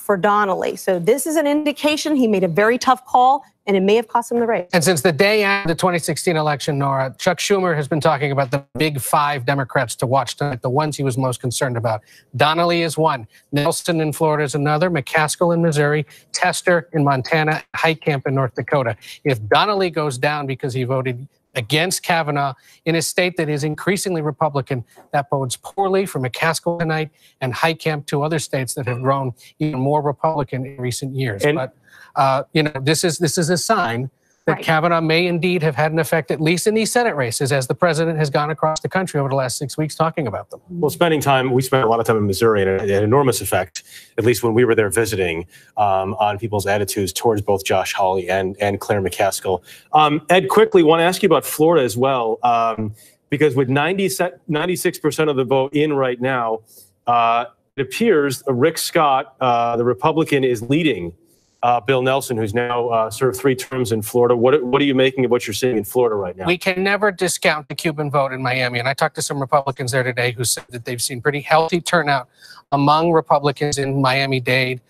for Donnelly. So this is an indication he made a very tough call, and it may have cost him the race. And since the day after the 2016 election, Nora, Chuck Schumer has been talking about the big 5 Democrats to watch tonight, the ones he was most concerned about. Donnelly is one. Nelson in Florida is another. McCaskill in Missouri. Tester in Montana. Heitkamp in North Dakota. If Donnelly goes down because he voted against Kavanaugh in a state that is increasingly Republican, that bodes poorly for McCaskill tonight and Heitkamp, 2 other states that have grown even more Republican in recent years. But this is a sign that Kavanaugh may indeed have had an effect, at least in these Senate races, as the president has gone across the country over the last 6 weeks talking about them. Well, we spent a lot of time in Missouri, and it had an enormous effect, at least when we were there visiting, on people's attitudes towards both Josh Hawley and Claire McCaskill. Ed, quickly, want to ask you about Florida as well, because with 96% of the vote in right now, it appears Rick Scott, the Republican, is leading Bill Nelson, who's now served 3 terms in Florida. What are you making of what you're seeing in Florida right now? We can never discount the Cuban vote in Miami. And I talked to some Republicans there today who said that they've seen pretty healthy turnout among Republicans in Miami-Dade.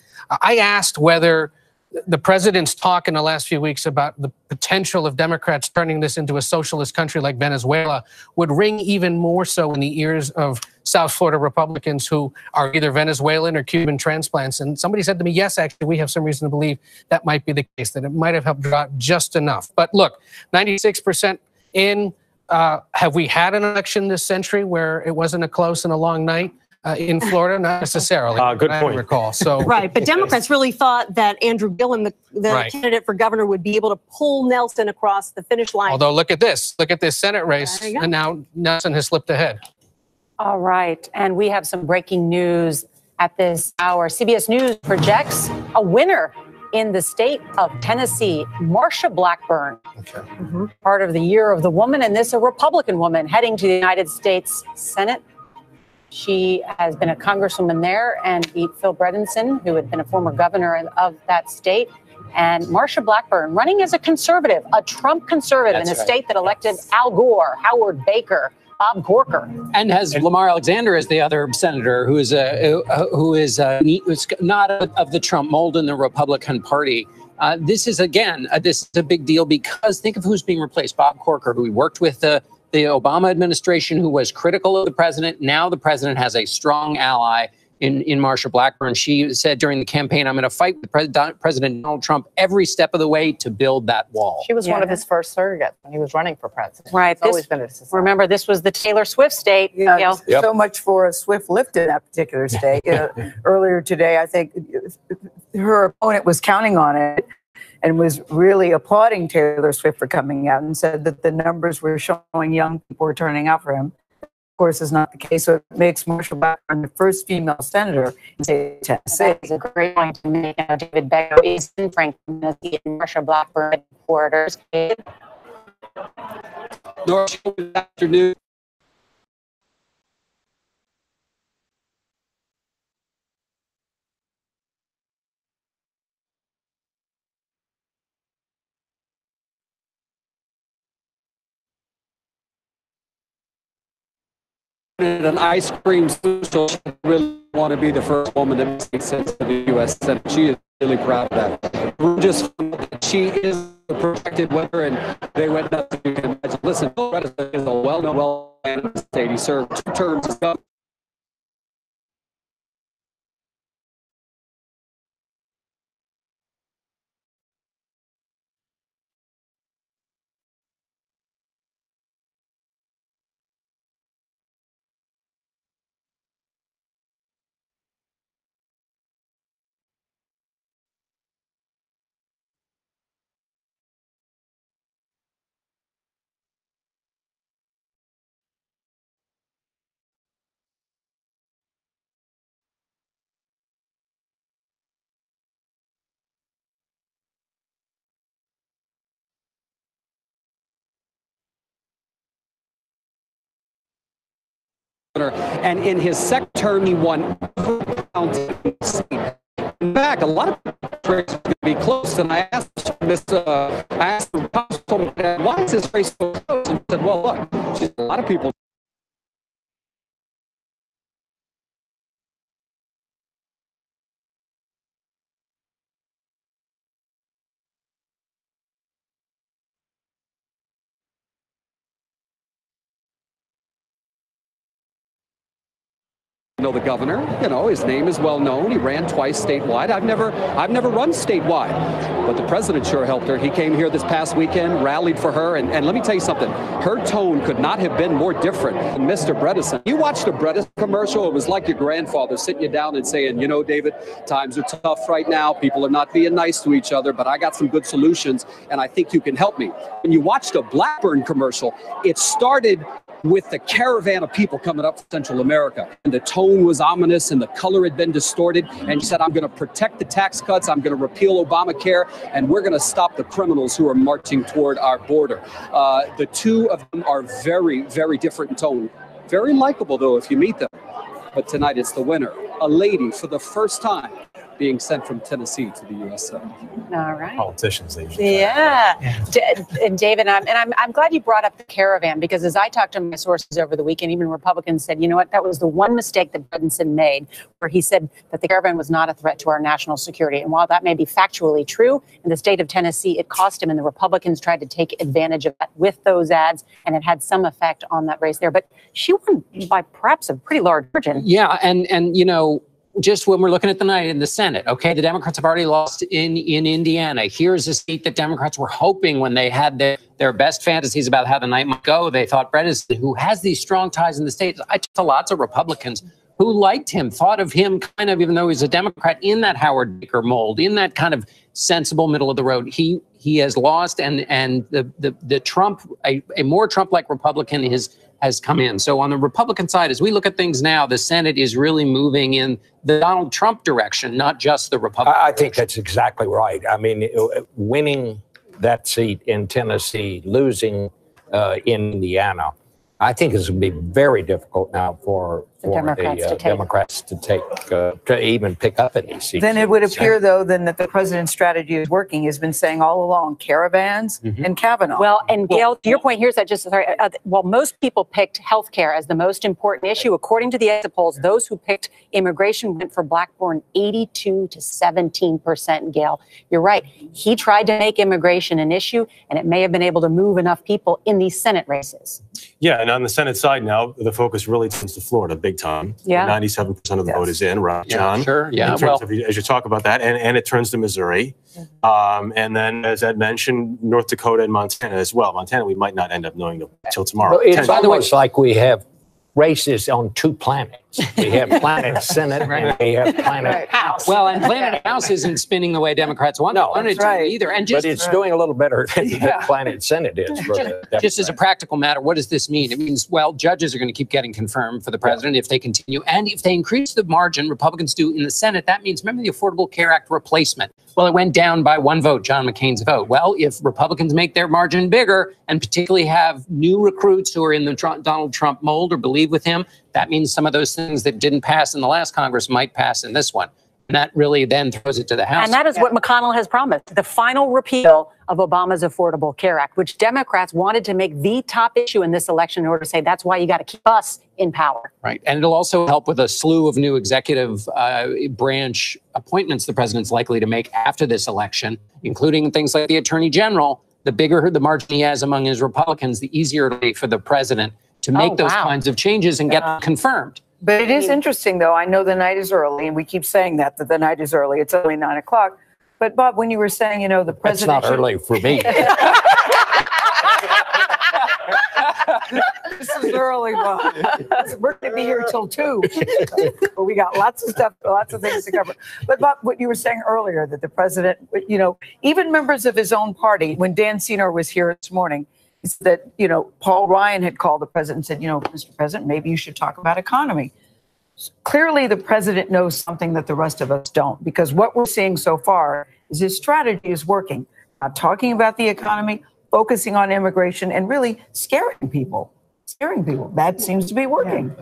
I asked whether the president's talk in the last few weeks about the potential of Democrats turning this into a socialist country like Venezuela would ring even more so in the ears of South Florida Republicans who are either Venezuelan or Cuban transplants. And somebody said to me, yes, actually, we have some reason to believe that might be the case, that it might have helped draw just enough. But look, 96% in. Have we had an election this century where it wasn't a close and a long night? In Florida, not necessarily. Good point. I recall. So right, but Democrats really thought that Andrew Gillum, the candidate for governor, would be able to pull Nelson across the finish line. Although, look at this Senate race, and now Nelson has slipped ahead. All right, and we have some breaking news at this hour. CBS News projects a winner in the state of Tennessee, Marsha Blackburn. Part of the Year of the Woman, and this a Republican woman heading to the United States Senate. She has been a congresswoman there and beat Phil Bredesen, who had been a former governor of that state. And Marsha Blackburn running as a conservative, a Trump conservative in a state that elected Al Gore, Howard Baker, Bob Corker. And has Lamar Alexander as the other senator who is not of the Trump mold in the Republican Party. This is, again, this is a big deal because think of who's being replaced. Bob Corker, who we worked with the Obama administration, who was critical of the president. Now the president has a strong ally in Marsha Blackburn. She said during the campaign, I'm going to fight with President Donald Trump every step of the way to build that wall. She was one of his first surrogates when he was running for president. Right. Remember, this was the Taylor Swift state. So much for a swift lift in that particular state. Earlier today, I think her opponent was counting on it and was really applauding Taylor Swift for coming out and said that the numbers were showing young people were turning out for him. Of course, is not the case. So it makes Marsha Blackburn the first female senator in Tennessee. That's a great point to make. David Becker is in Franklin, Tennessee, and Marsha Blackburn headquarters. Good afternoon. An ice cream social. She really want to be the first woman that makes sense to the U.S. Senate. She is really proud of that. We're just she is a protected winner, and they went nuts. You can imagine. Listen, Bredesen is a well-known state. He served 2 terms as governor. And in his second term, he won every county in the state. In fact, a lot of races are going to be close. And I asked the councilman, why is this race so close? And he said, well, look, a lot of people know the governor. You know, his name is well known. He ran twice statewide. I've never run statewide, but the president sure helped her. He came here this past weekend, rallied for her, and let me tell you something. Her tone could not have been more different than Mr. Bredesen. You watched the Bredesen commercial. It was like your grandfather sitting you down and saying, you know, David, times are tough right now. People are not being nice to each other, but I got some good solutions, and I think you can help me. When you watched a Blackburn commercial, it started with the caravan of people coming up from Central America. And the tone was ominous and the color had been distorted. And she said, I'm going to protect the tax cuts. I'm going to repeal Obamacare. And we're going to stop the criminals who are marching toward our border. The two of them are very, very different in tone. Very likable, though, if you meet them. But tonight it's the winner, a lady for the first time being sent from Tennessee to the U.S. Senate. All right. Politicians, they usually And David, I'm glad you brought up the caravan, because as I talked to my sources over the weekend, even Republicans said, you know what, that was the one mistake that Bredesen made, where he said that the caravan was not a threat to our national security. And while that may be factually true, in the state of Tennessee, it cost him, and the Republicans tried to take advantage of that with those ads, and it had some effect on that race there. But she won by perhaps a pretty large margin. Yeah, and you know, just when we're looking at the night in the Senate, okay, the Democrats have already lost in Indiana. Here's a seat that Democrats were hoping, when they had their best fantasies about how the night might go, they thought Bredesen, who has these strong ties in the state. I talked to lots of Republicans who liked him, thought of him kind of, even though he's a Democrat, in that Howard Baker mold, in that kind of sensible middle of the road. He has lost, and the Trump, a more Trump-like Republican has come in. So on the Republican side, as we look at things now, the Senate is really moving in the Donald Trump direction, not just the Republican I think that's exactly right. I mean, winning that seat in Tennessee, losing in Indiana, I think it's going to be very difficult now for the Democrats to take, to even pick up any seats. Then it would appear, though, then that the president's strategy is working. He's been saying all along, caravans and Kavanaugh. Well, and Gail, to your point, here's that just, sorry, while most people picked healthcare as the most important issue, according to the exit polls, those who picked immigration went for Blackburn 82 to 17%, Gail. You're right. He tried to make immigration an issue, and it may have been able to move enough people in these Senate races. Yeah, and on the Senate side now, the focus really turns to Florida big time. Yeah. 97% of the vote is in, right, John? Sure, yeah. As you talk about that, and it turns to Missouri. And then, as Ed mentioned, North Dakota and Montana as well. Montana, we might not end up knowing until tomorrow. Well, it's almost like we have races on two planets. We have Planet Senate and we have Planet House. Well, and Planet House isn't spinning the way Democrats wanted to either. And just, but it's doing a little better than Planet Senate is. For just as a practical matter, what does this mean? It means, well, judges are going to keep getting confirmed for the president if they continue. And if they increase the margin, Republicans do in the Senate, that means, remember the Affordable Care Act replacement? Well, it went down by one vote, John McCain's vote. Well, if Republicans make their margin bigger and particularly have new recruits who are in the Donald Trump mold or believe with him, that means some of those things that didn't pass in the last Congress might pass in this one. And that really then throws it to the House. And that is what McConnell has promised, the final repeal of Obama's Affordable Care Act, which Democrats wanted to make the top issue in this election in order to say that's why you got to keep us in power. Right. And it'll also help with a slew of new executive branch appointments the president's likely to make after this election, including things like the attorney general. The bigger the margin he has among his Republicans, the easier it'll be for the president to make those kinds of changes and get them confirmed. But it is interesting, though. I know the night is early, and we keep saying that the night is early. It's only 9 o'clock. But, Bob, when you were saying, you know, the president... It's not early for me. This is early, Bob. We're going to be here till 2. But we got lots of stuff, lots of things to cover. But, Bob, what you were saying earlier, that the president, you know, even members of his own party, when Dan Senor was here this morning, that, you know, Paul Ryan had called the president and said, you know, Mr. President, maybe you should talk about economy. Clearly, the president knows something that the rest of us don't, because what we're seeing so far is his strategy is working. Not talking about the economy, focusing on immigration, and really scaring people. That seems to be working.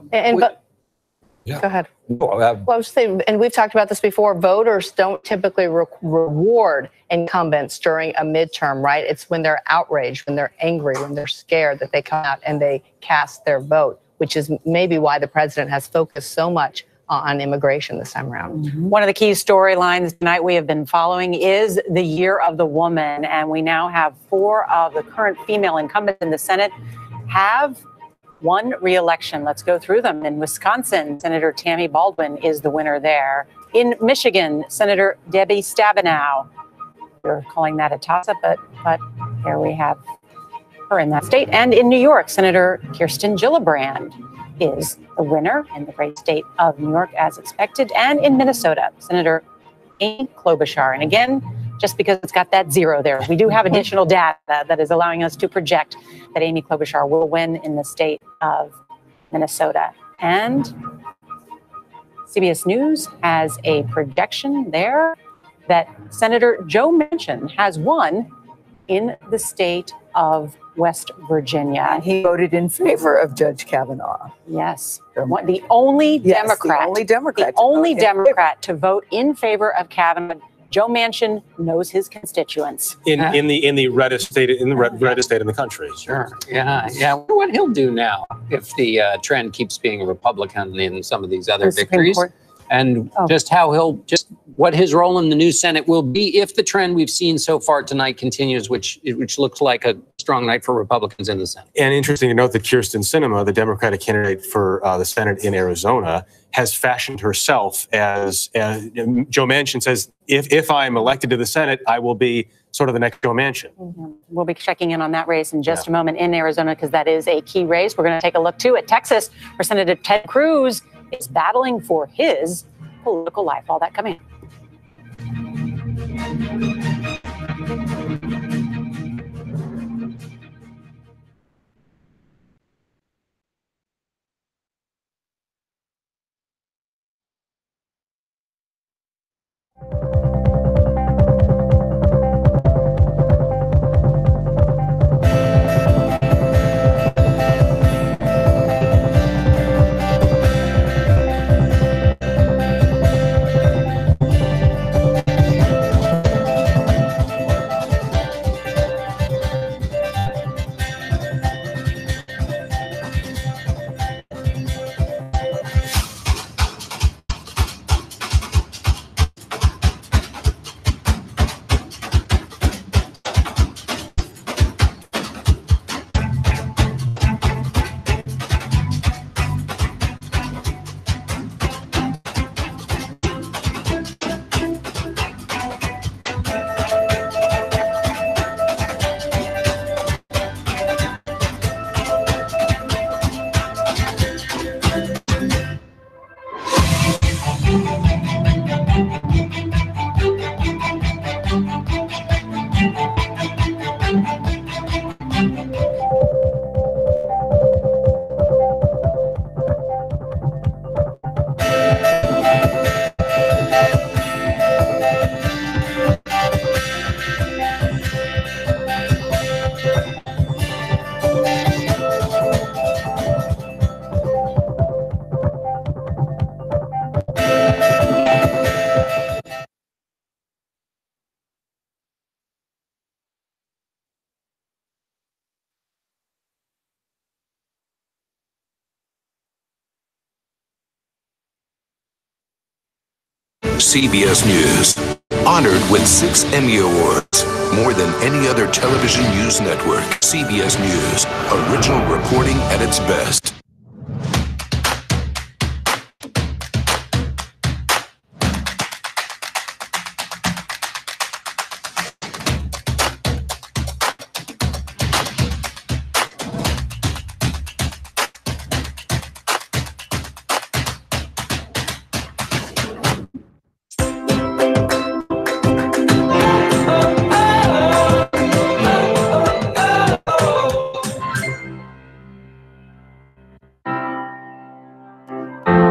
Go ahead. Well, I was saying, and we've talked about this before, voters don't typically reward incumbents during a midterm, right? It's when they're outraged, when they're angry, when they're scared that they come out and they cast their vote, which is maybe why the president has focused so much on immigration this time around. One of the key storylines tonight we have been following is the Year of the Woman, and we now have 4 of the current female incumbents in the Senate have one re-election. Let's go through them. In Wisconsin, Senator Tammy Baldwin is the winner there. In Michigan, Senator Debbie Stabenow. You're calling that a toss-up, but here we have her in that state. And in New York, Senator Kirsten Gillibrand is the winner in the great state of New York, as expected. And in Minnesota, Senator Amy Klobuchar. And again, just because it's got that 0 there, we do have additional data that is allowing us to project that Amy Klobuchar will win in the state of Minnesota. And CBS News has a projection there that Senator Joe Manchin has won in the state of West Virginia. And he voted in favor of Judge Kavanaugh. Yes, the only Democrat, the only Democrat to vote in favor of Kavanaugh. Joe Manchin knows his constituents. In the reddest state in the country. Sure. Yeah. I wonder what he'll do now if the trend keeps being a Republican in some of these other victories, and what his role in the new Senate will be if the trend we've seen so far tonight continues, which looks like a strong night for Republicans in the Senate. And interesting to note that Kirsten Sinema, the Democratic candidate for the Senate in Arizona, has fashioned herself as Joe Manchin says, if I'm elected to the Senate, I will be sort of the next Joe Manchin. Mm-hmm. We'll be checking in on that race in just a moment in Arizona, because that is a key race. We're going to take a look, too, at Texas, where Senator Ted Cruz is battling for his political life. All that coming. CBS News, honored with 6 Emmy Awards, more than any other television news network. CBS News, original reporting at its best.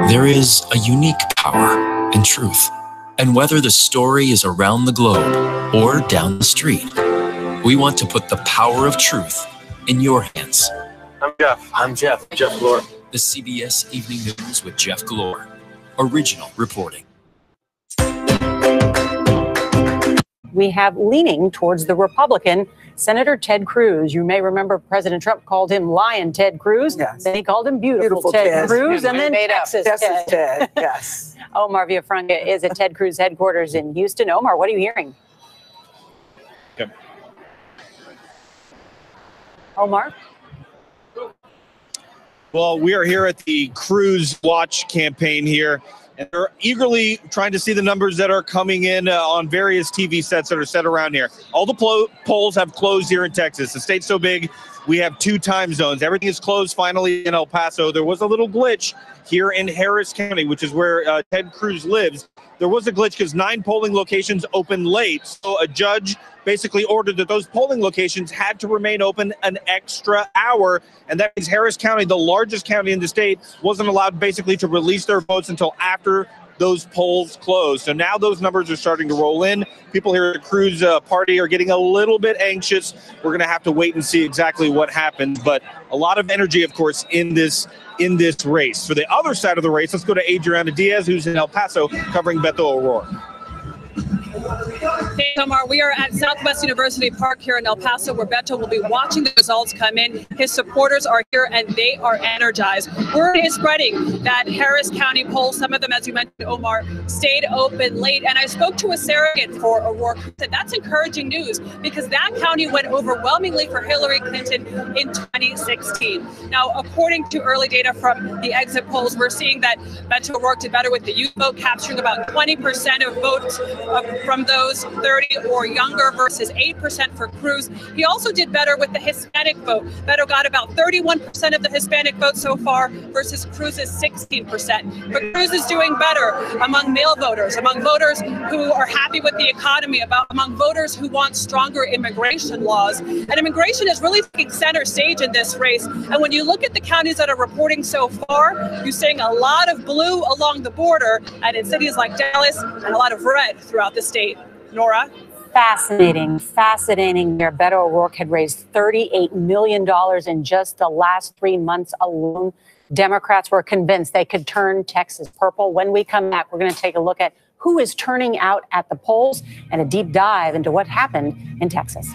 There is a unique power in truth. And whether the story is around the globe or down the street, we want to put the power of truth in your hands. I'm Jeff Glore. The CBS Evening News with Jeff Glore. Original reporting. We have leaning towards the Republican, Senator Ted Cruz. You may remember President Trump called him Lion Ted Cruz. Yes. Then he called him Beautiful Ted Cruz, and then Texas Ted. Yes. Omar Villafranca is at Ted Cruz headquarters in Houston. Omar, what are you hearing? Yep. Omar? Well, we are here at the Cruz Watch campaign here, and they're eagerly trying to see the numbers that are coming in on various TV sets that are set around here. All the polls have closed here in Texas. The state's so big, we have 2 time zones. Everything is closed finally in El Paso. There was a little glitch here in Harris County, which is where Ted Cruz lives. There was a glitch because 9 polling locations opened late. So a judge basically ordered that those polling locations had to remain open an extra hour. And that means Harris County, the largest county in the state, wasn't allowed basically to release their votes until after those polls closed. So now those numbers are starting to roll in. People here at the Cruz party are getting a little bit anxious. We're going to have to wait and see exactly what happens. But a lot of energy, of course, in this race. For the other side of the race, let's go to Adriana Diaz, who's in El Paso covering Beto O'Rourke. Hey, Omar, we are at Southwest University Park here in El Paso, where Beto will be watching the results come in. His supporters are here, and they are energized. Word is spreading that Harris County polls, some of them, as you mentioned, Omar, stayed open late. And I spoke to a surrogate for O'Rourke who said that's encouraging news because that county went overwhelmingly for Hillary Clinton in 2016. Now, according to early data from the exit polls, we're seeing that Beto O'Rourke did better with the youth vote, capturing about 20% of votes from those 30 or younger versus 8% for Cruz. He also did better with the Hispanic vote. Beto got about 31% of the Hispanic vote so far versus Cruz's 16%. But Cruz is doing better among male voters, among voters who are happy with the economy, among voters who want stronger immigration laws. And immigration is really taking center stage in this race. And when you look at the counties that are reporting so far, you're seeing a lot of blue along the border and in cities like Dallas and a lot of red throughout the state. Nora? Fascinating, fascinating. There, Beto O'Rourke had raised $38 million in just the last 3 months alone. Democrats were convinced they could turn Texas purple. When we come back, we're going to take a look at who is turning out at the polls and a deep dive into what happened in Texas.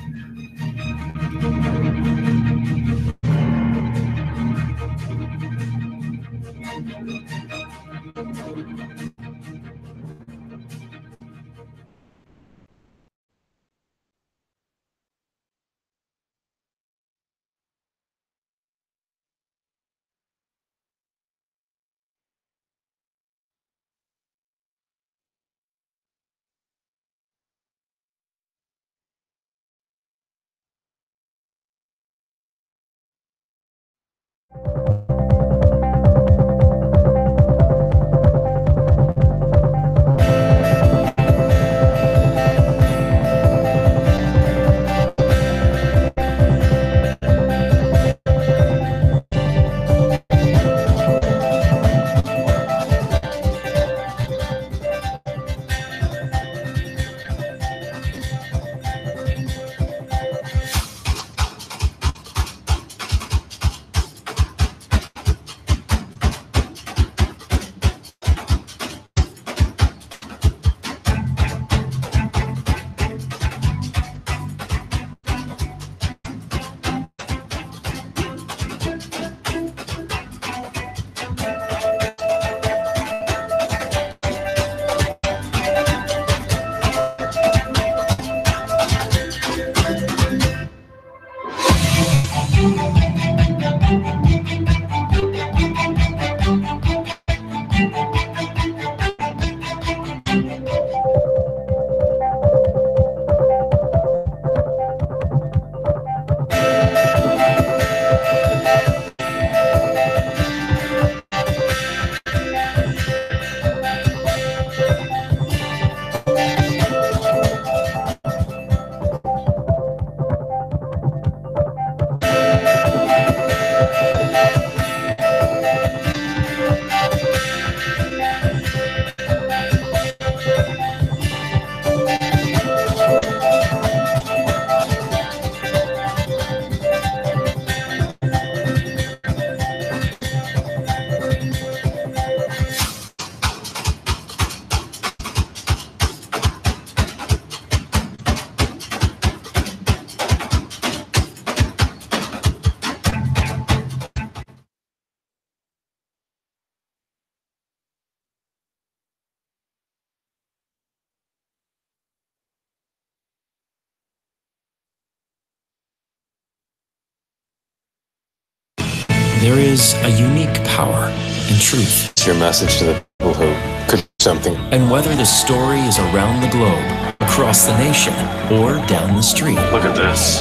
There is a unique power in truth. It's your message to the people who could do something. And whether the story is around the globe, across the nation, or down the street, Look at this.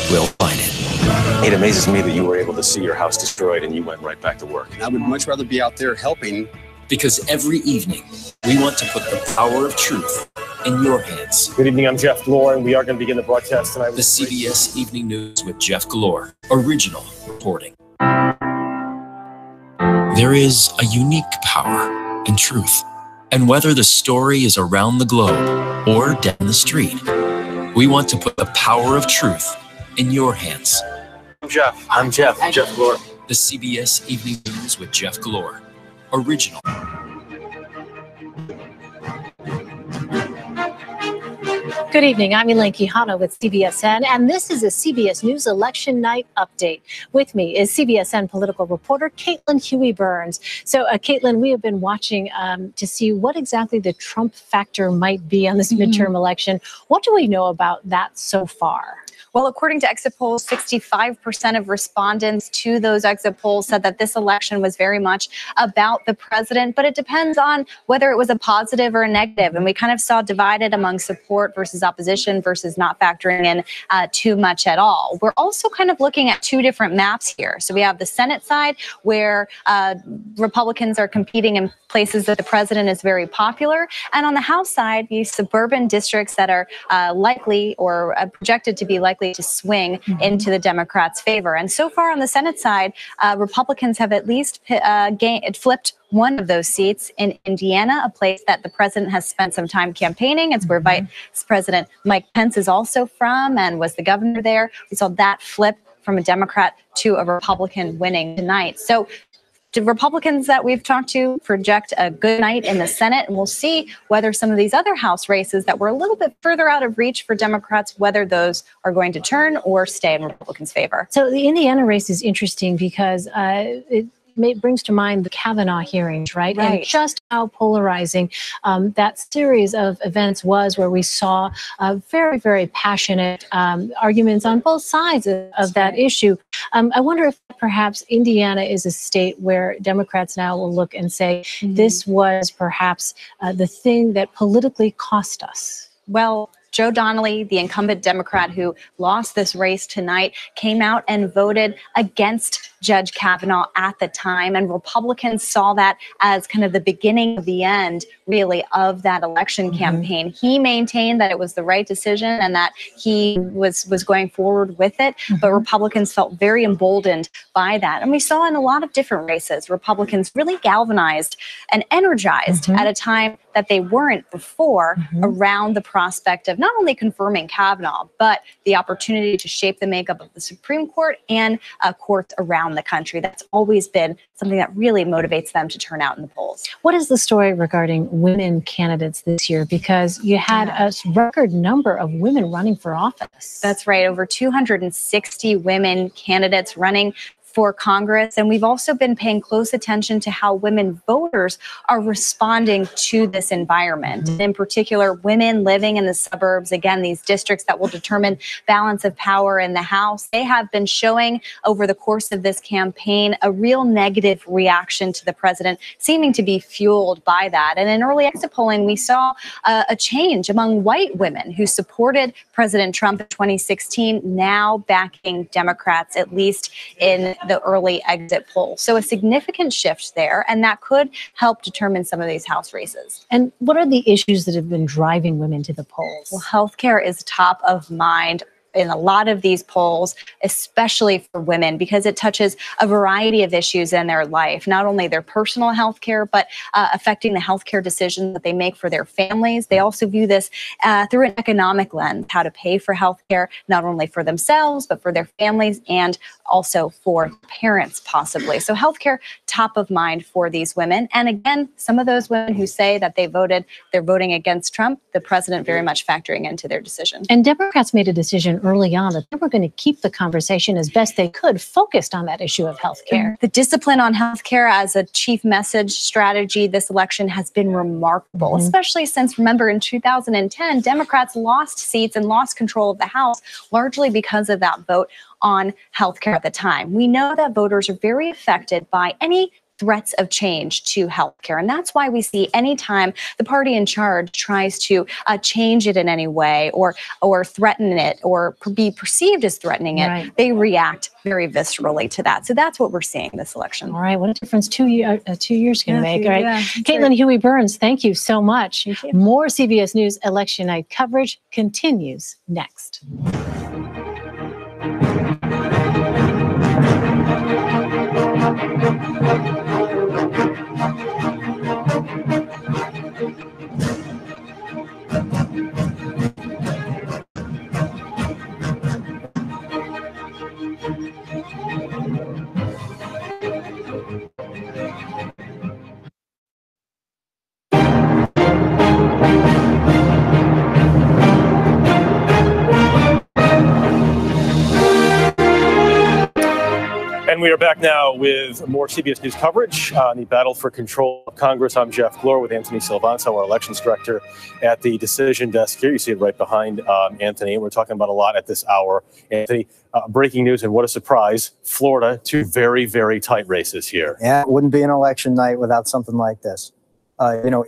we'll find it. It amazes me that you were able to see your house destroyed and you went right back to work. I would much rather be out there helping. Because every evening, we want to put the power of truth in your hands. Good evening, I'm Jeff Glor, and we are going to begin the broadcast tonight. The CBS Evening News with Jeff Glor, original reporting. There is a unique power in truth. And whether the story is around the globe or down the street, we want to put the power of truth in your hands. I'm Jeff Glor. The CBS Evening News with Jeff Glor, original. Good evening. I'm Elaine Quijano with CBSN, and this is a CBS News Election Night Update. With me is CBSN political reporter Caitlin Huey-Burns. So, Caitlin, we have been watching to see what exactly the Trump factor might be on this midterm election. What do we know about that so far? Well, according to exit polls, 65% of respondents to those exit polls said that this election was very much about the president, but it depends on whether it was a positive or a negative. And we kind of saw divided among support versus opposition versus not factoring in too much at all. We're also kind of looking at two different maps here. So we have the Senate side where Republicans are competing in places that the president is very popular. And on the House side, these suburban districts that are likely or projected to be likely to swing into the Democrats' favor. And so far on the Senate side, Republicans have at least flipped one of those seats in Indiana, a place that the president has spent some time campaigning. It's where Vice President Mike Pence is also from and was the governor there. We saw that flip from a Democrat to a Republican winning tonight. So the Republicans that we've talked to project a good night in the Senate, and we'll see whether some of these other House races that were a little bit further out of reach for Democrats, whether those are going to turn or stay in Republicans' favor. So the Indiana race is interesting because it brings to mind the Kavanaugh hearings, right? And just how polarizing that series of events was, where we saw very, very passionate arguments on both sides of that issue. I wonder if perhaps Indiana is a state where Democrats now will look and say, this was perhaps the thing that politically cost us. Well, Joe Donnelly, the incumbent Democrat who lost this race tonight, came out and voted against Judge Kavanaugh at the time. And Republicans saw that as kind of the beginning of the end, really, of that election campaign. He maintained that it was the right decision and that he was going forward with it. But Republicans felt very emboldened by that. And we saw in a lot of different races, Republicans really galvanized and energized at a time that they weren't before around the prospect of not only confirming Kavanaugh, but the opportunity to shape the makeup of the Supreme Court and courts around the country. That's always been something that really motivates them to turn out in the polls. What is the story regarding women candidates this year? Because you had a record number of women running for office. That's right. Over 260 women candidates running for Congress. And we've also been paying close attention to how women voters are responding to this environment. In particular, women living in the suburbs, again, these districts that will determine balance of power in the House, they have been showing over the course of this campaign a real negative reaction to the president, seeming to be fueled by that. And in early exit polling, we saw a change among white women who supported President Trump in 2016, now backing Democrats, at least in the early exit poll. So a significant shift there, and that could help determine some of these House races. And what are the issues that have been driving women to the polls? Well, healthcare is top of mind in a lot of these polls, especially for women, because it touches a variety of issues in their life, not only their personal health care, but affecting the healthcare decisions that they make for their families. They also view this through an economic lens, how to pay for healthcare, not only for themselves, but for their families and also for parents, possibly. So healthcare, top of mind for these women. And again, some of those women who say that they're voting against Trump, the president very much factoring into their decision. And Democrats made a decision early on that they were going to keep the conversation as best they could focused on that issue of health care. The discipline on healthcare as a chief message strategy this election has been remarkable, especially since, remember, in 2010, Democrats lost seats and lost control of the House largely because of that vote on healthcare at the time. We know that voters are very affected by any threats of change to healthcare. And that's why we see anytime the party in charge tries to change it in any way or threaten it or be perceived as threatening it, they react very viscerally to that. So that's what we're seeing this election. All right. What a difference 2 years can make. All right. Yeah, Caitlin Huey-Burns, thank you so much. More CBS News election night coverage continues next. And we are back now with more CBS News coverage on the battle for control of Congress. I'm Jeff Glor with Anthony Silvanto, our elections director at the decision desk here. You see it right behind Anthony. We're talking about a lot at this hour. Anthony, breaking news, and what a surprise. Florida, two very, very tight races here. Yeah, it wouldn't be an election night without something like this.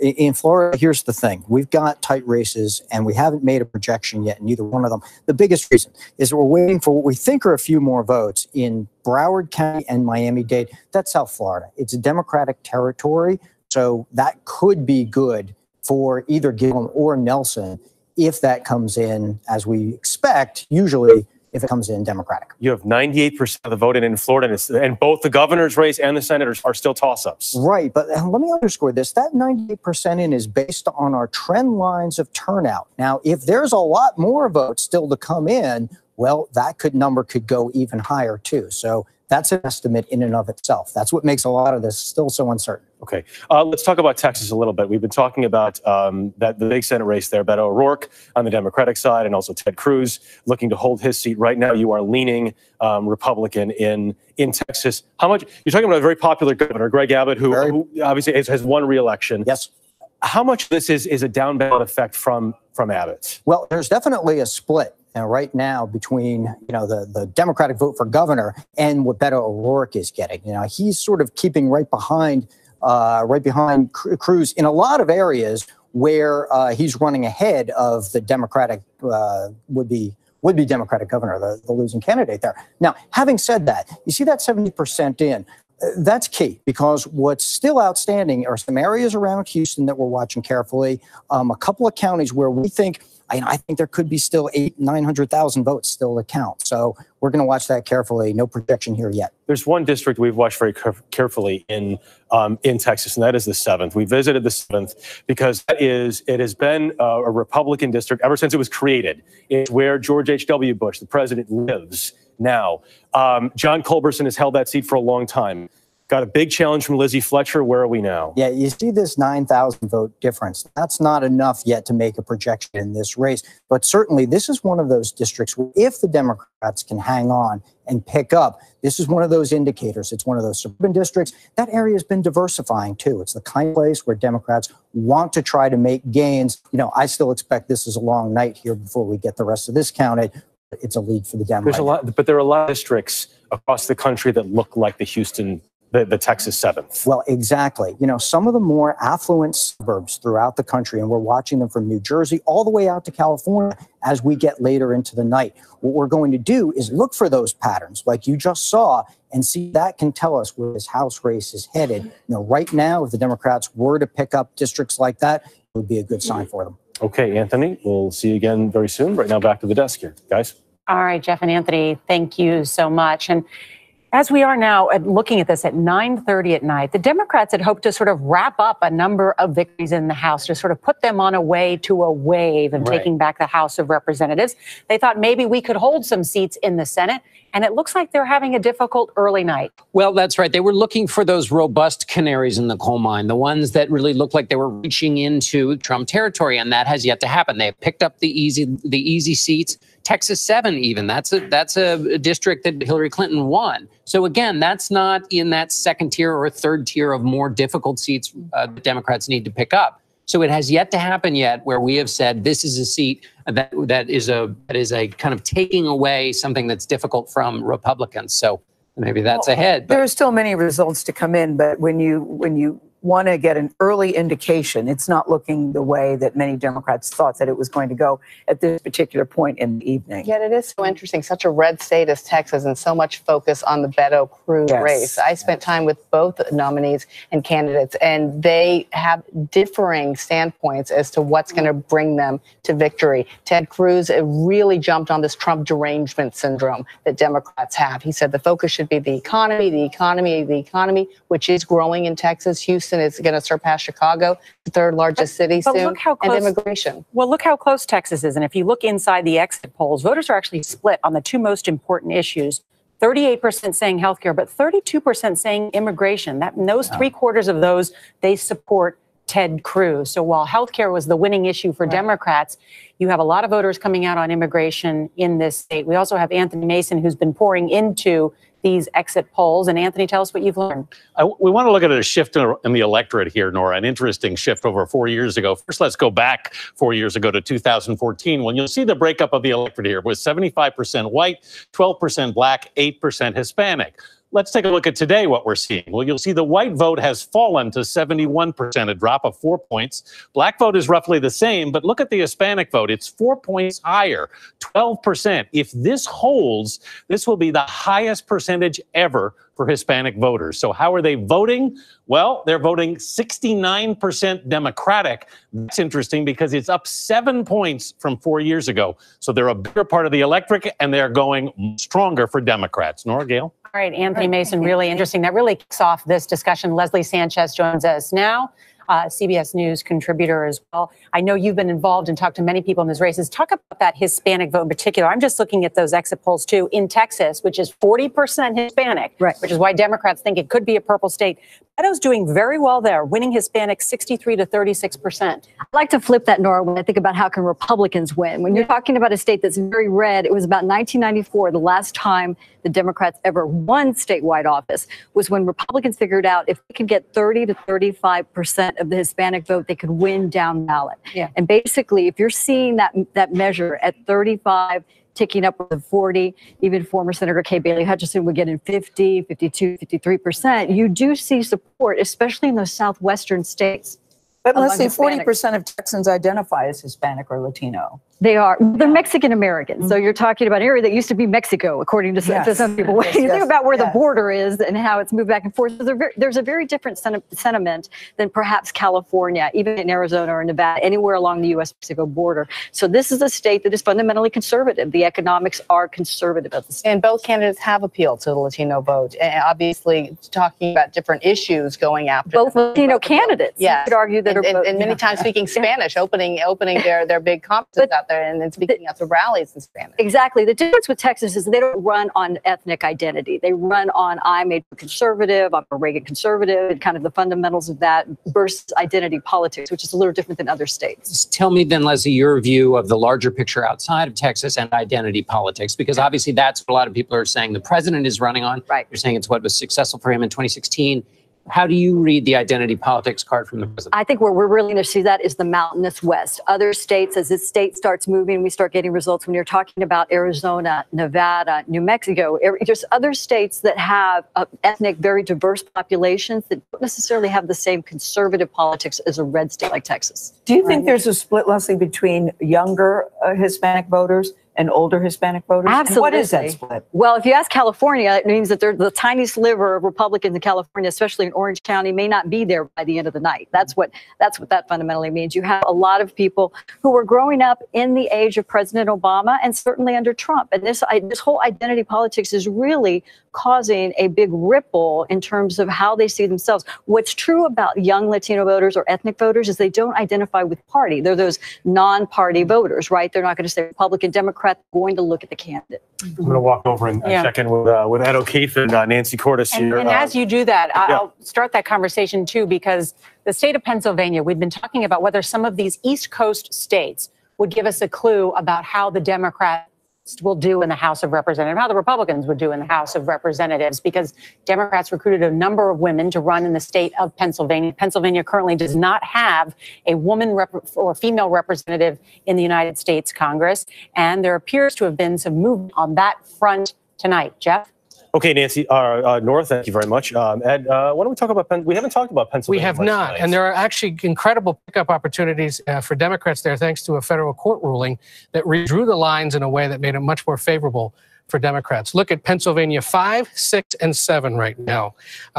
In Florida, here's the thing. We've got tight races, and we haven't made a projection yet in either one of them. The biggest reason is we're waiting for what we think are a few more votes in Broward County and Miami-Dade. That's South Florida. It's a Democratic territory, so that could be good for either Gillum or Nelson if that comes in, as we expect, usually if it comes in Democratic. You have 98% of the vote in Florida, and both the governor's race and the senators are still toss-ups. Right, but let me underscore this. That 98% in is based on our trend lines of turnout. Now, if there's a lot more votes still to come in, well, that number could go even higher too. So that's an estimate in and of itself. That's what makes a lot of this still so uncertain. Okay, let's talk about Texas a little bit. We've been talking about the big Senate race there, Beto O'Rourke on the Democratic side, and also Ted Cruz looking to hold his seat. Right now, you are leaning Republican in Texas. How much? You're talking about a very popular governor, Greg Abbott, who obviously has won re-election. Yes. How much of this is a down ballot effect from Abbott? Well, there's definitely a split right now between the Democratic vote for governor and what Beto O'Rourke is getting. He's sort of keeping right behind Cruz in a lot of areas where he's running ahead of the Democratic would be Democratic governor, the losing candidate there. Now, having said that, you see that 70% in. That's key because what's still outstanding are some areas around Houston that we're watching carefully, a couple of counties where we think, I think there could be still 900,000 votes still to count. So we're going to watch that carefully. No projection here yet. There's one district we've watched very carefully in Texas, and that is the 7th. We visited the 7th because it has been a Republican district ever since it was created. It's where George H.W. Bush, the president, lives now. John Culberson has held that seat for a long time. Got a big challenge from Lizzie Fletcher. Where are we now? Yeah, you see this 9,000 vote difference. That's not enough yet to make a projection in this race. But certainly this is one of those districts where if the Democrats can hang on and pick up, this is one of those indicators. It's one of those suburban districts. That area has been diversifying too. It's the kind of place where Democrats want to try to make gains. I still expect this is a long night here before we get the rest of this counted. It's a lead for the Democrats. There's a lot, but there are a lot of districts across the country that look like the Texas 7th. Well, exactly. Some of the more affluent suburbs throughout the country, and we're watching them from New Jersey all the way out to California as we get later into the night. What we're going to do is look for those patterns like you just saw and see that can tell us where this House race is headed. Right now, if the Democrats were to pick up districts like that, it would be a good sign for them. Okay, Anthony, we'll see you again very soon. Right now, back to the desk here, guys. All right, Jeff and Anthony, thank you so much. And As we are now looking at this at 9:30 at night, the Democrats had hoped to sort of wrap up a number of victories in the House, to sort of put them on a way to a wave and taking back the House of Representatives. They thought maybe we could hold some seats in the Senate, and it looks like they're having a difficult early night. Well, that's right. They were looking for those robust canaries in the coal mine, the ones that really looked like they were reaching into Trump territory, and that has yet to happen. They have picked up the easy seats. Texas 7 even. That's a district that Hillary Clinton won. So again, that's not in that second tier or third tier of more difficult seats the Democrats need to pick up. So it has yet to happen yet where we have said this is a seat that is a kind of taking away something that's difficult from Republicans. So maybe that's ahead. There are still many results to come in, but when you want to get an early indication, it's not looking the way that many Democrats thought that it was going to go at this particular point in the evening. Yet it is so interesting, such a red state as Texas, and so much focus on the Beto Cruz race. I spent time with both nominees and candidates, and they have differing standpoints as to what's going to bring them to victory. Ted Cruz really jumped on this Trump derangement syndrome that Democrats have. He said the focus should be the economy, which is growing in Texas. Houston is going to surpass Chicago, the third largest city soon, look how close, and immigration. Well, look how close Texas is. And if you look inside the exit polls, voters are actually split on the two most important issues. 38% saying healthcare, but 32% saying immigration. Those 3/4 of those, they support Ted Cruz. So while healthcare was the winning issue for Democrats, you have a lot of voters coming out on immigration in this state. We also have Anthony Mason, who's been pouring into these exit polls. And Anthony, tell us what you've learned. We want to look at a shift in the electorate here, Nora, an interesting shift over 4 years ago. First, let's go back 4 years ago to 2014, when you'll see the breakup of the electorate here was 75% white, 12% black, 8% Hispanic. Let's take a look at today what we're seeing. Well, you'll see the white vote has fallen to 71%, a drop of 4 points. Black vote is roughly the same, but look at the Hispanic vote. It's 4 points higher, 12%. If this holds, this will be the highest percentage ever for Hispanic voters. So how are they voting? Well, they're voting 69% Democratic. That's interesting because it's up 7 points from 4 years ago. So they're a bigger part of the electorate, and they're going stronger for Democrats. Nora, Gail? All right, Anthony Mason, really interesting. That really kicks off this discussion. Leslie Sanchez joins us now, CBS News contributor as well. I know you've been involved and talked to many people in these races. Talk about that Hispanic vote in particular. I'm just looking at those exit polls, too, in Texas, which is 40% Hispanic, which is why Democrats think it could be a purple state. Beto's doing very well there, winning Hispanic 63 to 36%. I'd like to flip that, Nora, when I think about how can Republicans win. When you're talking about a state that's very red, it was about 1994, the last time the Democrats ever won statewide office, was when Republicans figured out if they could get 30 to 35% of the Hispanic vote, they could win down ballot. And basically, if you're seeing that measure at 35, ticking up with 40, even former Senator Kay Bailey Hutchison would get in 50, 52, 53%. You do see support, especially in those southwestern states. But Leslie, 40% of Texans identify as Hispanic or Latino. They are. They're Mexican Americans. So you're talking about an area that used to be Mexico, according to some people. You think about where the border is and how it's moved back and forth. There's a very different sentiment than perhaps California, even in Arizona or Nevada, anywhere along the U.S.-Mexico border. So this is a state that is fundamentally conservative. The economics are conservative at the state. And both candidates have appealed to the Latino vote. And obviously, talking about different issues going after both Latino candidates. Yeah, you could argue that and many times speaking Spanish, opening their big conferences out there and then speaking at the rallies in Spanish. Exactly. The difference with Texas is they don't run on ethnic identity. They run on I'm a conservative, I'm a Reagan conservative, and kind of the fundamentals of that versus identity politics, which is a little different than other states. Just tell me then, Leslie, your view of the larger picture outside of Texas and identity politics, because obviously that's what a lot of people are saying the president is running on. Right. You're saying it's what was successful for him in 2016. How do you read the identity politics card from the president? I think where we're really going to see that is the mountainous West. Other states, as this state starts moving, we start getting results. When you're talking about Arizona, Nevada, New Mexico, there's other states that have ethnic, very diverse populations that don't necessarily have the same conservative politics as a red state like Texas. Do you think there's a split, Leslie, between younger Hispanic voters and older Hispanic voters? Absolutely. And what is that split? Well, if you ask California, it means that the tiny sliver of Republicans in California, especially in Orange County, may not be there by the end of the night. That's what that fundamentally means. You have a lot of people who were growing up in the age of President Obama and certainly under Trump. And this whole identity politics is really causing a big ripple in terms of how they see themselves. What's true about young Latino voters or ethnic voters is they don't identify with party. They're those non-party voters, right? They're not going to say Republican, Democrat, going to look at the candidate. I'm going to walk over and check in with Ed O'Keefe and Nancy Cordes here. And as you do that, I'll start that conversation too, because the state of Pennsylvania, we've been talking about whether some of these East Coast states would give us a clue about how the Democrats will do in the House of Representatives, how the Republicans would do in the House of Representatives, because Democrats recruited a number of women to run in the state of Pennsylvania. Pennsylvania currently does not have a woman or female representative in the United States Congress, and there appears to have been some movement on that front tonight. Jeff? Okay, Nancy, Nora, thank you very much. Ed, why don't we talk about we haven't talked about Pennsylvania. We have not, and there are actually incredible pickup opportunities for Democrats there, thanks to a federal court ruling that redrew the lines in a way that made it much more favorable for Democrats. Look at Pennsylvania 5, 6, and 7 right now.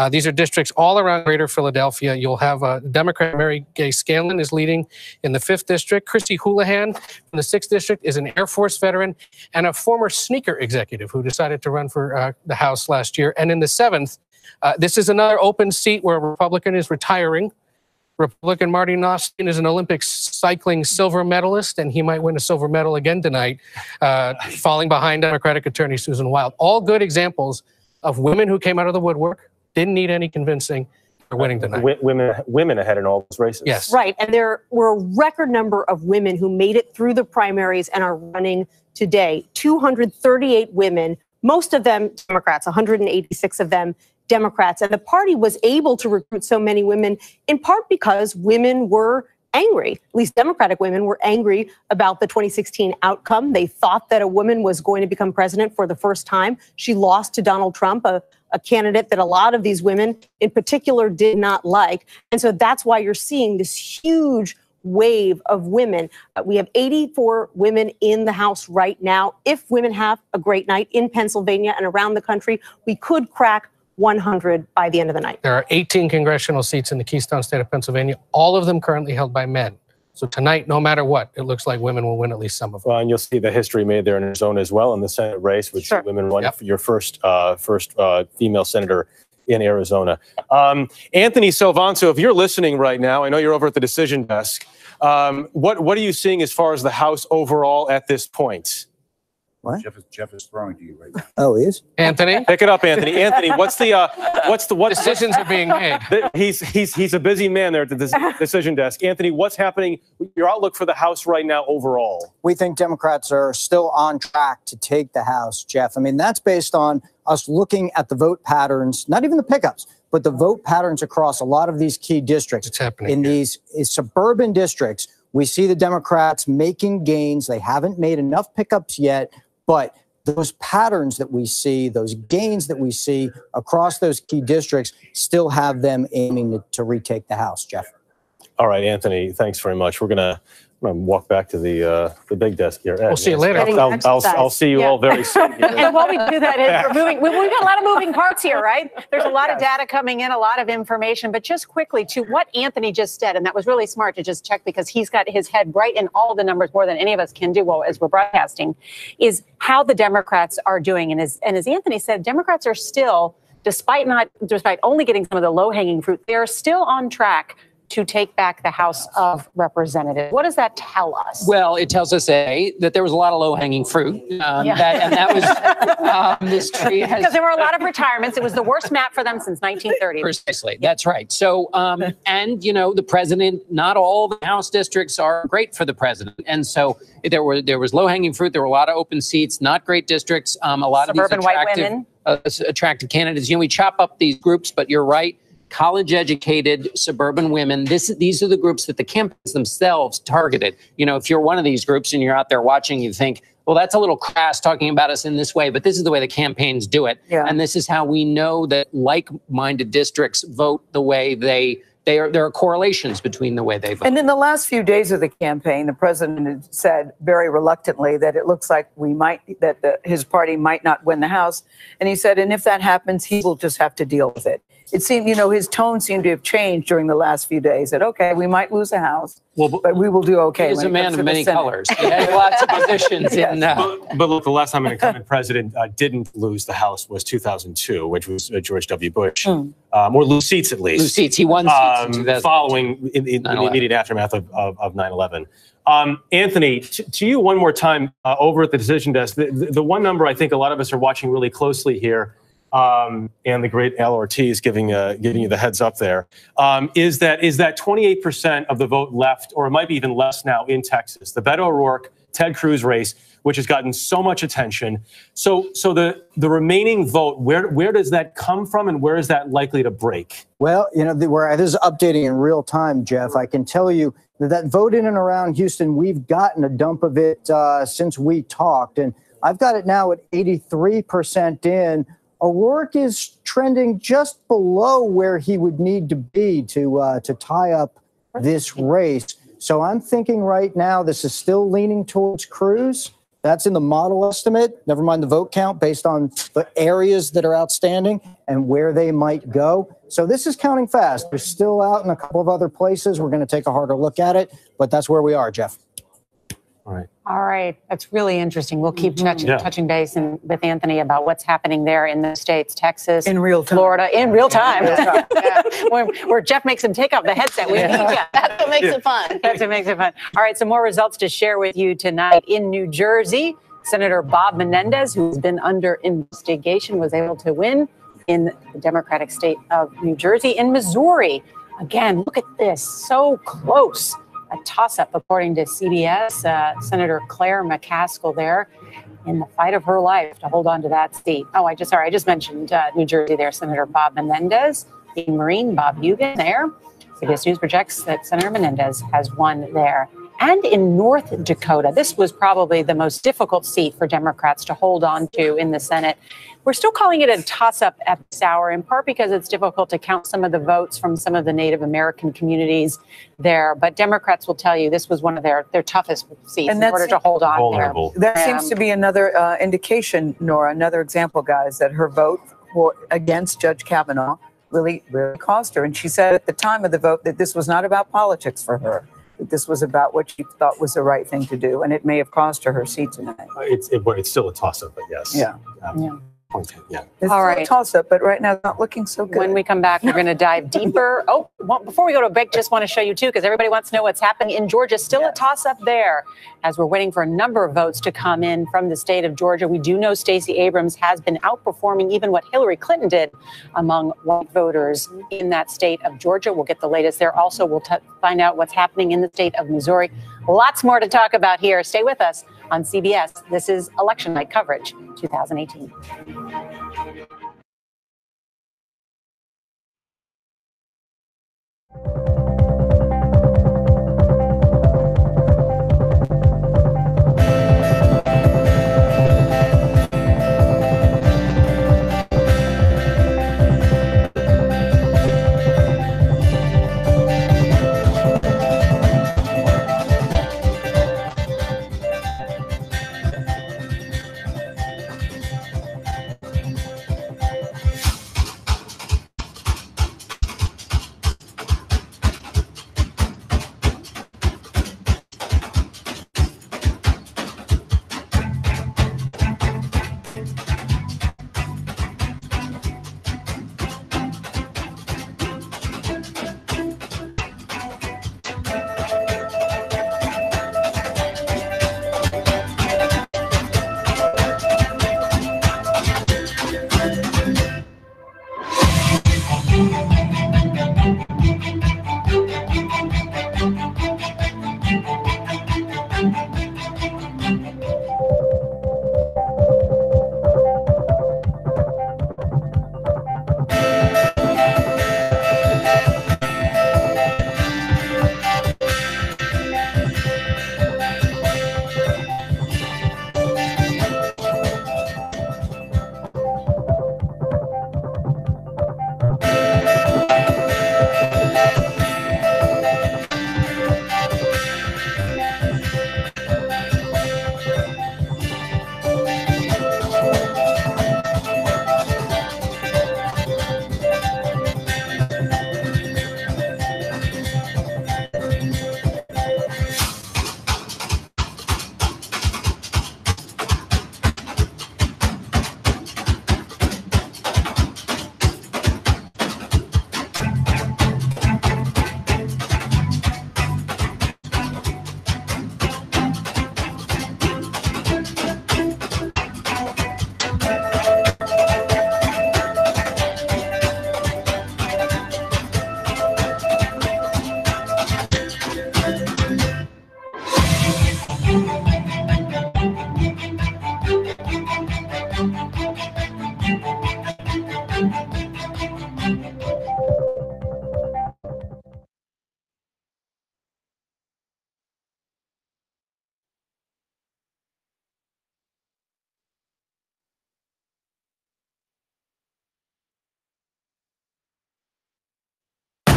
These are districts all around Greater Philadelphia. You'll have Democrat Mary Gay Scanlon is leading in the 5th district. Christy Houlihan in the 6th district is an Air Force veteran and a former sneaker executive who decided to run for the House last year. And in the 7th, this is another open seat where a Republican is retiring. Republican Marty Nostin is an Olympic cycling silver medalist, and he might win a silver medal again tonight, falling behind Democratic Attorney Susan Wild. All good examples of women who came out of the woodwork, didn't need any convincing, are winning tonight. Women ahead in all those races. Yes. Right. And there were a record number of women who made it through the primaries and are running today. 238 women, most of them Democrats, 186 of them Democrats. And the party was able to recruit so many women in part because women were angry. At least Democratic women were angry about the 2016 outcome. They thought that a woman was going to become president for the first time. She lost to Donald Trump, a candidate that a lot of these women in particular did not like. And so that's why you're seeing this huge wave of women. We have 84 women in the House right now. If women have a great night in Pennsylvania and around the country, we could crack 100 by the end of the night. There are 18 congressional seats in the Keystone State of Pennsylvania, all of them currently held by men. So tonight, no matter what, it looks like women will win at least some of them. Well, and you'll see the history made there in Arizona as well in the Senate race, which women won for your first female senator in Arizona. Anthony Salvanto, if you're listening right now, I know you're over at the decision desk. What are you seeing as far as the House overall at this point? What? Jeff is throwing to you right now. Oh, he is? Anthony? Pick it up, Anthony. Anthony, what decisions are being made? He's a busy man there at the decision desk. Anthony, what's happening? Your outlook for the House right now overall? We think Democrats are still on track to take the House, Jeff. I mean, that's based on us looking at the vote patterns, not even the pickups, but the vote patterns across a lot of these key districts. It's happening in these suburban districts. We see the Democrats making gains. They haven't made enough pickups yet. But those patterns that we see, those gains that we see across those key districts still have them aiming to retake the House, Jeff. All right, Anthony, thanks very much. We're going to walk back to the big desk here. We'll see you later. I'll see you all very soon. And while we do that, we've got a lot of moving parts here, right? There's a lot of data coming in, a lot of information. But just quickly to what Anthony just said, and that was really smart to just check because he's got his head right in all the numbers more than any of us can do as we're broadcasting, is how the Democrats are doing. And as Anthony said, Democrats are still, despite only getting some of the low-hanging fruit, they are still on track to take back the House of Representatives. What does that tell us? Well, it tells us, that there was a lot of low-hanging fruit. That was, this tree has... Because there were a lot of retirements. It was the worst map for them since 1930. Precisely. That's right. So, and, the president, not all the House districts are great for the president. And so there was low-hanging fruit. There were a lot of open seats, not great districts. A lot Suburban of these white attractive candidates. We chop up these groups, but you're right. College-educated suburban women. These are the groups that the campaigns themselves targeted. If you're one of these groups and you're out there watching, you think, well, that's a little crass talking about us in this way, but this is the way the campaigns do it. Yeah. And this is how we know that like-minded districts vote the way they there are correlations between the way they vote. And in the last few days of the campaign, the president had said very reluctantly that it looks like his party might not win the House. And he said, and if that happens, he will just have to deal with it. It seemed, his tone seemed to have changed during the last few days. That, okay, we might lose the House, but we will do okay. He's a man of many colors. He has lots of positions. But look, the last time an incumbent president didn't lose the House was 2002, which was George W. Bush. Or lose seats, at least. Lose seats. He won seats in 2000. Following in the immediate aftermath of 9/11. Anthony, to you one more time over at the decision desk, the one number I think a lot of us are watching really closely here, and the great Al Ortiz giving you the heads up there, is that 28% of the vote left, or it might be even less now in Texas, the Beto O'Rourke, Ted Cruz race, which has gotten so much attention. So the remaining vote, where does that come from, and where is that likely to break? Well, this is updating in real time, Jeff. I can tell you that vote in and around Houston, we've gotten a dump of it since we talked, and I've got it now at 83% in. O'Rourke is trending just below where he would need to be to tie up this race. So I'm thinking right now this is still leaning towards Cruz. That's in the model estimate. Never mind the vote count based on the areas that are outstanding and where they might go. So this is counting fast. They're still out in a couple of other places. We're going to take a harder look at it, but that's where we are, Jeff. All right. That's really interesting. We'll keep touching base with Anthony about what's happening there in the states, Texas, in real time. Florida, in real time. Where Jeff makes him take off the headset. That's what makes it fun. That's what makes it fun. All right. Some more results to share with you tonight. In New Jersey, Senator Bob Menendez, who's been under investigation, was able to win in the Democratic state of New Jersey. In Missouri, again, look at this. So close. A toss-up, according to CBS. Senator Claire McCaskill there in the fight of her life to hold on to that seat. Oh, I just mentioned New Jersey there. Senator Bob Menendez, the Marine Bob Eugen there. CBS News projects that Senator Menendez has won there. And in North Dakota, this was probably the most difficult seat for Democrats to hold on to in the Senate. We're still calling it a toss-up at this hour, in part because it's difficult to count some of the votes from some of the Native American communities there. But Democrats will tell you this was one of their toughest seats in order to hold on there. That seems to be another indication, Nora, another example, guys, that her vote against Judge Kavanaugh really cost her. And she said at the time of the vote that this was not about politics for her. That this was about what she thought was the right thing to do, and it may have cost her seat tonight. It's still a toss-up, but yes. Yeah. It's All a right. toss-up, but right now it's not looking so good. When we come back, we're going to dive deeper. Before we go to a break, just want to show you, too, because everybody wants to know what's happening in Georgia. Still a toss-up there as we're waiting for a number of votes to come in from the state of Georgia. We do know Stacey Abrams has been outperforming even what Hillary Clinton did among white voters in that state of Georgia. We'll get the latest there. Also, we'll find out what's happening in the state of Missouri. Lots more to talk about here. Stay with us on CBS. This is Election Night Coverage 2018.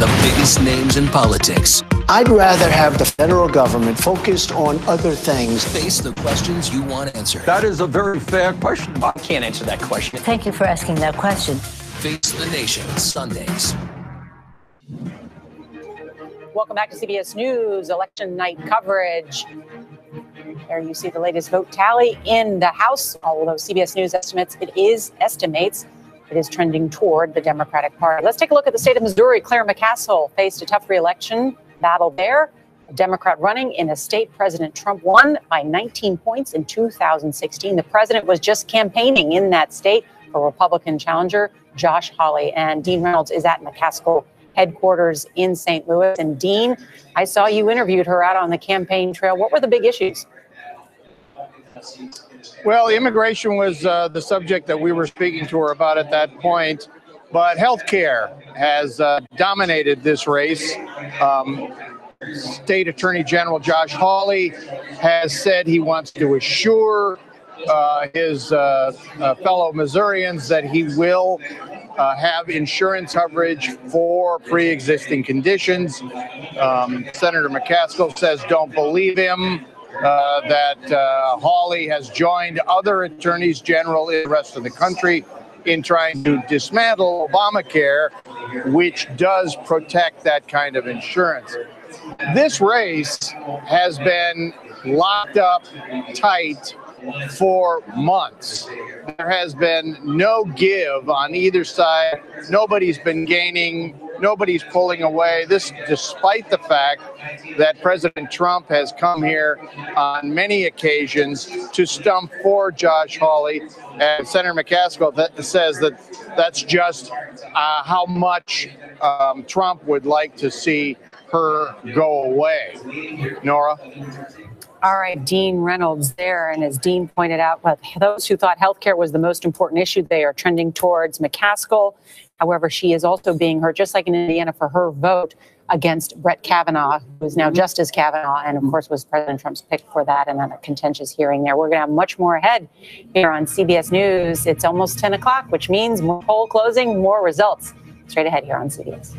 the biggest names in politics. I'd rather have the federal government focused on other things. Face the questions you want answered. That is a very fair question. I can't answer that question. Thank you for asking that question. Face the Nation, Sundays. Welcome back to CBS News election night coverage. There you see the latest vote tally in the House. Although CBS News estimates it is trending toward the Democratic Party. Let's take a look at the state of Missouri. Claire McCaskill faced a tough re-election battle there. A Democrat running in a state President Trump won by 19 points in 2016. The president was just campaigning in that state for Republican challenger Josh Hawley. And Dean Reynolds is at McCaskill headquarters in St. Louis. And Dean, I saw you interviewed her out on the campaign trail. What were the big issues? Well, immigration was the subject that we were speaking to her about at that point, but healthcare has dominated this race. State Attorney General Josh Hawley has said he wants to assure his fellow Missourians that he will have insurance coverage for pre-existing conditions. Senator McCaskill says don't believe him. That Hawley has joined other attorneys general in the rest of the country in trying to dismantle Obamacare, which does protect that kind of insurance. This race has been locked up tight for months. There has been no give on either side. Nobody's been gaining. Nobody's pulling away. This, despite the fact that President Trump has come here on many occasions to stump for Josh Hawley, and Senator McCaskill says that that's just how much Trump would like to see her go away. Nora? All right, Dean Reynolds there. And as Dean pointed out, those who thought healthcare was the most important issue, they are trending towards McCaskill. However, she is also being heard, just like in Indiana, for her vote against Brett Kavanaugh, who is now Justice Kavanaugh, and of course was President Trump's pick for that and a contentious hearing there. We're going to have much more ahead here on CBS News. It's almost 10 o'clock, which means more poll closing, more results. Straight ahead here on CBS.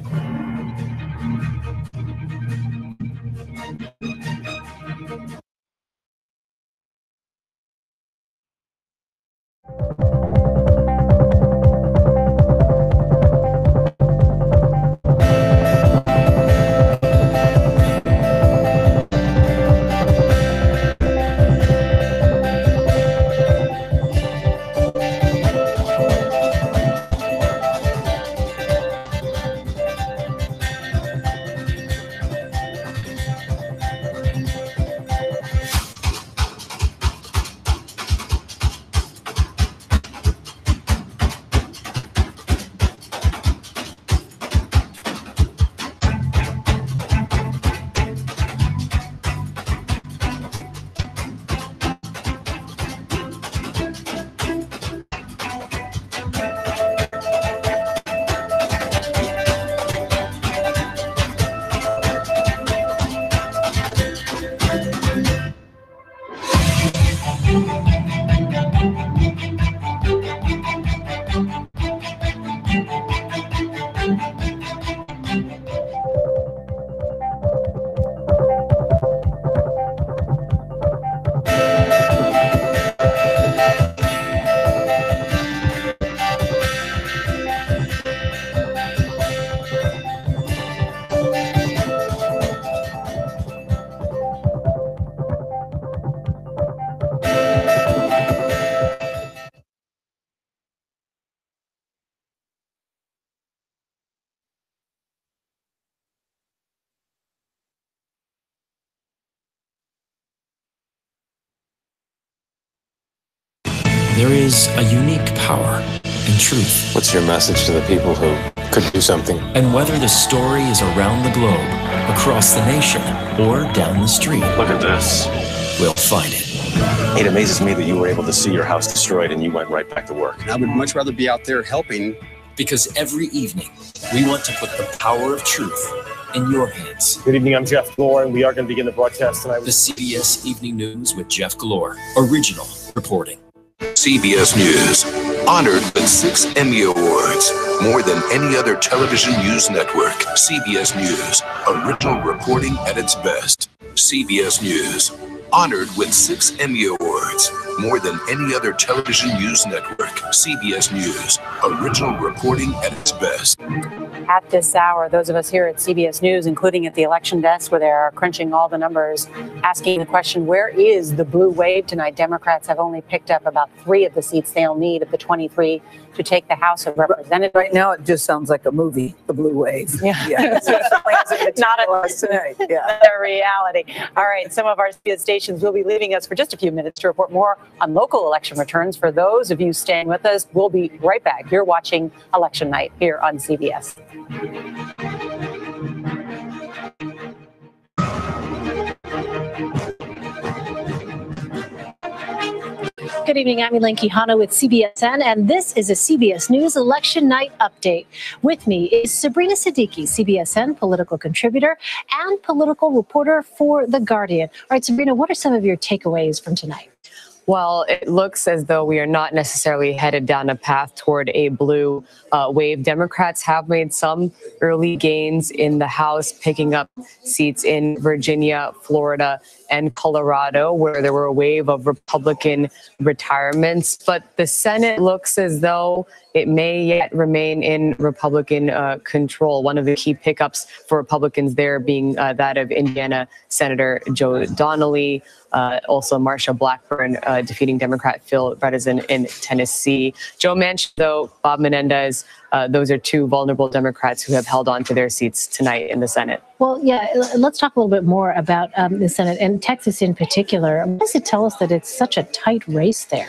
There is a unique power in truth. What's your message to the people who could do something? And whether the story is around the globe, across the nation, or down the street. Look at this. We'll find it. It amazes me that you were able to see your house destroyed and you went right back to work. I would much rather be out there helping. Because every evening, we want to put the power of truth in your hands. Good evening, I'm Jeff Glore, and we are going to begin the broadcast tonight. The CBS Evening News with Jeff Glore. Original reporting. CBS News. Honored with 6 Emmy Awards, more than any other television news network. CBS News, original reporting at its best. CBS News, honored with 6 Emmy Awards, more than any other television news network. CBS News, original reporting at its best. At this hour, those of us here at CBS News, including at the election desk where they are crunching all the numbers, asking the question, where is the blue wave tonight? Democrats have only picked up about 3 of the seats they'll need of the 23 to take the House of Representatives. Right now, it just sounds like a movie, The Blue Wave. Yeah. Not a reality. All right, some of our CBS stations will be leaving us for just a few minutes to report more on local election returns. For those of you staying with us, we'll be right back. You're watching Election Night here on CBS. Good evening, I'm Elaine Quijano with CBSN, and this is a CBS News Election Night Update. With me is Sabrina Siddiqui, CBSN political contributor and political reporter for The Guardian. All right, Sabrina, what are some of your takeaways from tonight? Well, it looks as though we are not necessarily headed down a path toward a blue wave. Democrats have made some early gains in the House, picking up seats in Virginia, Florida, and Colorado, where there were a wave of Republican retirements. But the Senate looks as though it may yet remain in Republican control. One of the key pickups for Republicans there being that of Indiana Senator Joe Donnelly, also Marsha Blackburn defeating Democrat Phil Bredesen in Tennessee. Joe Manchin, though, Bob Menendez, those are 2 vulnerable Democrats who have held on to their seats tonight in the Senate. Well, yeah, let's talk a little bit more about the Senate and Texas in particular. What does it tell us that it's such a tight race there?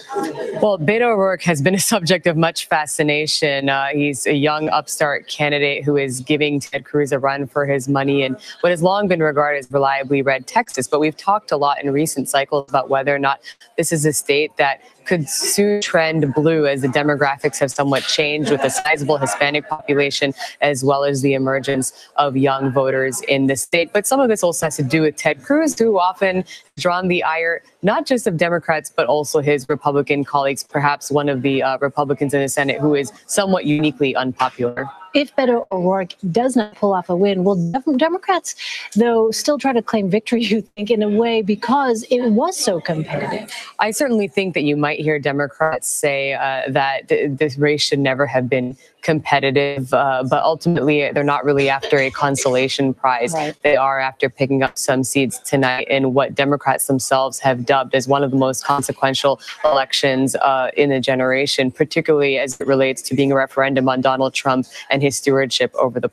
Well, Beto O'Rourke has been a subject of much fascination. He's a young upstart candidate who is giving Ted Cruz a run for his money in what has long been regarded as reliably red Texas. But we've talked a lot in recent cycles about whether or not this is a state that could soon trend blue as the demographics have somewhat changed with a sizable Hispanic population as well as the emergence of young voters in the state. But some of this also has to do with Ted Cruz, who often drawn the ire not just of Democrats, but also his Republican colleagues, perhaps one of the Republicans in the Senate who is somewhat uniquely unpopular. If Beto O'Rourke does not pull off a win, will Democrats, though, still try to claim victory, you think, in a way, because it was so competitive? I certainly think that you might hear Democrats say that this race should never have been competitive, but ultimately they're not really after a consolation prize. Right. They are after picking up some seats tonight in what Democrats themselves have dubbed as one of the most consequential elections in a generation, particularly as it relates to being a referendum on Donald Trump and his stewardship over the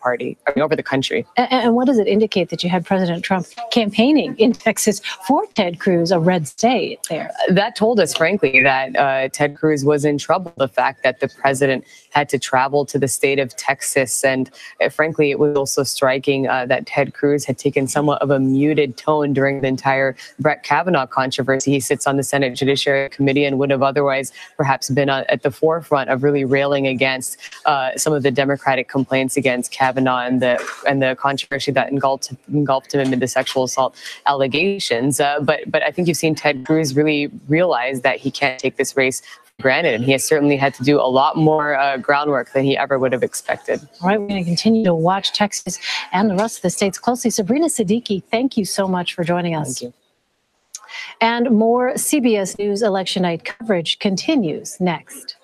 over the country. And what does it indicate that you had President Trump campaigning in Texas for Ted Cruz, a red state there? That told us, frankly, that Ted Cruz was in trouble. The fact that the president had to travel to the state of Texas. And frankly, it was also striking that Ted Cruz had taken somewhat of a muted tone during the entire Brett Kavanaugh controversy. He sits on the Senate Judiciary Committee and would have otherwise perhaps been at the forefront of really railing against some of the Democratic complaints against Kavanaugh and the controversy that engulfed him amid the sexual assault allegations. But I think you've seen Ted Cruz really realize that he can't take this race for granted, and he has certainly had to do a lot more groundwork than he ever would have expected. All right, we're going to continue to watch Texas and the rest of the states closely. Sabrina Siddiqui, thank you so much for joining us. Thank you. And more CBS News Election Night coverage continues next.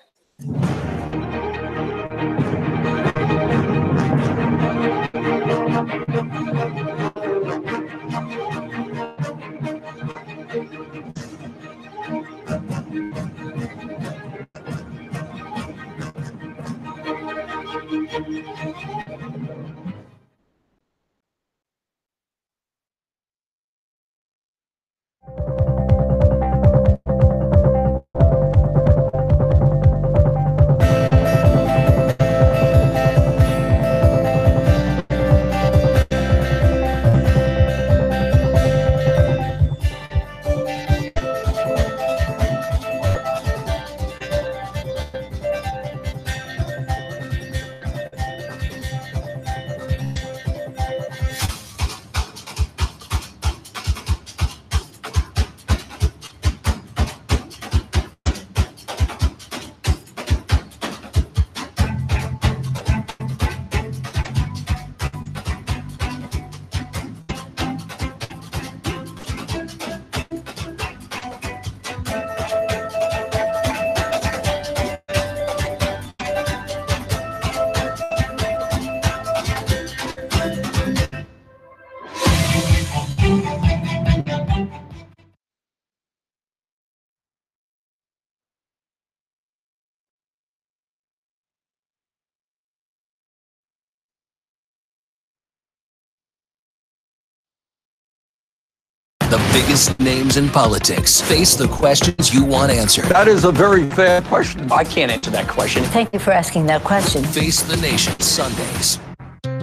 The biggest names in politics face the questions you want answered. That is a very fair question. I can't answer that question. Thank you for asking that question. Face the Nation Sundays.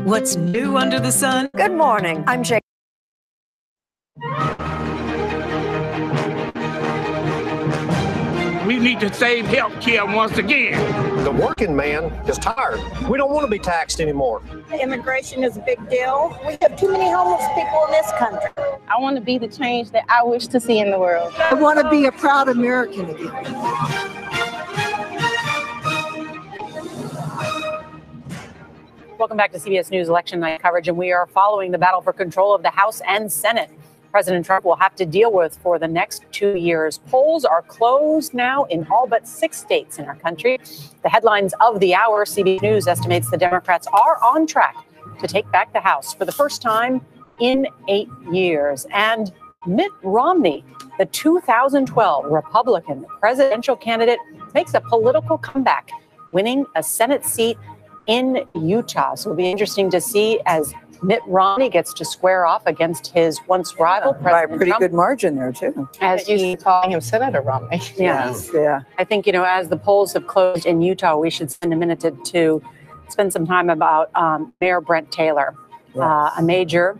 What's new under the sun? Good morning. I'm Jake. We need to save health care once again. The working man is tired. We don't want to be taxed anymore. Immigration is a big deal. We have too many homeless people in this country. I want to be the change that I wish to see in the world. I want to be a proud American again. Welcome back to CBS News Election Night coverage, and we are following the battle for control of the House and Senate. President Trump will have to deal with for the next 2 years. Polls are closed now in all but 6 states in our country. The headlines of the hour: CBS News estimates the Democrats are on track to take back the House for the first time in 8 years. And Mitt Romney, the 2012 Republican presidential candidate, makes a political comeback, winning a Senate seat in Utah. So it'll be interesting to see as Mitt Romney gets to square off against his once rival, President by a pretty Trump. good margin there, too. As he's calling him Senator Romney. Yes. Yeah. I think, as the polls have closed in Utah, we should spend a minute to spend some time about Mayor Brent Taylor, a major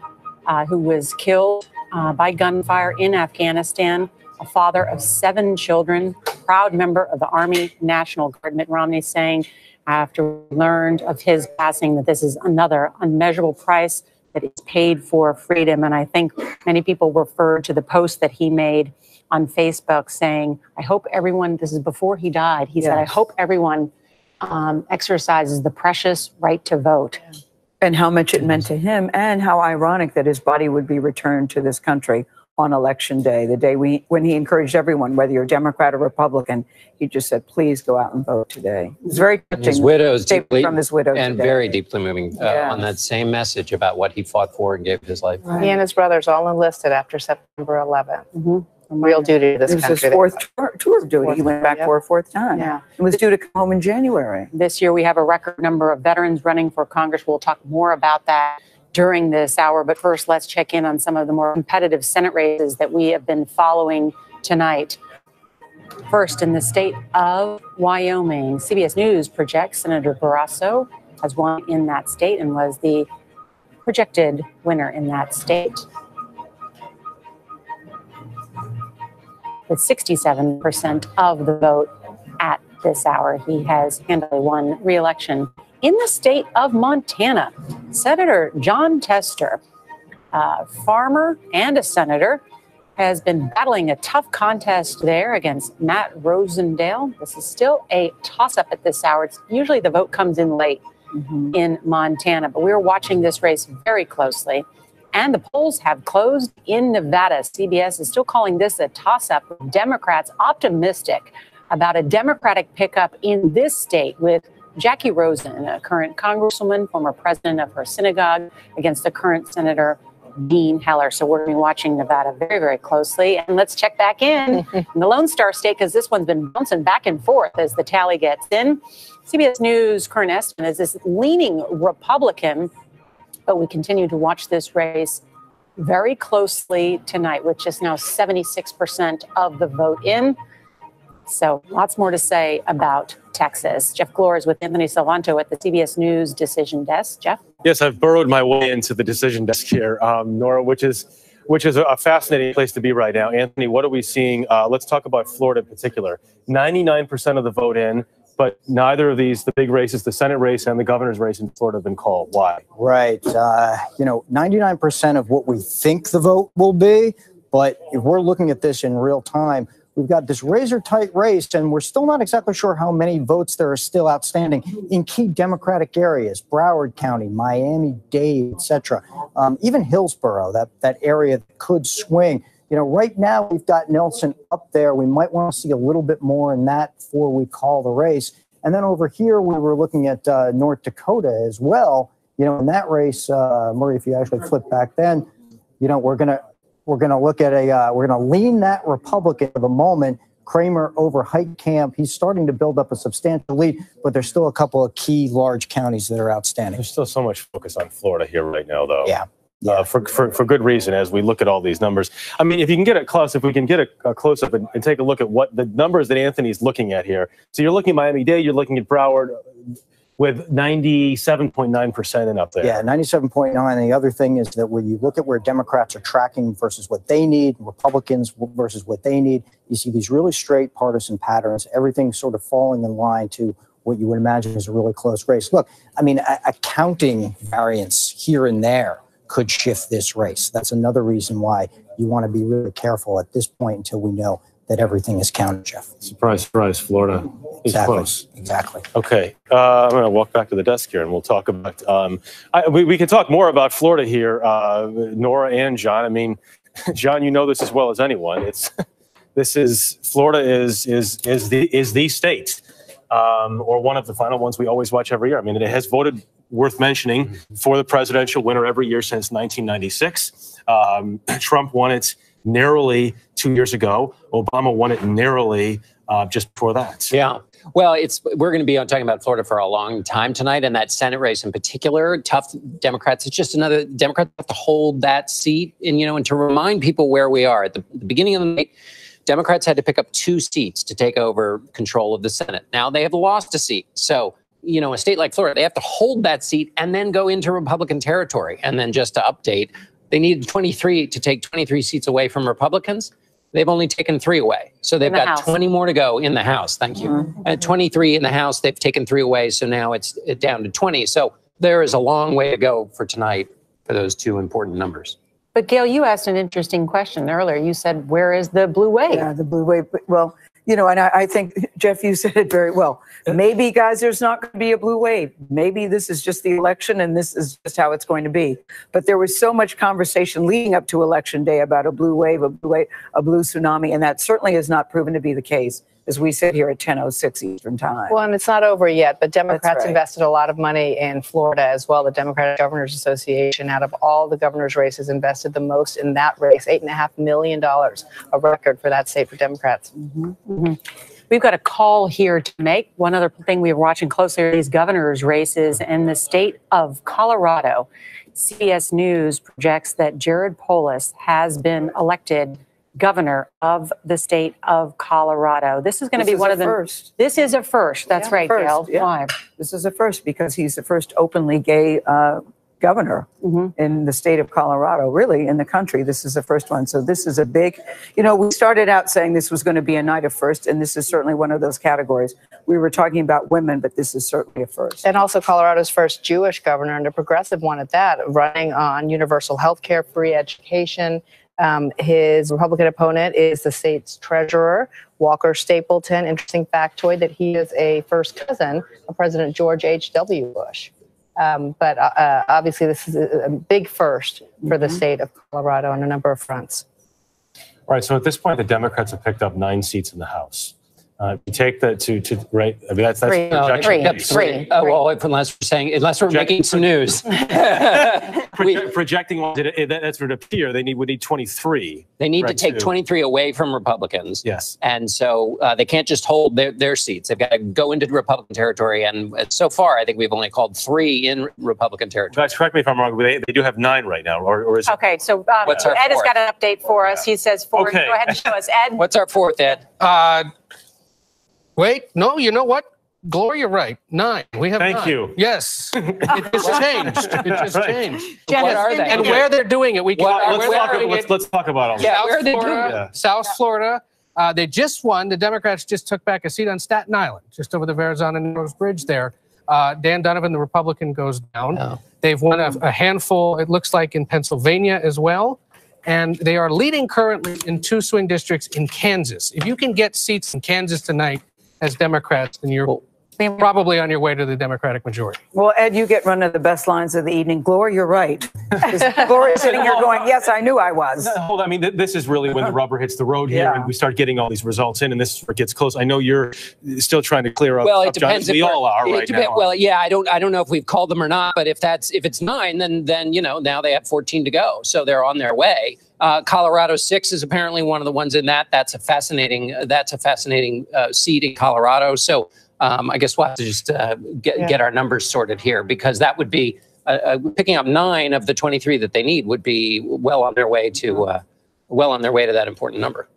who was killed by gunfire in Afghanistan, a father of 7 children, proud member of the Army National Guard. Mitt Romney saying, after we learned of his passing, that this is another unmeasurable price that is paid for freedom. And I think many people referred to the post that he made on Facebook saying, I hope everyone, this is before he died, he said, I hope everyone exercises the precious right to vote. And how much it meant to him, and how ironic that his body would be returned to this country on Election Day, the day when he encouraged everyone, whether you're Democrat or Republican, he just said, please go out and vote today. It was very touching. His widow's statement deeply, from his widow and today. very deeply moving on that same message about what he fought for and gave his life. He and his brothers all enlisted after September 11th. Real duty to this It was country. his fourth tour of duty. He went back for a 4th time. Yeah. It was due to come home in January. This year, we have a record number of veterans running for Congress. We'll talk more about that during this hour. But first, let's check in on some of the more competitive Senate races that we have been following tonight. First, in the state of Wyoming, CBS News projects Senator Barrasso has won in that state and was the projected winner in that state, with 67% of the vote at this hour. He has handily won re-election. In the state of Montana, Senator John Tester, a farmer and a senator, has been battling a tough contest there against Matt Rosendale. This is still a toss-up at this hour. Usually the vote comes in late in Montana, but we're watching this race very closely. And the polls have closed in Nevada. CBS is still calling this a toss-up, with Democrats optimistic about a Democratic pickup in this state, with Jackie Rosen, a current congresswoman, former president of her synagogue, against the current Senator Dean Heller. So we're going to be watching Nevada very, very closely. And let's check back in the Lone Star State, because this one's been bouncing back and forth as the tally gets in. CBS News current estimate is this leaning Republican, but we continue to watch this race very closely tonight, with just now 76% of the vote in. So lots more to say about Texas. Jeff Glor is with Anthony Salvanto at the CBS News Decision Desk. Jeff? Yes, I've burrowed my way into the decision desk here, Nora, which is a fascinating place to be right now. Anthony, what are we seeing? Let's talk about Florida in particular. 99% of the vote in, but neither of these, the big races, the Senate race and the governor's race in Florida, have been called. Why? Right. 99% of what we think the vote will be, but if we're looking at this in real time, we've got this razor-tight race, and we're still not exactly sure how many votes there are still outstanding in key Democratic areas: Broward County, Miami-Dade, etc. Even Hillsborough, that area that could swing. Right now we've got Nelson up there. We might want to see a little bit more in that before we call the race. And then over here, we were looking at North Dakota as well. In that race, Murray, if you actually flip back, then we're gonna look at we're gonna lean that Republican for the moment. Kramer over Heitkamp. He's starting to build up a substantial lead, but there's still a couple of key large counties that are outstanding. There's still so much focus on Florida here right now, though. Yeah. for good reason as we look at all these numbers. I mean, if you can get it close, if we can get a close up and take a look at what the numbers that Anthony's looking at here. So you're looking at Miami-Dade, you're looking at Broward with 97.9% and up there. Yeah, 97.9. And the other thing is that when you look at where Democrats are tracking versus what they need, Republicans versus what they need, you see these really straight partisan patterns, everything sort of falling in line to what you would imagine is a really close race. Look, I mean, a counting variance here and there could shift this race. That's another reason why you want to be really careful at this point until we know that everything is counted, Jeff. Surprise, surprise, Florida is close. Exactly. Okay, I'm going to walk back to the desk here and we'll talk about, we can talk more about Florida here, Nora and John. I mean, John, you know this as well as anyone. Florida is the state. Or one of the final ones we always watch every year. I mean, it has voted, worth mentioning, for the presidential winner every year since 1996. Trump won it narrowly 2 years ago. Obama won it narrowly just before that. Yeah. Well, we're going to be talking about Florida for a long time tonight, and that Senate race in particular. Tough Democrats. It's just another Democrats have to hold that seat, and to remind people where we are at the beginning of the night. Democrats had to pick up 2 seats to take over control of the Senate. Now they have lost a seat. So, a state like Florida, they have to hold that seat and then go into Republican territory. And then just to update, they needed 23 to take 23 seats away from Republicans. They've only taken 3 away. So they've got 20 more to go in the House. Thank you. And 23 in the House, they've taken 3 away. So now it's down to 20. So there is a long way to go for tonight for those 2 important numbers. But Gail, you asked an interesting question earlier. You said, where is the blue wave? Yeah, the blue wave. Well, and I think, Jeff, you said it very well. Maybe, guys, there's not going to be a blue wave. Maybe this is just the election and this is just how it's going to be. But there was so much conversation leading up to Election Day about a blue wave, a blue tsunami, and that certainly has not proven to be the case as we sit here at 10:06 Eastern Time. Well, and it's not over yet, but Democrats invested a lot of money in Florida as well. The Democratic Governors Association, out of all the governor's races, invested the most in that race, $8.5 million, a record for that state for Democrats. We've got a call here to make. One other thing we were watching closely are these governor's races in the state of Colorado. CBS News projects that Jared Polis has been elected governor of the state of Colorado. This is going to be one of the first. This is a first. That's right, Gail. Why? This is a first because he's the first openly gay governor in the state of Colorado, really in the country. This is the first one. So this is a big, we started out saying this was going to be a night of first, and this is certainly one of those categories. We were talking about women, but this is certainly a first. And also Colorado's first Jewish governor, and a progressive one at that, running on universal health care, free education. His Republican opponent is the state's treasurer, Walker Stapleton. Interesting factoid that he is a first cousin of President George H.W. Bush. But obviously, this is a big first for the state of Colorado on a number of fronts. All right. So at this point, the Democrats have picked up 9 seats in the House. You take that to right. I mean, that's three. Oh, well, unless we're making some news. Projecting that's what it appear. Would need 23. They need to take 23 away from Republicans. Yes. And so they can't just hold their seats. They've got to go into Republican territory. And so far, I think we've only called 3 in Republican territory. Guys, correct me if I'm wrong, but they do have 9 right now. Or is okay, so Ed has got an update for us. He says 4. Okay. Go ahead and show us, Ed. What's our 4th, Ed? Wait, no, you know what? Gloria, right. 9. We have 9. Thank you. Yes. It just changed. It just changed. What are they? And where they're doing it, we can. Let's talk about them. Yeah, where are they doing it? South Florida. They just won. The Democrats just took back a seat on Staten Island, just over the Verrazano Bridge there. Dan Donovan, the Republican, goes down. Oh. They've won a handful, it looks like, in Pennsylvania as well. And they are leading currently in 2 swing districts in Kansas. If you can get seats in Kansas tonight, as Democrats, then you're probably on your way to the Democratic majority. Well, Ed, you get one of the best lines of the evening. Gloria, you're right. Gloria's sitting here going, yes, I knew I was. Hold on. I mean, this is really when the rubber hits the road here and we start getting all these results in, and this is where it gets close. I know you're still trying to clear up. Well, it depends. We all are right now. Well, yeah, I don't know if we've called them or not, but if it's 9, then now they have 14 to go, so they're on their way. Colorado 6 is apparently one of the ones in that. That's a fascinating seat in Colorado. So I guess we'll have to just get our numbers sorted here, because that would be picking up 9 of the 23 that they need would be well on their way to that important number.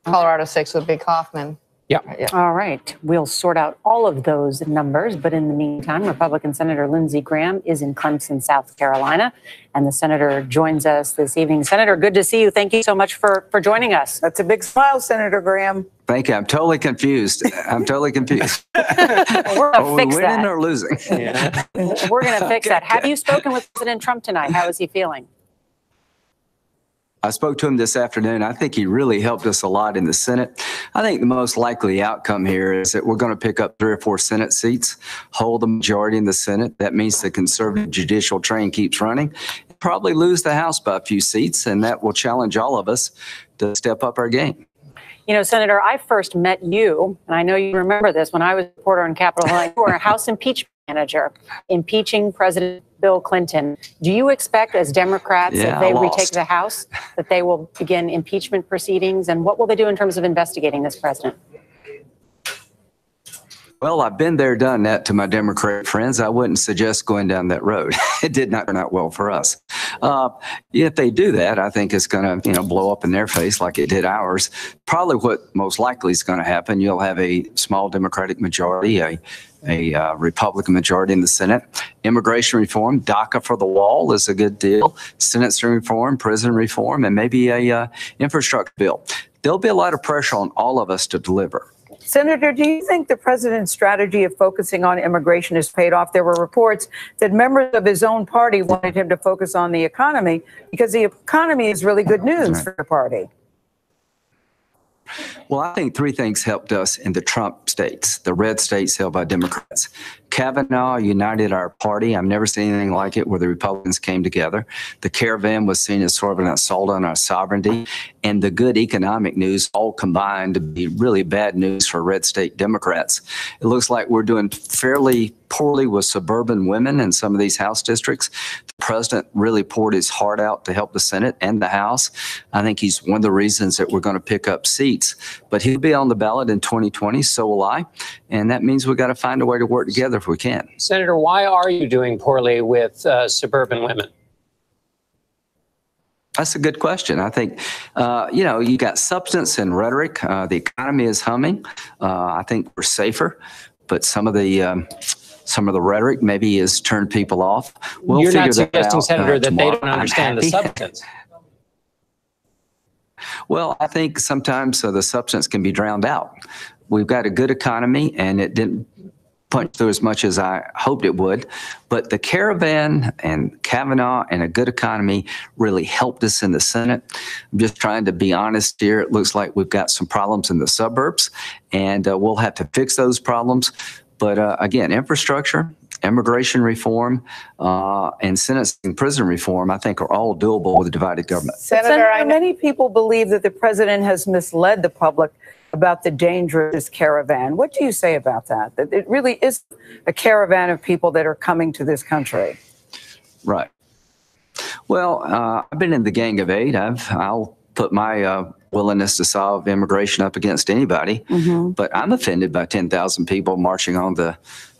Colorado 6 would be Kaufman. Yeah. All right. We'll sort out all of those numbers. But in the meantime, Republican Senator Lindsey Graham is in Clemson, South Carolina. And the senator joins us this evening. Senator, good to see you. Thank you so much for joining us. That's a big smile, Senator Graham. Thank you. I'm totally confused. I'm totally confused. We're going to fix winning that. or losing? Yeah. We're going to fix that. Have you spoken with President Trump tonight? How is he feeling? I spoke to him this afternoon. I think he really helped us a lot in the Senate. I think the most likely outcome here is that we're going to pick up 3 or 4 Senate seats, hold the majority in the Senate. That means the conservative judicial train keeps running. Probably lose the House by a few seats, and that will challenge all of us to step up our game. You know, Senator, I first met you, and I know you remember this, when I was a reporter on Capitol Hill. You were a House impeachment manager, impeaching President Bill Clinton. Do you expect, as Democrats, if they retake the House, that they will begin impeachment proceedings? And what will they do in terms of investigating this president? Well, I've been there, done that to my Democrat friends. I wouldn't suggest going down that road. It did not turn out well for us. If they do that, I think it's going to, blow up in their face like it did ours. Probably what most likely is going to happen, you'll have a small Democratic majority, a Republican majority in the Senate. Immigration reform, DACA for the wall is a good deal. Sentencing reform, prison reform, and maybe a infrastructure bill. There'll be a lot of pressure on all of us to deliver. Senator, do you think the president's strategy of focusing on immigration has paid off? There were reports that members of his own party wanted him to focus on the economy because the economy is really good news for the party. Well, I think 3 things helped us in the Trump states, the red states held by Democrats. Kavanaugh united our party. I've never seen anything like it where the Republicans came together. The caravan was seen as sort of an assault on our sovereignty. And the good economic news all combined to be really bad news for red state Democrats. It looks like we're doing fairly poorly with suburban women in some of these House districts. The president really poured his heart out to help the Senate and the House. I think he's one of the reasons that we're going to pick up seats. But he'll be on the ballot in 2020, so will I. And that means we've got to find a way to work together if we can. Senator, why are you doing poorly with suburban women? That's a good question. I think, you got substance and rhetoric. The economy is humming. I think we're safer, but some of the rhetoric maybe has turned people off. You're not suggesting, Senator, that they don't understand the substance. Well, I think sometimes the substance can be drowned out. We've got a good economy, and it didn't punch through as much as I hoped it would. But the caravan and Kavanaugh and a good economy really helped us in the Senate. I'm just trying to be honest here. It looks like we've got some problems in the suburbs, and we'll have to fix those problems. But again, infrastructure, immigration reform, and sentencing prison reform, I think, are all doable with a divided government. Senator, many people believe that the president has misled the public about the danger of this caravan. What do you say about that? That it really is a caravan of people that are coming to this country. Right. Well, I've been in the Gang of 8. I'll put my willingness to solve immigration up against anybody. But I'm offended by 10,000 people marching on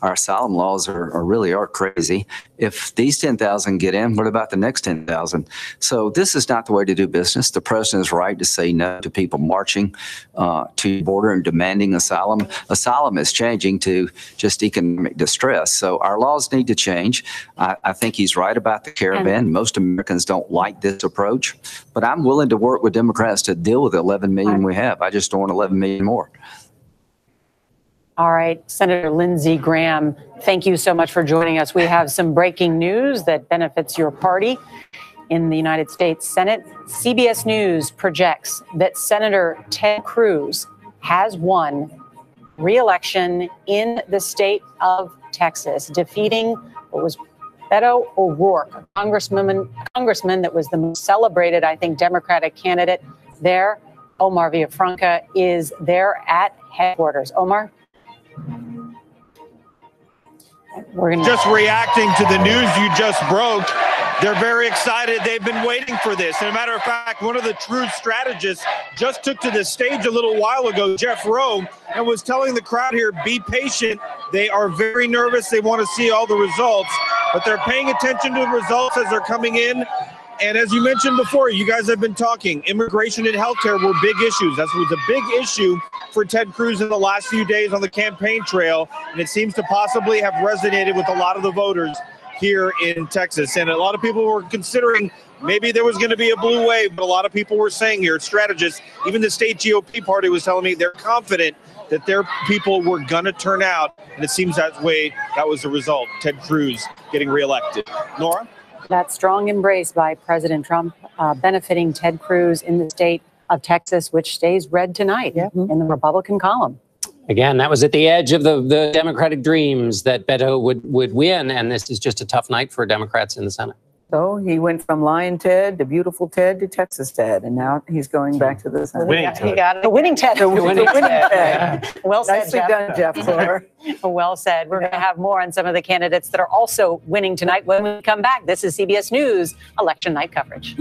our asylum laws are really crazy. If these 10,000 get in, what about the next 10,000? So this is not the way to do business. The president is right to say no to people marching to the border and demanding asylum. Asylum is changing to just economic distress. So our laws need to change. I think he's right about the caravan. Most Americans don't like this approach, but I'm willing to work with Democrats to deal with the 11 million we have. I just don't want 11 million more. All right, Senator Lindsey Graham, thank you so much for joining us. We have some breaking news that benefits your party in the United States Senate. CBS News projects that Senator Ted Cruz has won re-election in the state of Texas, defeating what was Beto O'Rourke, a congressman that was the most celebrated, I think, Democratic candidate there. Omar Villafranca is there at headquarters. Omar? Just reacting to the news you just broke, they're very excited. They've been waiting for this. And a matter of fact, one of the true strategists just took to the stage a little while ago, Jeff Rowe, and was telling the crowd here, be patient. They are very nervous. They want to see all the results. but they're paying attention to the results as they're coming in. And as you mentioned before, you guys have been talking, immigration and healthcare were big issues. That was a big issue for Ted Cruz in the last few days on the campaign trail, and it seems to possibly have resonated with a lot of the voters here in Texas. And a lot of people were considering maybe there was going to be a blue wave, but a lot of people were saying here, strategists, even the state GOP party was telling me they're confident that their people were going to turn out, and it seems that was the result, Ted Cruz getting reelected. Nora? That strong embrace by President Trump benefiting Ted Cruz in the state of Texas, which stays red tonight in the Republican column. Again, that was at the edge of the Democratic dreams that Beto would win, and this is just a tough night for Democrats in the Senate. So he went from Lion Ted to Beautiful Ted to Texas Ted, and now he's going back to the Senate. He got it. The winning Ted. The winning Ted. Well said, Nicely Jeff. done, Jeff Fuller. Well said. We're going to have more on some of the candidates that are also winning tonight when we come back. This is CBS News election night coverage.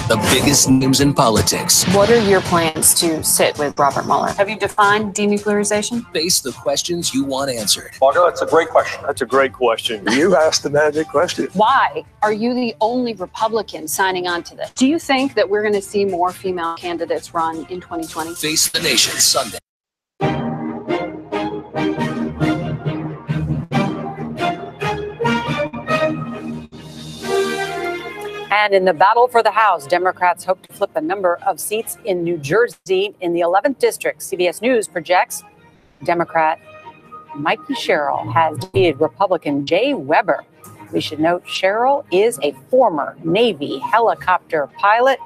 The biggest names in politics. What are your plans to sit with Robert Mueller? Have you defined denuclearization? Face the questions you want answered. Margo, that's a great question. That's a great question. You asked the magic question. Why are you the only Republican signing on to this? Do you think that we're going to see more female candidates run in 2020? Face the Nation Sunday. And in the battle for the House, Democrats hope to flip a number of seats in New Jersey in the 11th district. CBS News projects Democrat Mikey Sherrill has defeated Republican Jay Weber. We should note Sherrill is a former Navy helicopter pilot,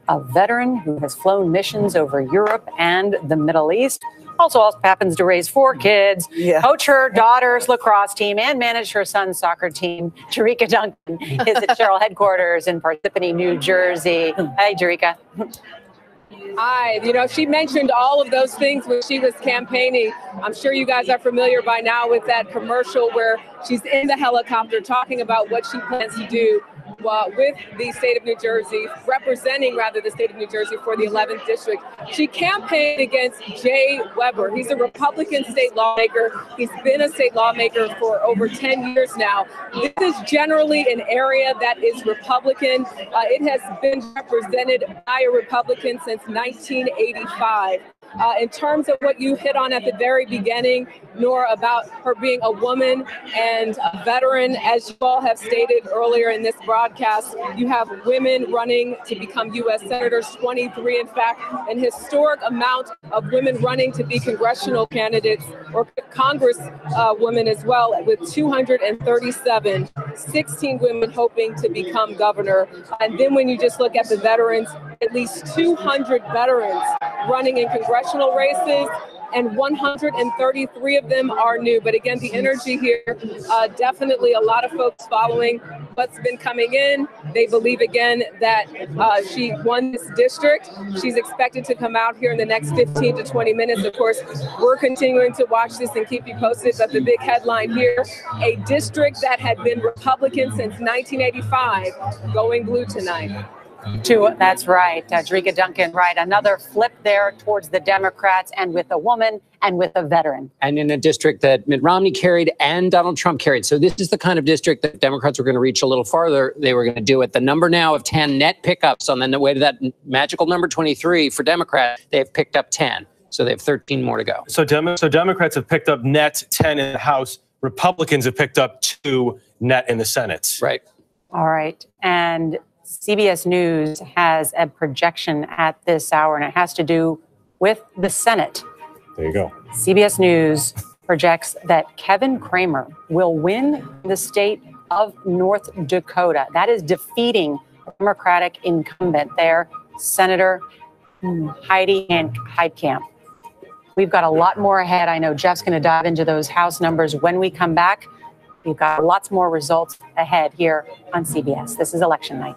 a veteran who has flown missions over Europe and the Middle East. Also happens to raise 4 kids, coach her daughter's lacrosse team, and manage her son's soccer team. Jerika Duncan is at Sherrill headquarters in Parsippany, New Jersey. Hey, Jerika. Hi. You know, she mentioned all of those things when she was campaigning. I'm sure you guys are familiar by now with that commercial where she's in the helicopter talking about what she plans to do with the state of New Jersey, representing rather the state of New Jersey for the 11th district. She campaigned against Jay Weber. He's a Republican state lawmaker. He's been a state lawmaker for over 10 years now. This is generally an area that is Republican. It has been represented by a Republican since 1985. In terms of what you hit on at the very beginning, Nora, about her being a woman and a veteran, as you all have stated earlier in this broadcast, you have women running to become U.S. senators, 23, in fact, an historic amount of women running to be congressional candidates or Congress women as well, with 237, 16 women hoping to become governor. And then when you just look at the veterans, at least 200 veterans running in congressional races, and 133 of them are new. But again, the energy here, definitely a lot of folks following what's been coming in. They believe again that she won this district. She's expected to come out here in the next 15 to 20 minutes. Of course, we're continuing to watch this and keep you posted. But the big headline here, a district that had been Republican since 1985, going blue tonight. That's right. Drika Duncan, right. Another flip there towards the Democrats, and with a woman and with a veteran. And in a district that Mitt Romney carried and Donald Trump carried. So this is the kind of district that Democrats were going to reach a little farther. They were going to do it. The number now of 10 net pickups on the way to that magical number 23 for Democrats, they've picked up 10. So they have 13 more to go. So Democrats have picked up net 10 in the House. Republicans have picked up 2 net in the Senate. Right. All right. And CBS News has a projection at this hour, and it has to do with the Senate. There you go. CBS News projects that Kevin Cramer will win the state of North Dakota. That is defeating Democratic incumbent there, Senator Heidi Heitkamp. We've got a lot more ahead. I know Jeff's going to dive into those House numbers when we come back. We've got lots more results ahead here on CBS. This is election night.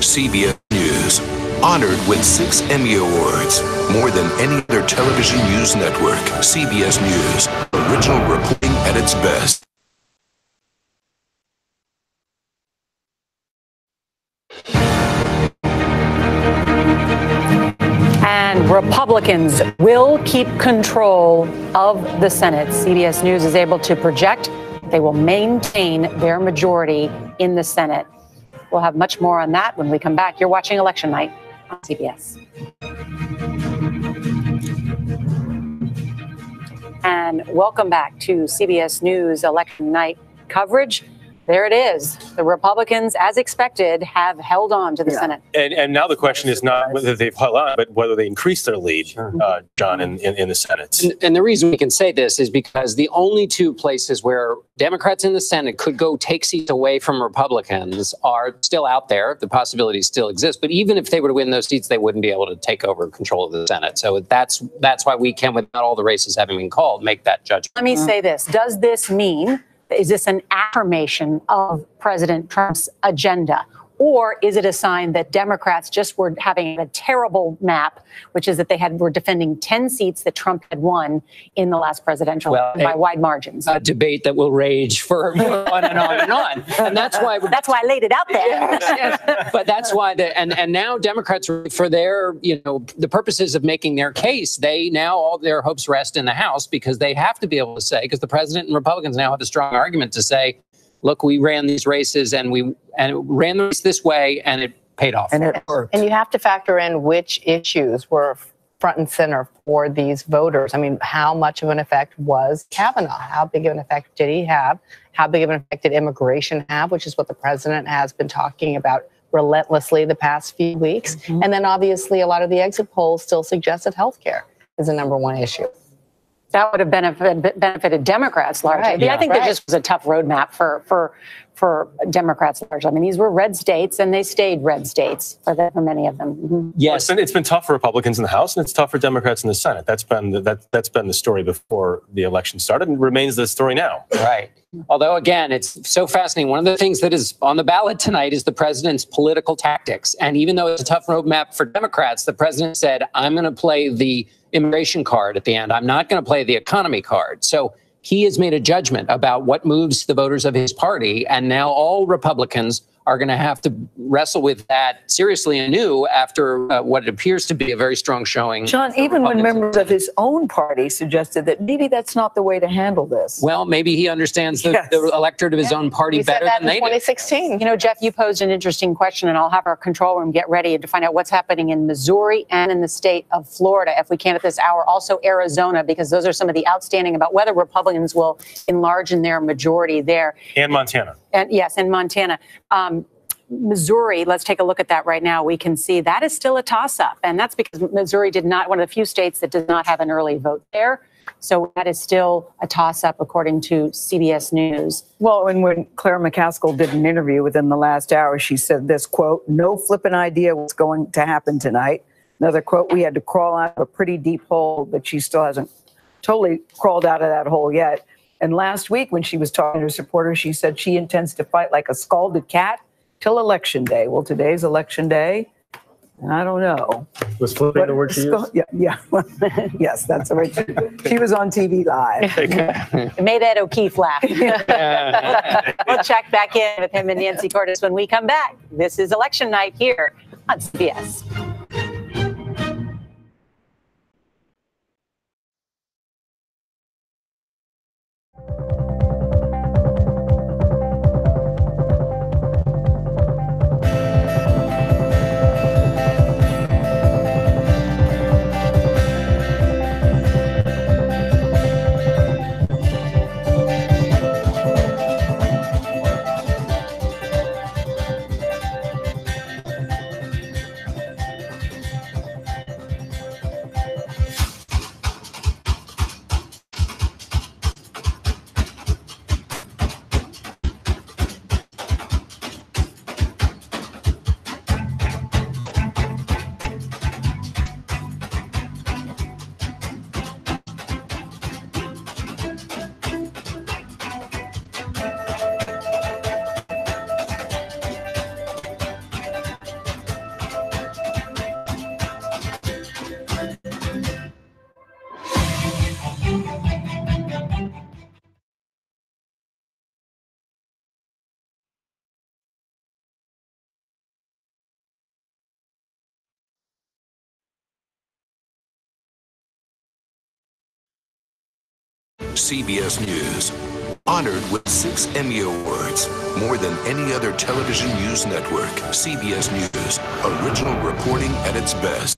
CBS News, honored with 6 Emmy Awards, more than any other television news network. CBS News, original reporting at its best. And Republicans will keep control of the Senate. CBS News is able to project they will maintain their majority in the Senate. We'll have much more on that when we come back. You're watching Election Night on CBS. And welcome back to CBS News Election Night coverage. There it is. The Republicans, as expected, have held on to the Senate. And now the question is not whether they've held on, but whether they increased their lead, John, in the Senate. And the reason we can say this is because the only 2 places where Democrats in the Senate could go take seats away from Republicans are still out there. The possibilities still exist. But even if they were to win those seats, they wouldn't be able to take over control of the Senate. So that's why we can, without all the races having been called, make that judgment. Let me say this. Does this mean, is this an affirmation of President Trump's agenda? Or is it a sign that Democrats just were having a terrible map, which is that they were defending 10 seats that Trump had won in the last presidential by wide margins? A debate that will rage for on and on and on. And that's why I laid it out there. Yes. But that's why and now Democrats, for their, the purposes of making their case, they now all their hopes rest in the House, because they have to be able to say, because the president and Republicans now have a strong argument to say, look, we ran these races and we ran the race this way, and it paid off. And it worked. And you have to factor in which issues were front and center for these voters. I mean, how much of an effect was Kavanaugh? How big of an effect did he have? How big of an effect did immigration have, which is what the president has been talking about relentlessly the past few weeks? And then obviously a lot of the exit polls still suggested healthcare is the #1 issue. That would have benefited Democrats largely. Right, I think there just was a tough roadmap for Democrats largely. I mean, these were red states, and they stayed red states for many of them. Mm-hmm. Yes, it's been tough for Republicans in the House, and it's tough for Democrats in the Senate. That's been the story before the election started, and remains the story now. Right. Although, again, it's so fascinating. One of the things that is on the ballot tonight is the president's political tactics. And even though it's a tough roadmap for Democrats, the president said, I'm going to play the immigration card at the end. I'm not going to play the economy card. So he has made a judgment about what moves the voters of his party. And now all Republicans are going to have to wrestle with that seriously anew after what appears to be a very strong showing. John, even when members of his own party suggested that maybe that's not the way to handle this. Well, maybe he understands the electorate of his own party better than they do. 2016. You know, Jeff, you posed an interesting question, and I'll have our control room get ready to find out what's happening in Missouri and in the state of Florida, if we can, at this hour. Also Arizona, because those are some of the outstanding about whether Republicans will enlarge in their majority there. And Montana. And yes, in Montana. Missouri, let's take a look at that right now. We can see that is still a toss-up, and that's because Missouri one of the few states that does not have an early vote there. So that is still a toss-up, according to CBS News. Well, and when Claire McCaskill did an interview within the last hour, she said this, quote, no flippin' idea what's going to happen tonight. Another quote, we had to crawl out of a pretty deep hole, but she still hasn't totally crawled out of that hole yet. And last week when she was talking to her supporters, she said she intends to fight like a scalded cat till Election Day. Well, today's Election Day. I don't know. Was flipping the word she used? Yeah. Yes, that's the right. She was on TV live. It made Ed O'Keefe laugh. We'll check back in with him and Nancy Cordes when we come back. This is Election Night here on CBS. CBS News. Honored with 6 Emmy Awards, more than any other television news network. CBS News, original reporting at its best.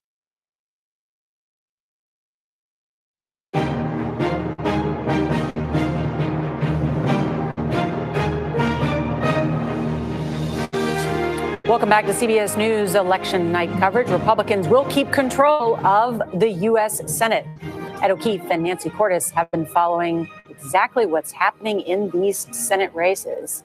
Welcome back to CBS News election night coverage. Republicans will keep control of the U.S. Senate. Ed O'Keefe and Nancy Cordes have been following exactly what's happening in these Senate races.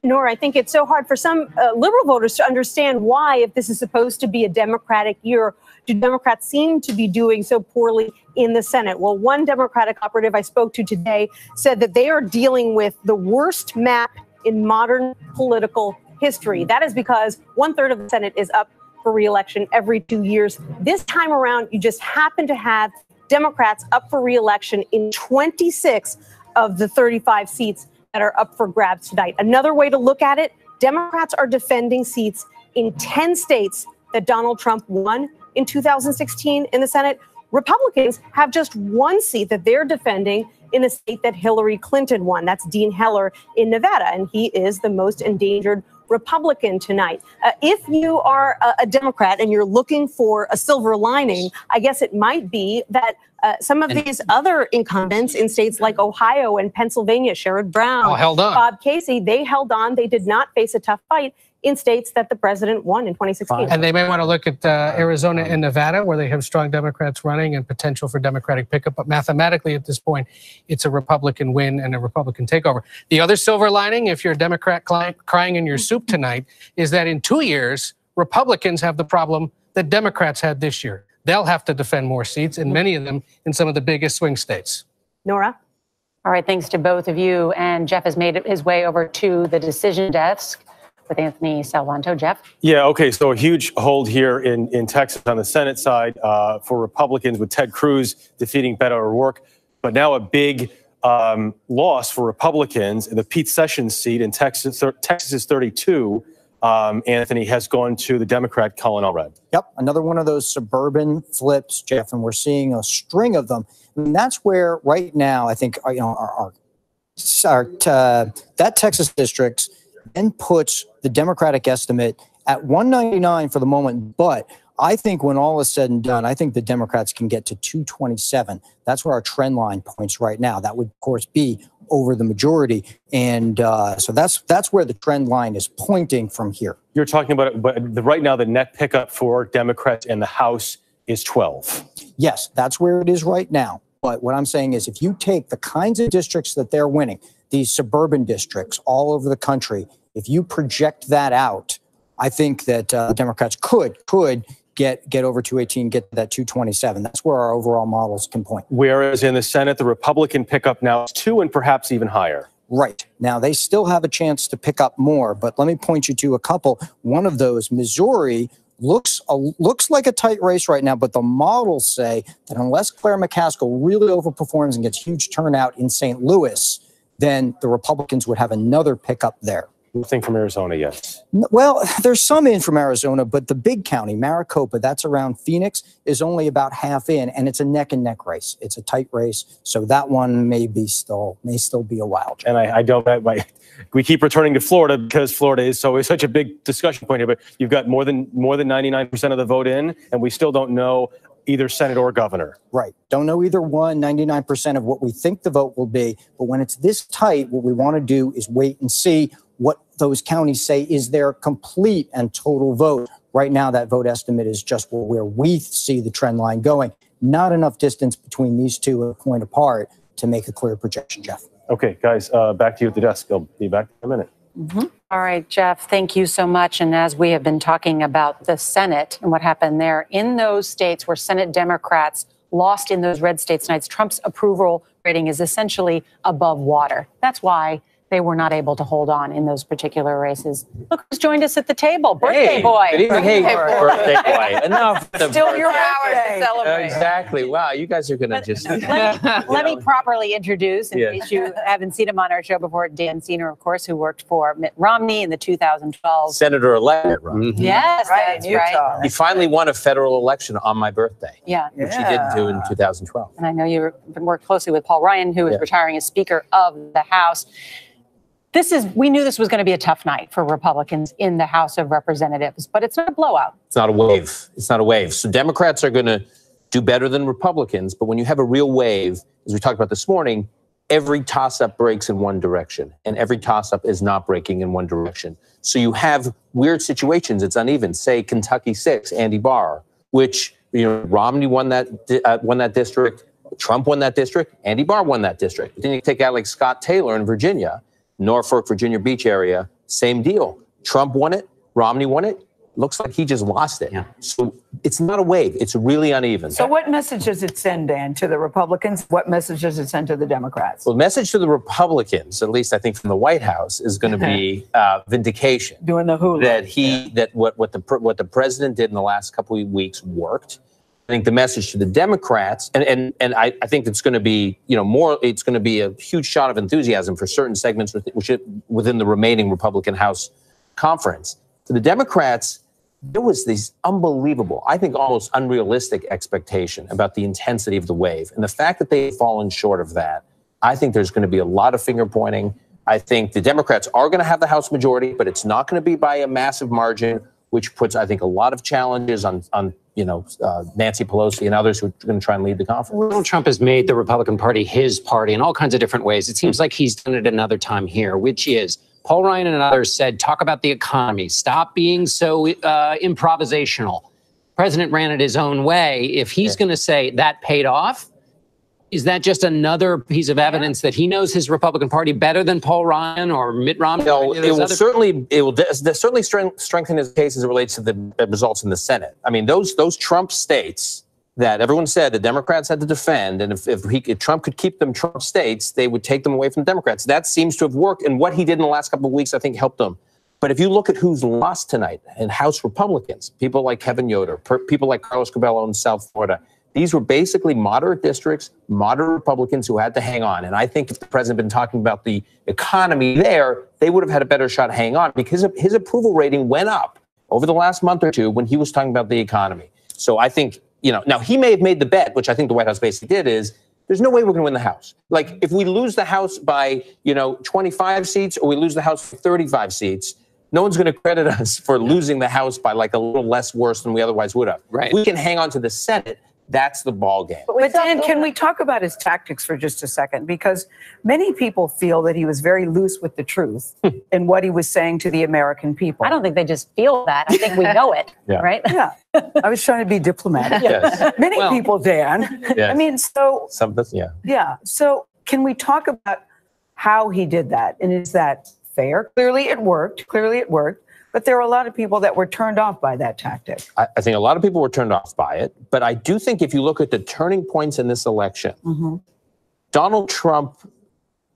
Nora, I think it's so hard for some liberal voters to understand why, if this is supposed to be a Democratic year, do Democrats seem to be doing so poorly in the Senate? Well, one Democratic operative I spoke to today said that they are dealing with the worst map in modern political history. That is because 1/3 of the Senate is up for re-election every 2 years. This time around, you just happen to have Democrats up for re-election in 26 of the 35 seats that are up for grabs tonight. Another way to look at it, Democrats are defending seats in 10 states that Donald Trump won in 2016 in the Senate. Republicans have just one seat that they're defending in a state that Hillary Clinton won. That's Dean Heller in Nevada, and he is the most endangered Republican tonight. If you are a Democrat and you're looking for a silver lining, I guess it might be that some of these other incumbents in states like Ohio and Pennsylvania, Sherrod Brown, held on. Bob Casey, they held on. They did not face a tough fight in states that the president won in 2016. And they may want to look at Arizona and Nevada, where they have strong Democrats running and potential for Democratic pickup. But mathematically, at this point, it's a Republican win and a Republican takeover. The other silver lining, if you're a Democrat crying in your soup tonight, is that in 2 years, Republicans have the problem that Democrats had this year. They'll have to defend more seats, and many of them in some of the biggest swing states. Nora? All right, thanks to both of you. And Jeff has made his way over to the decision desk with Anthony Salvanto. Jeff? Yeah, okay, so a huge hold here in Texas on the Senate side for Republicans with Ted Cruz defeating Beto O'Rourke, but now a big loss for Republicans in the Pete Sessions seat in Texas. Texas 32, Anthony, has gone to the Democrat Colin Allred. Yep, another one of those suburban flips, Jeff, and we're seeing a string of them. And that's where right now I think that Texas district then puts the Democratic estimate at 199 for the moment. But I think when all is said and done, I think the Democrats can get to 227. That's where our trend line points right now. That would, of course, be over the majority. And so that's where the trend line is pointing from here. You're talking about it, but right now the net pickup for Democrats in the House is 12. Yes, that's where it is right now. But what I'm saying is if you take the kinds of districts that they're winning, these suburban districts all over the country, if you project that out, I think that Democrats could get over 218, get to that 227. That's where our overall models can point. Whereas in the Senate, the Republican pickup now is 2 and perhaps even higher. Right. Now, they still have a chance to pick up more, but let me point you to a couple. One of those, Missouri, looks like a tight race right now, but the models say that unless Claire McCaskill really overperforms and gets huge turnout in St. Louis, then the Republicans would have another pickup there. Nothing from Arizona yet. Well, there's some in from Arizona, but the big county, Maricopa, that's around Phoenix, is only about half in, and it's a neck-and-neck race. It's a tight race, so that one may still be a wild. And I don't. We keep returning to Florida because Florida is such a big discussion point here. But you've got more than 99% of the vote in, and we still don't know either Senate or governor. Right. Don't know either one, 99% of what we think the vote will be. But when it's this tight, what we want to do is wait and see what those counties say is their complete and total vote. Right now, that vote estimate is just where we see the trend line going. Not enough distance between these two a point apart to make a clear projection, Jeff. Okay, guys, back to you at the desk. I'll be back in a minute. Mm-hmm. All right, Jeff, thank you so much. And as we have been talking about the Senate and what happened there, in those states where Senate Democrats lost in those red states tonight, Trump's approval rating is essentially above water. That's why they were not able to hold on in those particular races. Look who's joined us at the table. Birthday boy. Good evening. Hey, birthday boy. Enough. Still your hours to celebrate. Exactly. Wow, you guys are going to just... Let me properly introduce, in case you haven't seen him on our show before, Dan Senior, of course, who worked for Mitt Romney in the 2012... Senator-elect Mitt Romney. Yes, that's right. He finally won a federal election on my birthday. Yeah. Which he didn't do in 2012. And I know you worked closely with Paul Ryan, who is retiring as Speaker of the House. We knew this was going to be a tough night for Republicans in the House of Representatives, but it's not a blowout. It's not a wave. It's not a wave. So Democrats are going to do better than Republicans. But when you have a real wave, as we talked about this morning, every toss-up breaks in one direction, and every toss-up is not breaking in one direction. So you have weird situations. It's uneven. Say Kentucky 6, Andy Barr, which Romney won that district, Trump won that district, Andy Barr won that district. But then you take a guy like Scott Taylor in Virginia, Norfolk, Virginia Beach area, same deal. Trump won it, Romney won it. Looks like he just lost it. Yeah. So it's not a wave. It's really uneven. So what message does it send, Dan, to the Republicans? What message does it send to the Democrats? Well, the message to the Republicans, at least I think from the White House, is going to be vindication. Doing the hula. That what the president did in the last couple of weeks worked. I think the message to the Democrats, and I think it's going to be, it's going to be a huge shot of enthusiasm for certain segments within the remaining Republican House conference. For the Democrats, there was this unbelievable, I think almost unrealistic expectation about the intensity of the wave. And the fact that they've fallen short of that, I think there's going to be a lot of finger pointing. I think the Democrats are going to have the House majority, but it's not going to be by a massive margin, which puts, I think, a lot of challenges on Nancy Pelosi and others who are going to try and lead the conference. Donald Trump has made the Republican Party his party in all kinds of different ways. It seems like he's done it another time here, which is Paul Ryan and others said, talk about the economy. Stop being so improvisational. President ran it his own way. If he's going to say that paid off, is that just another piece of evidence that he knows his Republican Party better than Paul Ryan or Mitt Romney? No, it will certainly strengthen his case as it relates to the results in the Senate. I mean, those Trump states that everyone said the Democrats had to defend, and if Trump could keep them Trump states, they would take them away from the Democrats. That seems to have worked, and what he did in the last couple of weeks, I think, helped them. But if you look at who's lost tonight in House Republicans, people like Kevin Yoder, people like Carlos Cabello in South Florida, these were basically moderate districts, moderate Republicans who had to hang on. And I think if the president had been talking about the economy there, they would have had a better shot hanging on because his approval rating went up over the last month or two when he was talking about the economy. So I think, now he may have made the bet, which I think the White House basically did, is there's no way we're going to win the House. Like if we lose the House by, 25 seats or we lose the House by 35 seats, no one's going to credit us for losing the House by like a little less worse than we otherwise would have. Right. We can hang on to the Senate. That's the ball game. But Dan, can we talk about his tactics for just a second? Because many people feel that he was very loose with the truth in what he was saying to the American people. I don't think they just feel that. I think we know it, right? Yeah. I was trying to be diplomatic. Yes. Many people, Dan. Yes. I mean, so. Yeah. So can we talk about how he did that? And is that fair? Clearly it worked. But there are a lot of people that were turned off by that tactic. I think a lot of people were turned off by it. But I do think if you look at the turning points in this election, Donald Trump,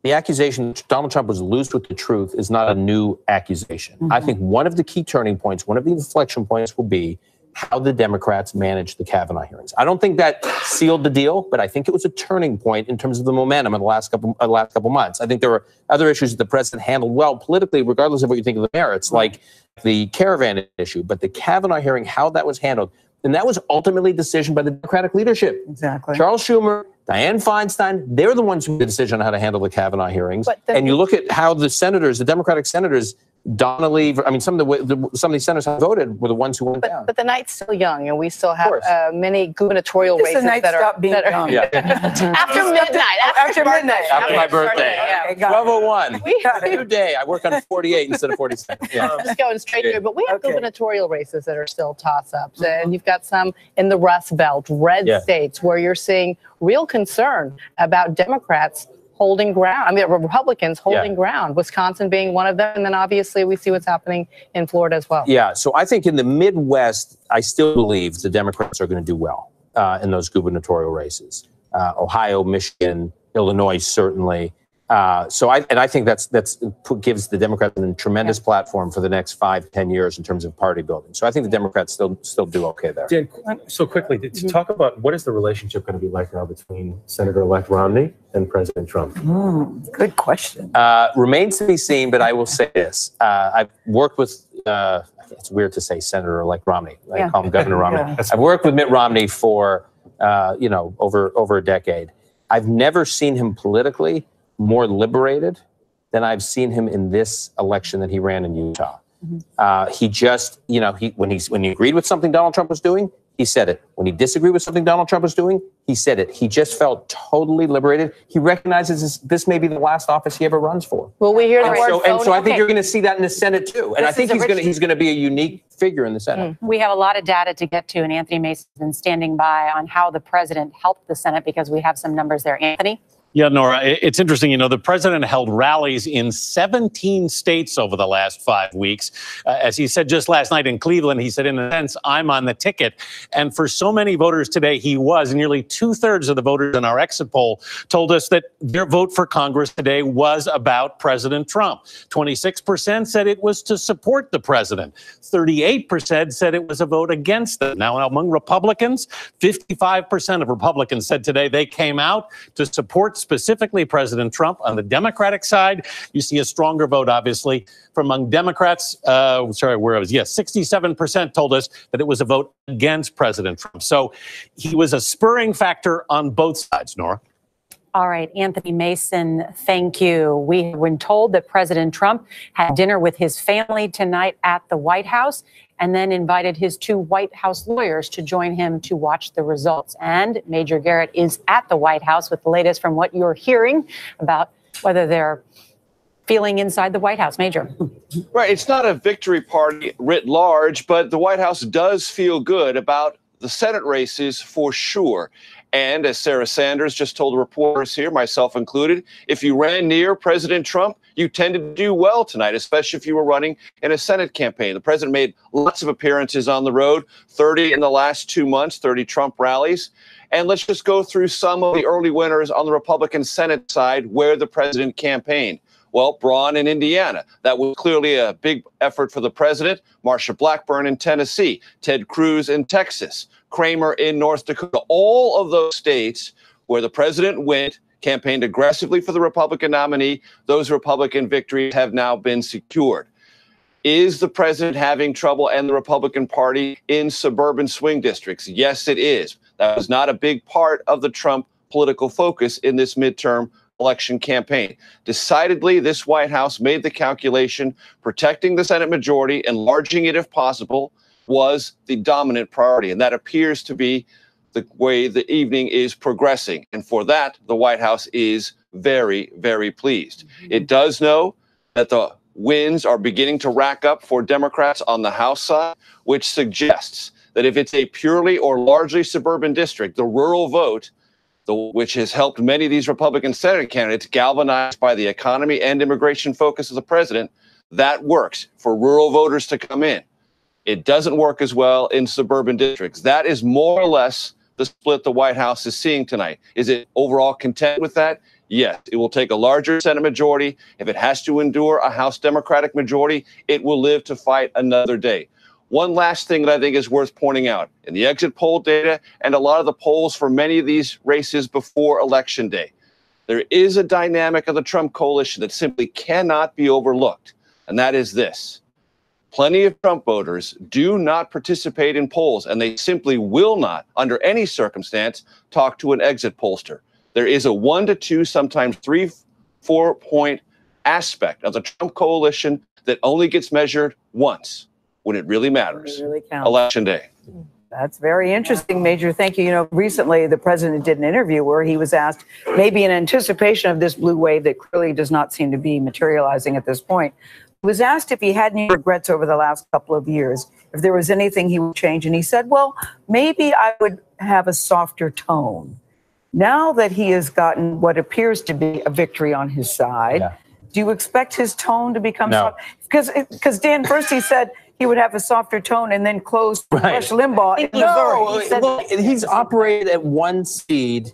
the accusation that Donald Trump was loose with the truth is not a new accusation. I think one of the key turning points, one of the inflection points will be how the Democrats managed the Kavanaugh hearings. I don't think that sealed the deal, but I think it was a turning point in terms of the momentum in the last couple months. I think there were other issues that the president handled well politically, regardless of what you think of the merits, like the caravan issue, but the Kavanaugh hearing, how that was handled. And that was ultimately a decision by the Democratic leadership. Exactly. Charles Schumer, Dianne Feinstein, they're the ones who made the decision on how to handle the Kavanaugh hearings. And you look at how the senators, the Democratic senators, Donnelly, I mean, some of these senators who voted were the ones who went down. But the night's still young, and we still have many gubernatorial races that are young. Yeah. After midnight. After midnight. After my birthday. Yeah. 12:01. New day. I work on 48 instead of 47. Yeah. I'm just going straight through. But we have gubernatorial races that are still toss-ups. And you've got some in the Rust Belt, red states, where you're seeing real concern about Democrats holding ground. I mean, Republicans holding ground, Wisconsin being one of them. And then obviously we see what's happening in Florida as well. Yeah. So I think in the Midwest, I still believe the Democrats are going to do well in those gubernatorial races. Ohio, Michigan, Illinois, certainly. I think that's gives the Democrats a tremendous platform for the next 5, 10 years in terms of party building. So I think the Democrats still do okay there. Dan, so quickly, to talk about what is the relationship going to be like now between Senator-elect Romney and President Trump? Good question. Remains to be seen, but I will say this. I've worked with, it's weird to say Senator-elect Romney. I call him Governor Romney. I've worked with Mitt Romney for, over a decade. I've never seen him politically more liberated than I've seen him in this election that he ran in Utah. He just, when he agreed with something Donald Trump was doing, he said it. When he disagreed with something Donald Trump was doing, he said it. He just felt totally liberated. He recognizes this may be the last office he ever runs for. Will we hear the word and so I think you're going to see that in the Senate too. And I think he's going to be a unique figure in the Senate. We have a lot of data to get to, and Anthony Mason has been standing by on how the president helped the Senate because we have some numbers there. Anthony? Yeah, Nora, it's interesting. The president held rallies in 17 states over the last 5 weeks. As he said just last night in Cleveland, he said, in a sense, I'm on the ticket. And for so many voters today, he was. Nearly 2/3 of the voters in our exit poll told us that their vote for Congress today was about President Trump. 26% said it was to support the president. 38% said it was a vote against them. Now, among Republicans, 55% of Republicans said today they came out to support specifically President Trump. On the Democratic side, you see a stronger vote, obviously, from among Democrats. 67% told us that it was a vote against President Trump. So he was a spurring factor on both sides, Nora. All right, Anthony Mason, thank you. We have been told that President Trump had dinner with his family tonight at the White House and then invited his 2 White House lawyers to join him to watch the results. And Major Garrett is at the White House with the latest from what you're hearing about whether they're feeling inside the White House. Major. Right. It's not a victory party writ large, but the White House does feel good about the Senate races for sure. And as Sarah Sanders just told reporters here, myself included, if you ran near President Trump, you tended to do well tonight, especially if you were running in a Senate campaign. The president made lots of appearances on the road, 30 in the last 2 months, 30 Trump rallies. And let's just go through some of the early winners on the Republican Senate side where the president campaigned. Well, Braun in Indiana. That was clearly a big effort for the president. Marsha Blackburn in Tennessee. Ted Cruz in Texas. Kramer in North Dakota. All of those states where the president went, campaigned aggressively for the Republican nominee, those Republican victories have now been secured. Is the president having trouble and the Republican Party in suburban swing districts? Yes, it is. That was not a big part of the Trump political focus in this midterm election campaign. Decidedly, this White House made the calculation protecting the Senate majority, enlarging it if possible, was the dominant priority. And that appears to be the way the evening is progressing. And for that, the White House is very, very pleased. It does know that the wins are beginning to rack up for Democrats on the House side, which suggests that if it's a purely or largely suburban district, the rural vote, which has helped many of these Republican Senate candidates galvanized by the economy and immigration focus of the president, that works for rural voters to come in. It doesn't work as well in suburban districts. That is more or less the split the White House is seeing tonight. Is it overall content with that? Yes. It will take a larger Senate majority. If it has to endure a House Democratic majority, it will live to fight another day. One last thing that I think is worth pointing out in the exit poll data and a lot of the polls for many of these races before Election Day, there is a dynamic of the Trump coalition that simply cannot be overlooked, and that is this. Plenty of Trump voters do not participate in polls, and they simply will not, under any circumstance, talk to an exit pollster. There is a 1 to 2, sometimes 3-4 point aspect of the Trump coalition that only gets measured once when it really matters. It really counts. Election day. That's very interesting, Major. Thank you. Recently, the president did an interview where he was asked, maybe in anticipation of this blue wave that clearly does not seem to be materializing at this point, was asked if he had any regrets over the last couple of years, if there was anything he would change. And he said, well, maybe I would have a softer tone. Now that he has gotten what appears to be a victory on his side, do you expect his tone to become soft? Because Dan, first he said he would have a softer tone and then close Rush Limbaugh in Missouri. Look, he's operated at one speed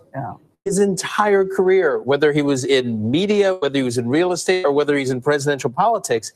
his entire career, whether he was in media, whether he was in real estate, or whether he's in presidential politics.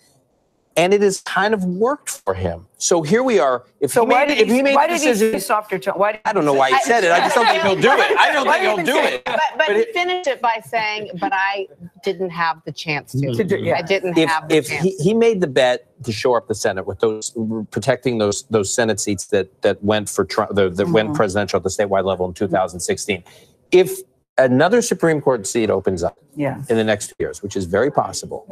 And it has kind of worked for him. So here we are. Why did he say softer tone? I don't know why he said it. I just don't think he'll do it. I don't think he'll do it. But he finished it by saying, "But I didn't have the chance to. I didn't have the chance." If he made the bet to shore up the Senate with those protecting those Senate seats that went for Trump, that went presidential at the statewide level in 2016, if another Supreme Court seat opens up in the next 2 years, which is very possible.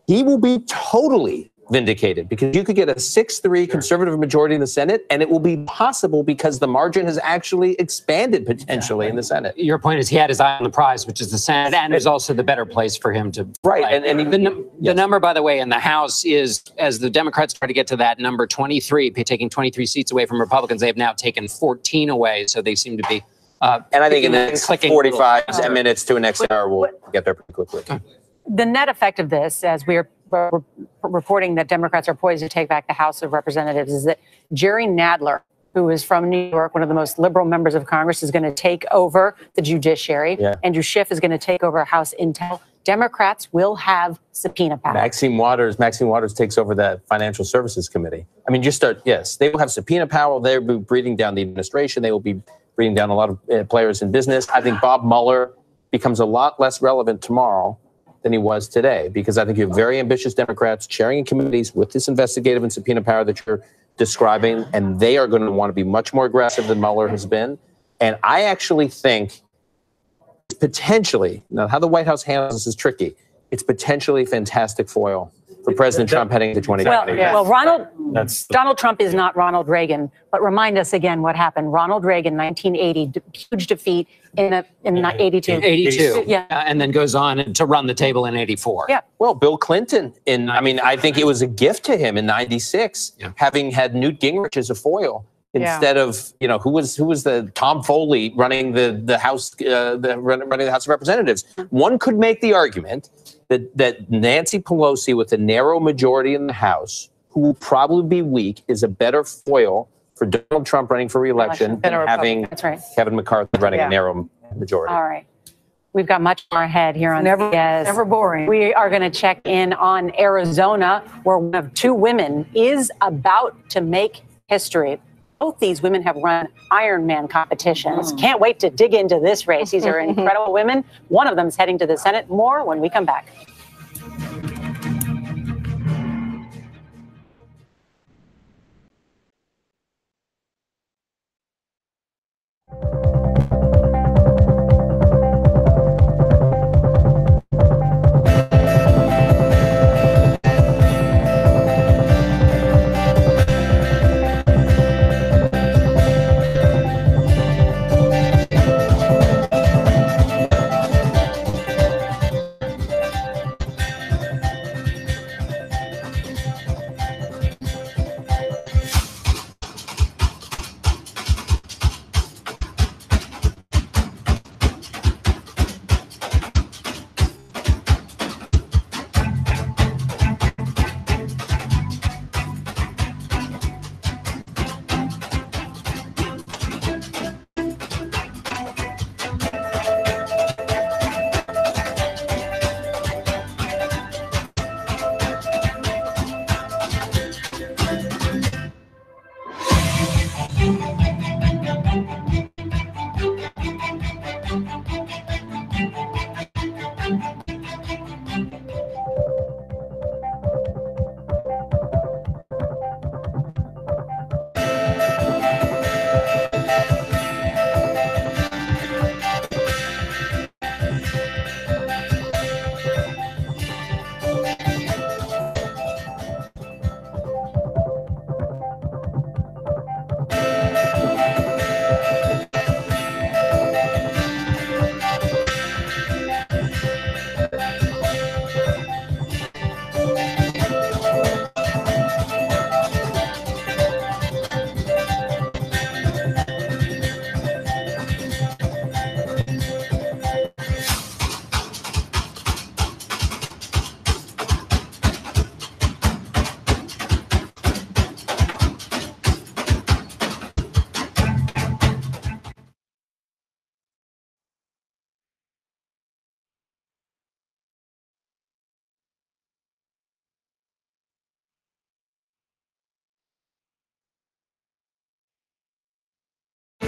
He will be totally vindicated because you could get a 6-3 conservative majority in the Senate, and it will be possible because the margin has actually expanded potentially in the Senate. Your point is he had his eye on the prize, which is the Senate, and is also the better place for him to right. And the number, by the way, in the House is, as the Democrats try to get to that number 23, taking 23 seats away from Republicans, they have now taken 14 away, so they seem to be. And I think in the next 45 minutes to an next hour, we'll get there pretty quickly. The net effect of this, as we're reporting that Democrats are poised to take back the House of Representatives, is that Jerry Nadler, who is from New York, one of the most liberal members of Congress, is going to take over the judiciary. Andrew Schiff is going to take over House Intel. Democrats will have subpoena power. Maxine Waters takes over the Financial Services Committee. I mean, they will have subpoena power. They'll be breathing down the administration. They will be breathing down a lot of players in business. I think Bob Mueller becomes a lot less relevant tomorrow than he was today, because I think you have very ambitious Democrats chairing in committees with this investigative and subpoena power that you're describing, and they are going to want to be much more aggressive than Mueller has been. And I actually think potentially, now how the White House handles this is tricky, it's potentially a fantastic foil for President Trump heading into 2020. Donald Trump is not Ronald Reagan, but remind us again what happened. Ronald Reagan, 1980, huge defeat in 82. 82. And then goes on to run the table in 84. Well, Bill Clinton, I think it was a gift to him in 96, having had Newt Gingrich as a foil. Instead of, who was the Tom Foley running the House, running the House of Representatives. One could make the argument that Nancy Pelosi, with a narrow majority in the House, who will probably be weak, is a better foil for Donald Trump running for re-election than having Kevin McCarthy running a narrow majority. All right. We've got much more ahead here on CBS. Never boring. We are going to check in on Arizona, where one of two women is about to make history. Both these women have run Ironman competitions. Can't wait to dig into this race. These are incredible women. One of them is heading to the Senate. More when we come back.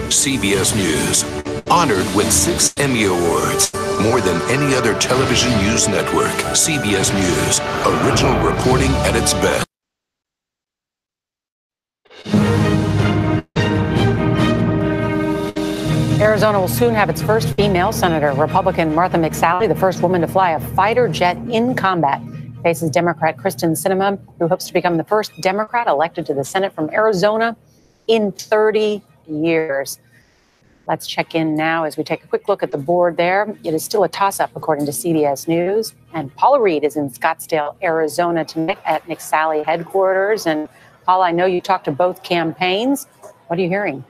CBS News, honored with 6 Emmy Awards, more than any other television news network. CBS News, original reporting at its best. Arizona will soon have its first female senator. Republican Martha McSally, the first woman to fly a fighter jet in combat, faces Democrat Kristen Sinema, who hopes to become the first Democrat elected to the Senate from Arizona in 30 years. Let's check in now as we take a quick look at the board there. It is still a toss-up, according to CBS News. And Paula Reed is in Scottsdale, Arizona tonight at McSally headquarters. And Paula, I know you talked to both campaigns. What are you hearing?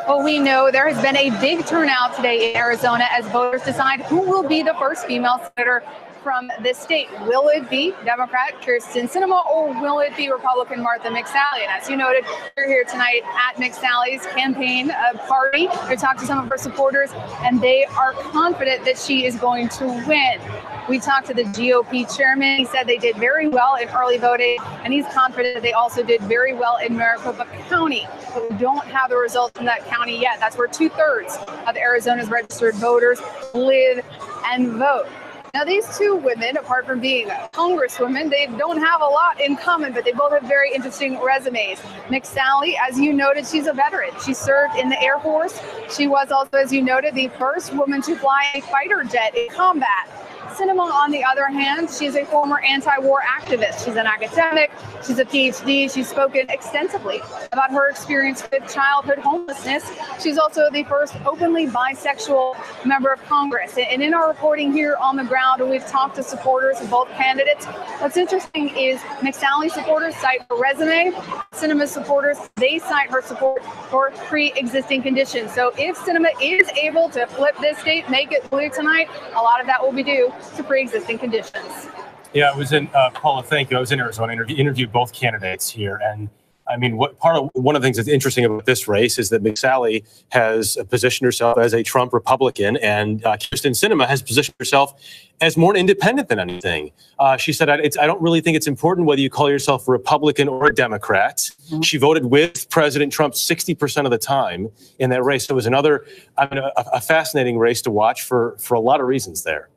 Well, we know there has been a big turnout today in Arizona as voters decide who will be the first female senator from this state. Will it be Democrat Kirsten Sinema or will it be Republican Martha McSally? And as you noted, we're here tonight at McSally's campaign party to talk to some of her supporters, and they are confident that she is going to win. We talked to the GOP chairman. He said they did very well in early voting, and he's confident that they also did very well in Maricopa County. But we don't have the results in that county yet. That's where 2/3 of Arizona's registered voters live and vote. Now, these two women, apart from being congresswomen, they don't have a lot in common, but they both have very interesting resumes. McSally, as you noted, she's a veteran. She served in the Air Force. She was also, as you noted, the first woman to fly a fighter jet in combat. Sinema, on the other hand, she's a former anti-war activist. She's an academic. She's a PhD. She's spoken extensively about her experience with childhood homelessness. She's also the first openly bisexual member of Congress. And in our reporting here on the ground, we've talked to supporters of both candidates. What's interesting is McSally's supporters cite her resume. Sinema's supporters, they cite her support for pre-existing conditions. So if Sinema is able to flip this state, make it blue tonight, a lot of that will be due to pre-existing conditions. Yeah, I was in, Paula, thank you. I was in Arizona, interviewed both candidates here. And I mean, one of the things that's interesting about this race is that McSally has positioned herself as a Trump Republican, and Kirsten Sinema has positioned herself as more independent than anything. She said, I don't really think it's important whether you call yourself a Republican or a Democrat. Mm-hmm. She voted with President Trump 60% of the time in that race. So it was another, a fascinating race to watch for a lot of reasons there.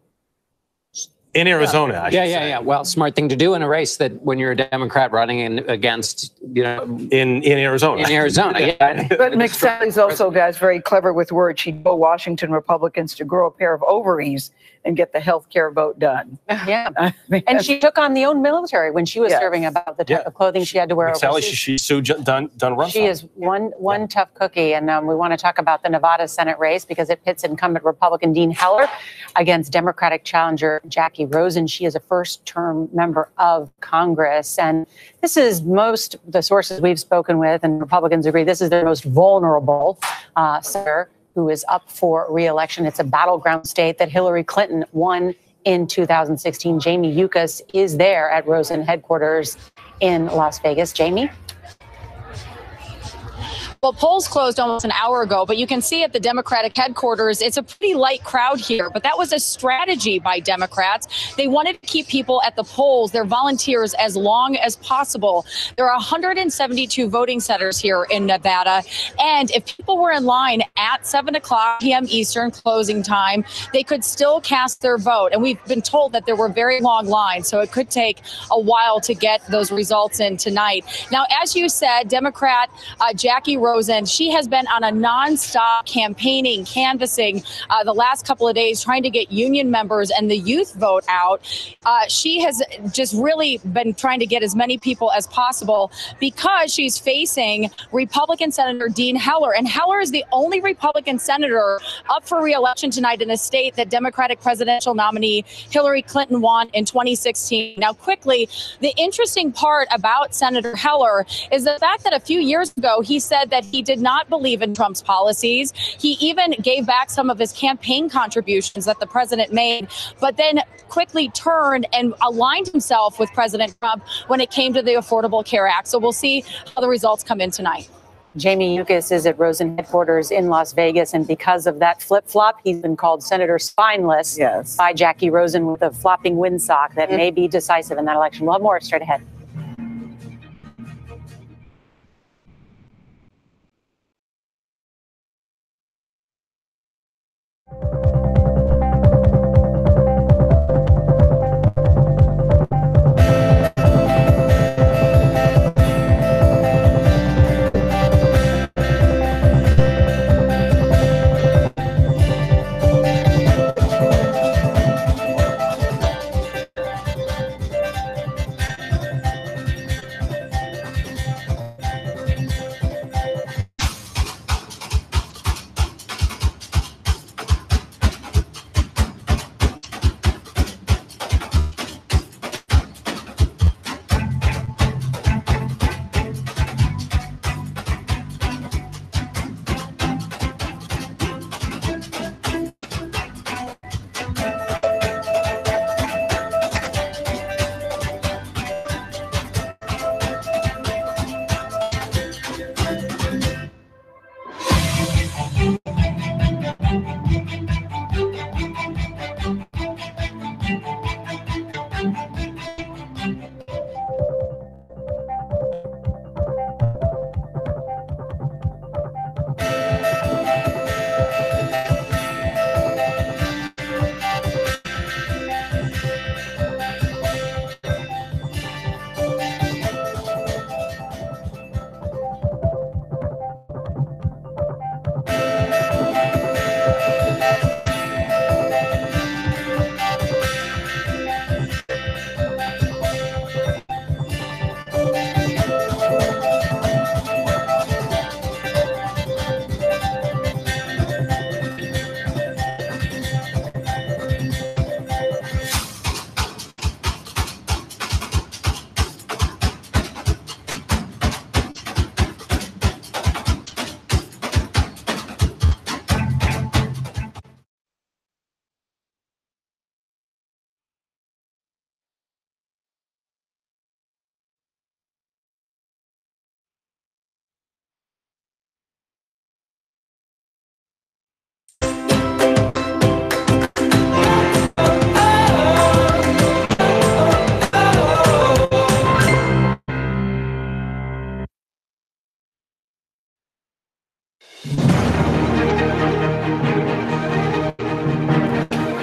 In Arizona, I should say. Well, smart thing to do in a race that when you're a Democrat running against, in Arizona. In Arizona, yeah. But McSally's also, guys, very clever with words. She'd go Washington Republicans to grow a pair of ovaries and get the health care vote done. Yeah. And she took on the own military when she was serving about the type of clothing she had to wear. McSally, she's so done run. She is one tough cookie. And we want to talk about the Nevada Senate race because it pits incumbent Republican Dean Heller against Democratic challenger Jackie Rosen. She is a first-term member of Congress. And this is the sources we've spoken with, and Republicans agree, this is their most vulnerable senator who is up for re-election. It's a battleground state that Hillary Clinton won in 2016. Jamie Yuccas is there at Rosen headquarters in Las Vegas. Jamie? Well, polls closed almost an hour ago, but you can see at the Democratic headquarters, it's a pretty light crowd here. But that was a strategy by Democrats. They wanted to keep people at the polls, their volunteers, as long as possible. There are 172 voting centers here in Nevada. And if people were in line at 7 o'clock p.m. Eastern closing time, they could still cast their vote. And we've been told that there were very long lines, so it could take a while to get those results in tonight. Now, as you said, Democrat Jackie Rosen, she has been on a nonstop campaigning, canvassing the last couple of days, trying to get union members and the youth vote out. She has just really been trying to get as many people as possible because she's facing Republican Senator Dean Heller. And Heller is the only Republican senator up for re-election tonight in a state that Democratic presidential nominee Hillary Clinton won in 2016. Now, quickly, the interesting part about Senator Heller is the fact that a few years ago, he said that he did not believe in Trump's policies. He even gave back some of his campaign contributions that the president made, but then quickly turned and aligned himself with President Trump when it came to the Affordable Care Act. So we'll see how the results come in tonight. Jamie Yuccas is at Rosen headquarters in Las Vegas, and because of that flip-flop, he's been called Senator Spineless by Jackie Rosen with a flopping windsock that may be decisive in that election. We'll have more straight ahead.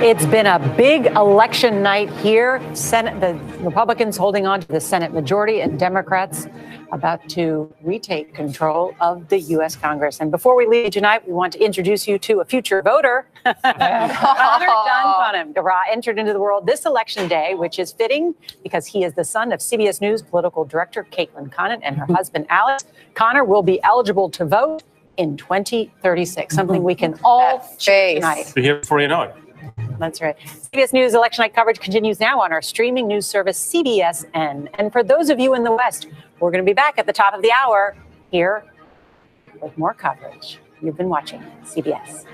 It's been a big election night here. The Republicans holding on to the Senate majority and Democrats about to retake control of the U.S. Congress. And before we leave tonight, we want to introduce you to a future voter. Connor Dunn entered into the world this election day, which is fitting because he is the son of CBS News political director Caitlin Conant and her husband Alex. Connor will be eligible to vote in 2036, something we can all face tonight. Be here before you know it. That's right. CBS News election night coverage continues now on our streaming news service, CBSN. And for those of you in the West, we're going to be back at the top of the hour here with more coverage. You've been watching CBS.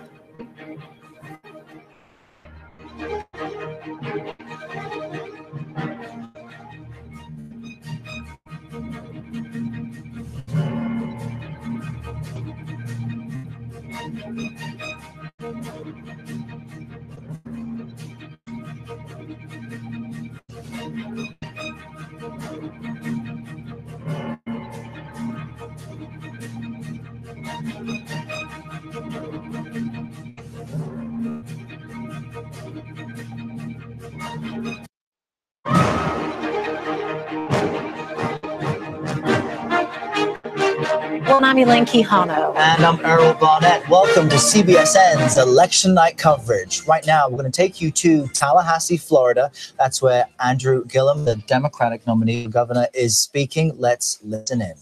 Well, I'm Elaine Quijano. And I'm Errol Barnett. Welcome to CBSN's election night coverage. Right now, we're going to take you to Tallahassee, Florida. That's where Andrew Gillum, the Democratic nominee for governor, is speaking. Let's listen in.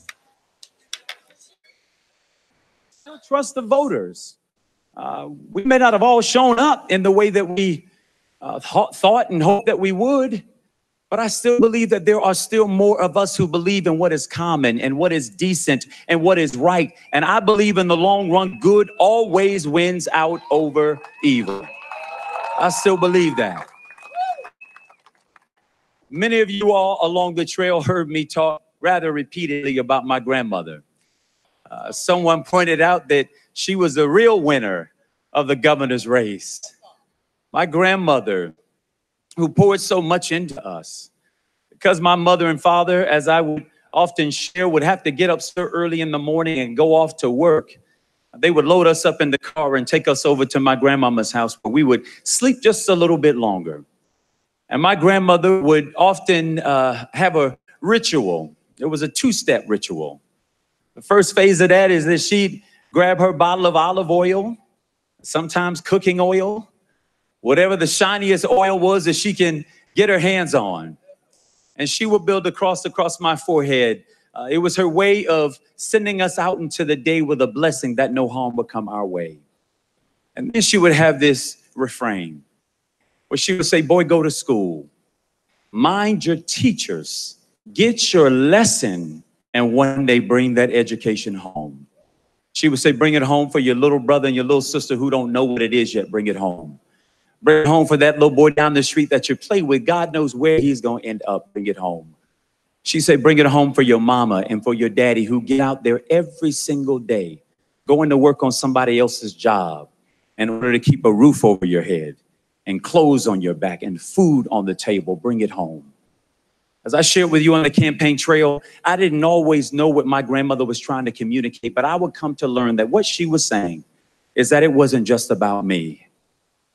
I don't trust the voters. We may not have all shown up in the way that we thought and hoped that we would. But I still believe that there are still more of us who believe in what is common and what is decent and what is right. And I believe in the long run, good always wins out over evil. I still believe that. Many of you all along the trail heard me talk rather repeatedly about my grandmother. Someone pointed out that she was the real winner of the governor's race. My grandmother, who poured so much into us. Because my mother and father, as I would often share, would have to get up so early in the morning and go off to work. They would load us up in the car and take us over to my grandmama's house where we would sleep just a little bit longer. And my grandmother would often have a ritual. It was a two-step ritual. The first phase of that is that she'd grab her bottle of olive oil, sometimes cooking oil, whatever the shiniest oil was that she can get her hands on. And she would build a cross across my forehead. It was her way of sending us out into the day with a blessing that no harm would come our way. And then she would have this refrain where she would say, boy, go to school. Mind your teachers. Get your lesson. And one day bring that education home. She would say, bring it home for your little brother and your little sister who don't know what it is yet. Bring it home. Bring it home for that little boy down the street that you play with. God knows where he's going to end up. Bring it home. She said, bring it home for your mama and for your daddy who get out there every single day, going to work on somebody else's job in order to keep a roof over your head and clothes on your back and food on the table. Bring it home. As I shared with you on the campaign trail, I didn't always know what my grandmother was trying to communicate, but I would come to learn that what she was saying is that it wasn't just about me.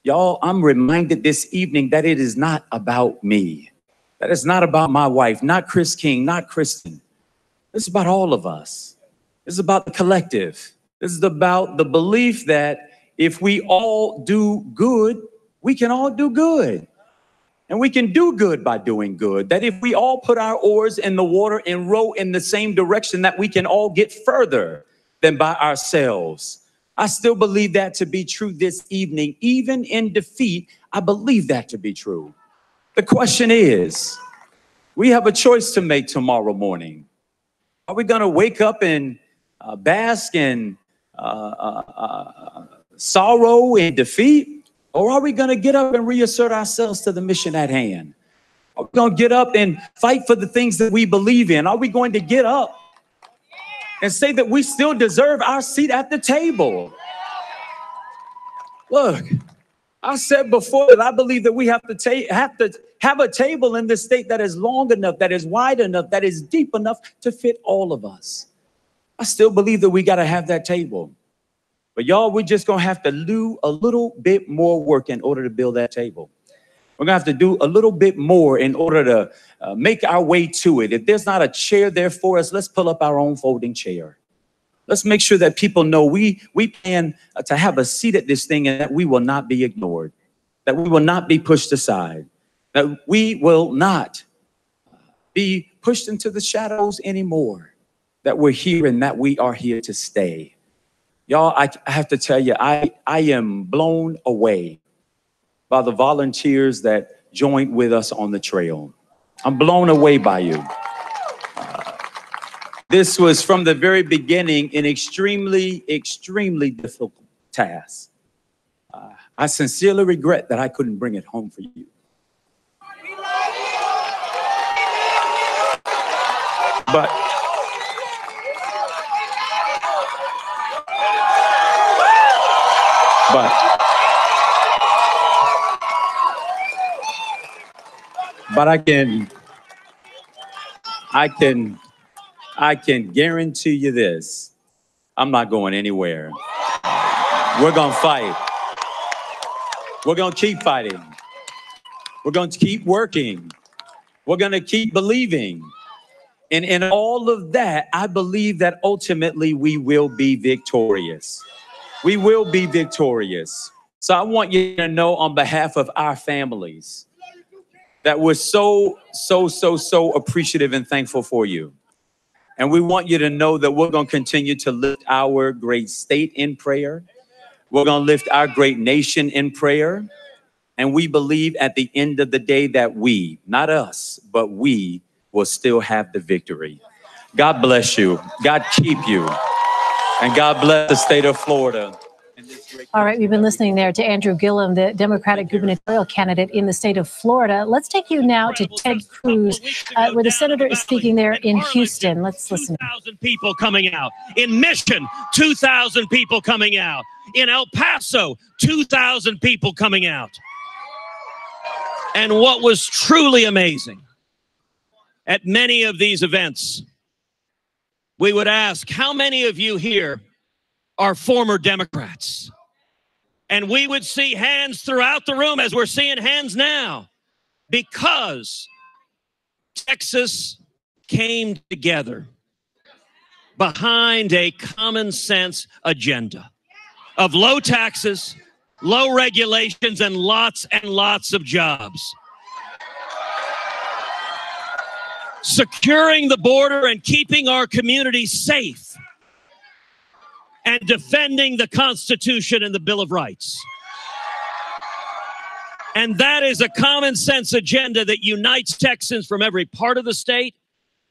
Y'all, I'm reminded this evening that it is not about me. That it's not about my wife, not Chris King, not Kristen. It's about all of us. It's about the collective. This is about the belief that if we all do good, we can all do good. And we can do good by doing good. That if we all put our oars in the water and row in the same direction, that we can all get further than by ourselves. I still believe that to be true this evening. Even in defeat, I believe that to be true. The question is, we have a choice to make tomorrow morning. Are we going to wake up and bask in sorrow and defeat? Or are we going to get up and reassert ourselves to the mission at hand? Are we going to get up and fight for the things that we believe in? Are we going to get up and say that we still deserve our seat at the table? Look, I said before that I believe that we have to have a table in this state that is long enough, that is wide enough, that is deep enough to fit all of us. I still believe that we got to have that table. But y'all, we're just going to have to do a little bit more work in order to build that table. We're going to have to do a little bit more in order to make our way to it. If there's not a chair there for us, let's pull up our own folding chair. Let's make sure that people know we plan to have a seat at this thing and that we will not be ignored, that we will not be pushed aside, that we will not be pushed into the shadows anymore, that we're here and that we are here to stay. Y'all, I have to tell you, I am blown away by the volunteers that joined with us on the trail. I'm blown away by you. This was from the very beginning an extremely, extremely difficult task. I sincerely regret that I couldn't bring it home for you. But I can guarantee you this. I'm not going anywhere. We're going to fight. We're going to keep fighting. We're going to keep working. We're going to keep believing. And in all of that, I believe that ultimately we will be victorious. We will be victorious. So I want you to know on behalf of our families that we're so appreciative and thankful for you. And we want you to know that we're going to continue to lift our great state in prayer. We're going to lift our great nation in prayer. And we believe at the end of the day that we, not us, but we will still have the victory. God bless you. God keep you. And God bless the state of Florida. All right, we've been listening there to Andrew Gillum, the Democratic gubernatorial candidate in the state of Florida. Let's take you now to Ted Cruz, where the senator is speaking there in Houston. Let's listen. 2,000 people coming out. In Mission, 2,000 people coming out. In El Paso, 2,000 people coming out. And what was truly amazing at many of these events, we would ask, how many of you here are former Democrats? And we would see hands throughout the room, as we're seeing hands now, because Texas came together behind a common sense agenda of low taxes, low regulations, and lots of jobs. Securing the border and keeping our communities safe, and defending the Constitution and the Bill of Rights. And that is a common sense agenda that unites Texans from every part of the state.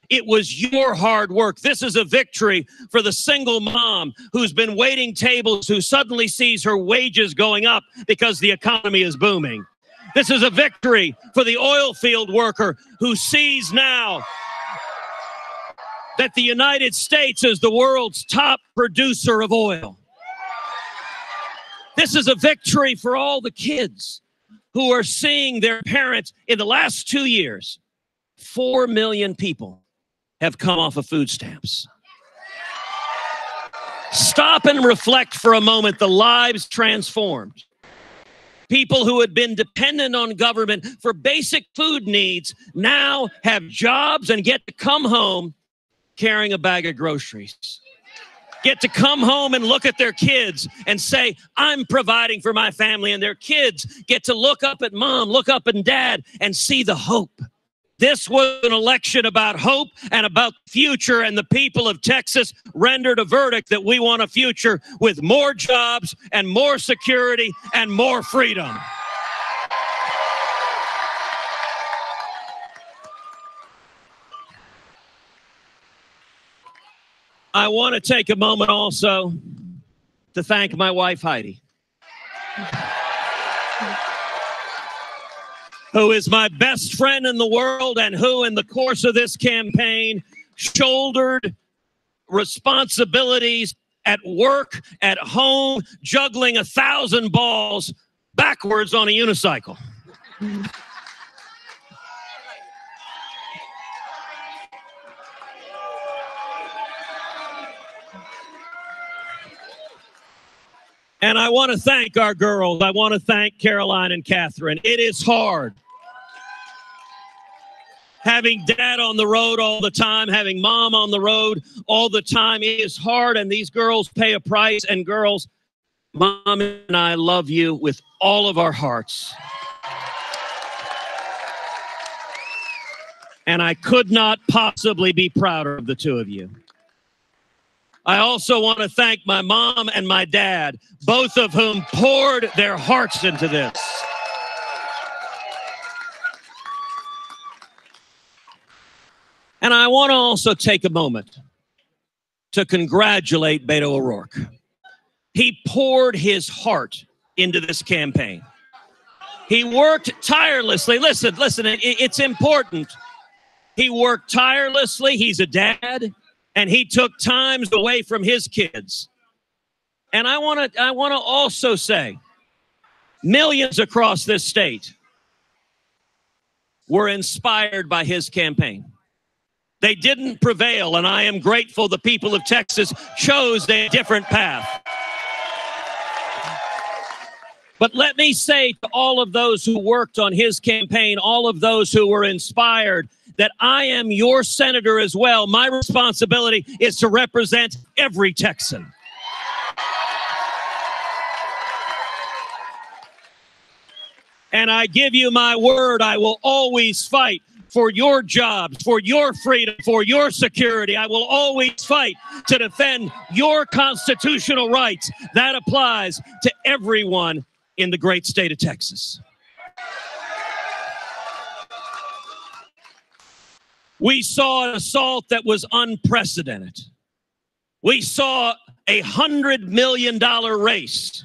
It was your hard work. This is a victory for the single mom who's been waiting tables, who suddenly sees her wages going up because the economy is booming. This is a victory for the oil field worker who sees now that the United States is the world's top producer of oil. This is a victory for all the kids who are seeing their parents in the last 2 years. 4 million people have come off of food stamps. Stop and reflect for a moment the lives transformed. People who had been dependent on government for basic food needs now have jobs and get to come home carrying a bag of groceries. Get to come home and look at their kids and say, I'm providing for my family, and their kids get to look up at mom, look up at dad, and see the hope. This was an election about hope and about the future, and the people of Texas rendered a verdict that we want a future with more jobs and more security and more freedom. I want to take a moment also to thank my wife, Heidi, who is my best friend in the world and who, in the course of this campaign, shouldered responsibilities at work, at home, juggling 1,000 balls backwards on a unicycle. And I want to thank our girls. I want to thank Caroline and Catherine. It is hard. Having dad on the road all the time, having mom on the road all the time, it is hard, and these girls pay a price. And girls, mom and I love you with all of our hearts. And I could not possibly be prouder of the two of you. I also want to thank my mom and my dad, both of whom poured their hearts into this. And I want to also take a moment to congratulate Beto O'Rourke. He poured his heart into this campaign. He worked tirelessly. Listen, it's important. He worked tirelessly. He's a dad. And he took times away from his kids. And I want to also say, millions across this state were inspired by his campaign. They didn't prevail, and I am grateful the people of Texas chose a different path. But let me say to all of those who worked on his campaign, all of those who were inspired, that I am your senator as well. My responsibility is to represent every Texan. And I give you my word, I will always fight for your jobs, for your freedom, for your security. I will always fight to defend your constitutional rights. That applies to everyone in the great state of Texas. We saw an assault that was unprecedented. We saw a $100 million race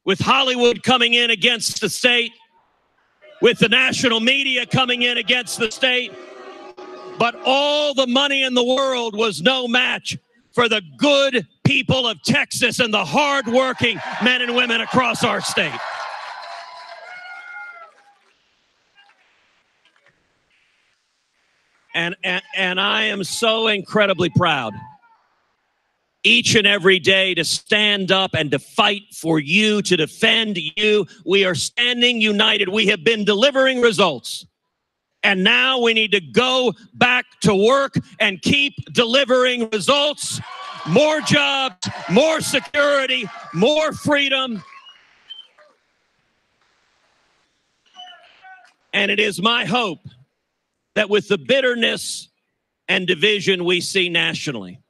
with Hollywood coming in against the state, with the national media coming in against the state. But all the money in the world was no match for the good people of Texas and the hardworking men and women across our state. And I am so incredibly proud each and every day to stand up and to fight for you, to defend you. We are standing united. We have been delivering results. And now we need to go back to work and keep delivering results. More jobs, more security, more freedom. And it is my hope that with the bitterness and division we see nationally,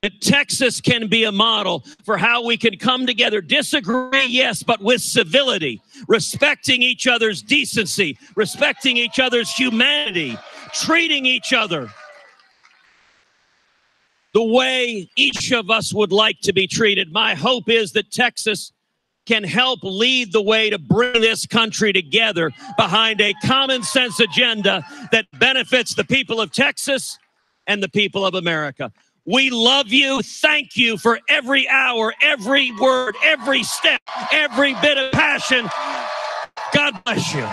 that Texas can be a model for how we can come together, disagree, yes, but with civility, respecting each other's decency, respecting each other's humanity, treating each other the way each of us would like to be treated. My hope is that Texas can help lead the way to bring this country together behind a common sense agenda that benefits the people of Texas and the people of America. We love you. Thank you for every hour, every word, every step, every bit of passion. God bless you.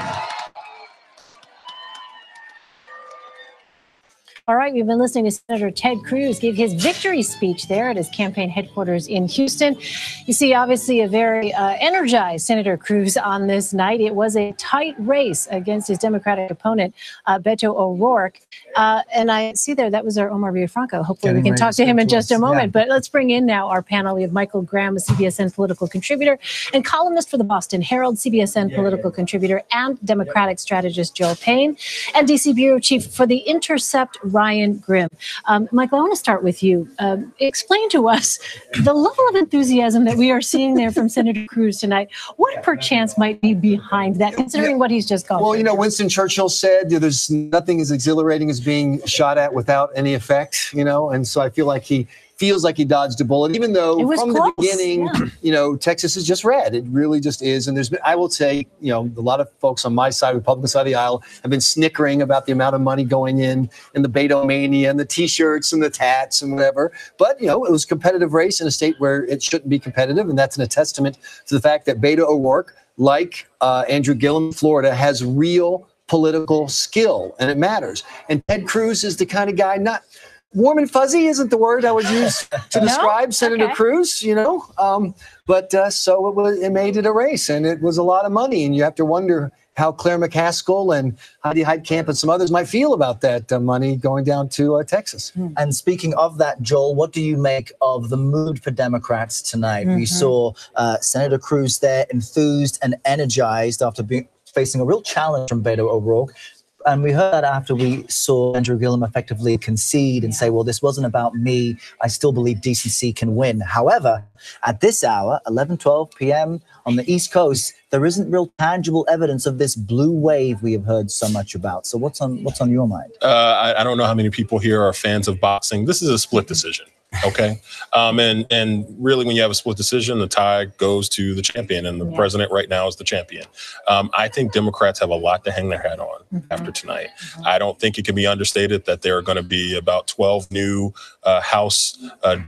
All right, we've been listening to Senator Ted Cruz give his victory speech there at his campaign headquarters in Houston. You see, obviously, a very energized Senator Cruz on this night. It was a tight race against his Democratic opponent, Beto O'Rourke. And I see there, that was our Omar Villafranca. Hopefully we can talk to him in just a moment. But let's bring in now our panel. We have Michael Graham, a CBSN political contributor and columnist for the Boston Herald, CBSN political contributor, and Democratic strategist Joel Payne, and DC Bureau Chief for The Intercept, Ryan Grimm. Michael, I want to start with you. Explain to us the level of enthusiasm that we are seeing there from Senator Cruz tonight. What perchance might be behind that, considering what he's just gone through? Well, you know, Winston Churchill said there's nothing as exhilarating as being shot at without any effect, you know, and so I feel like he feels like he dodged a bullet, even though from the beginning, you know, Texas is just red. It really just is. And there's been, I will say, you know, a lot of folks on my side, Republican side of the aisle, have been snickering about the amount of money going in and the Beto mania and the T-shirts and the tats and whatever. But, you know, it was a competitive race in a state where it shouldn't be competitive. And that's a testament to the fact that Beto O'Rourke, like Andrew Gillum in Florida, has real political skill, and it matters. And Ted Cruz is the kind of guy, not warm and fuzzy isn't the word I would use to describe Senator Cruz, you know, so it made it a race, and it was a lot of money, and you have to wonder how Claire McCaskill and Heidi Heitkamp and some others might feel about that money going down to Texas. And speaking of that, Joel, what do you make of the mood for Democrats tonight? We saw Senator Cruz there enthused and energized after facing a real challenge from Beto O'Rourke. And we heard that after we saw Andrew Gillum effectively concede and say, well, this wasn't about me. I still believe decency can win. However, at this hour, 11:12 p.m. on the East Coast, there isn't real tangible evidence of this blue wave we have heard so much about. So what's on your mind? I don't know how many people here are fans of boxing. This is a split decision. Okay. And really, when you have a split decision, the tie goes to the champion, and the president right now is the champion. I think Democrats have a lot to hang their hat on after tonight. I don't think it can be understated that there are going to be about 12 new House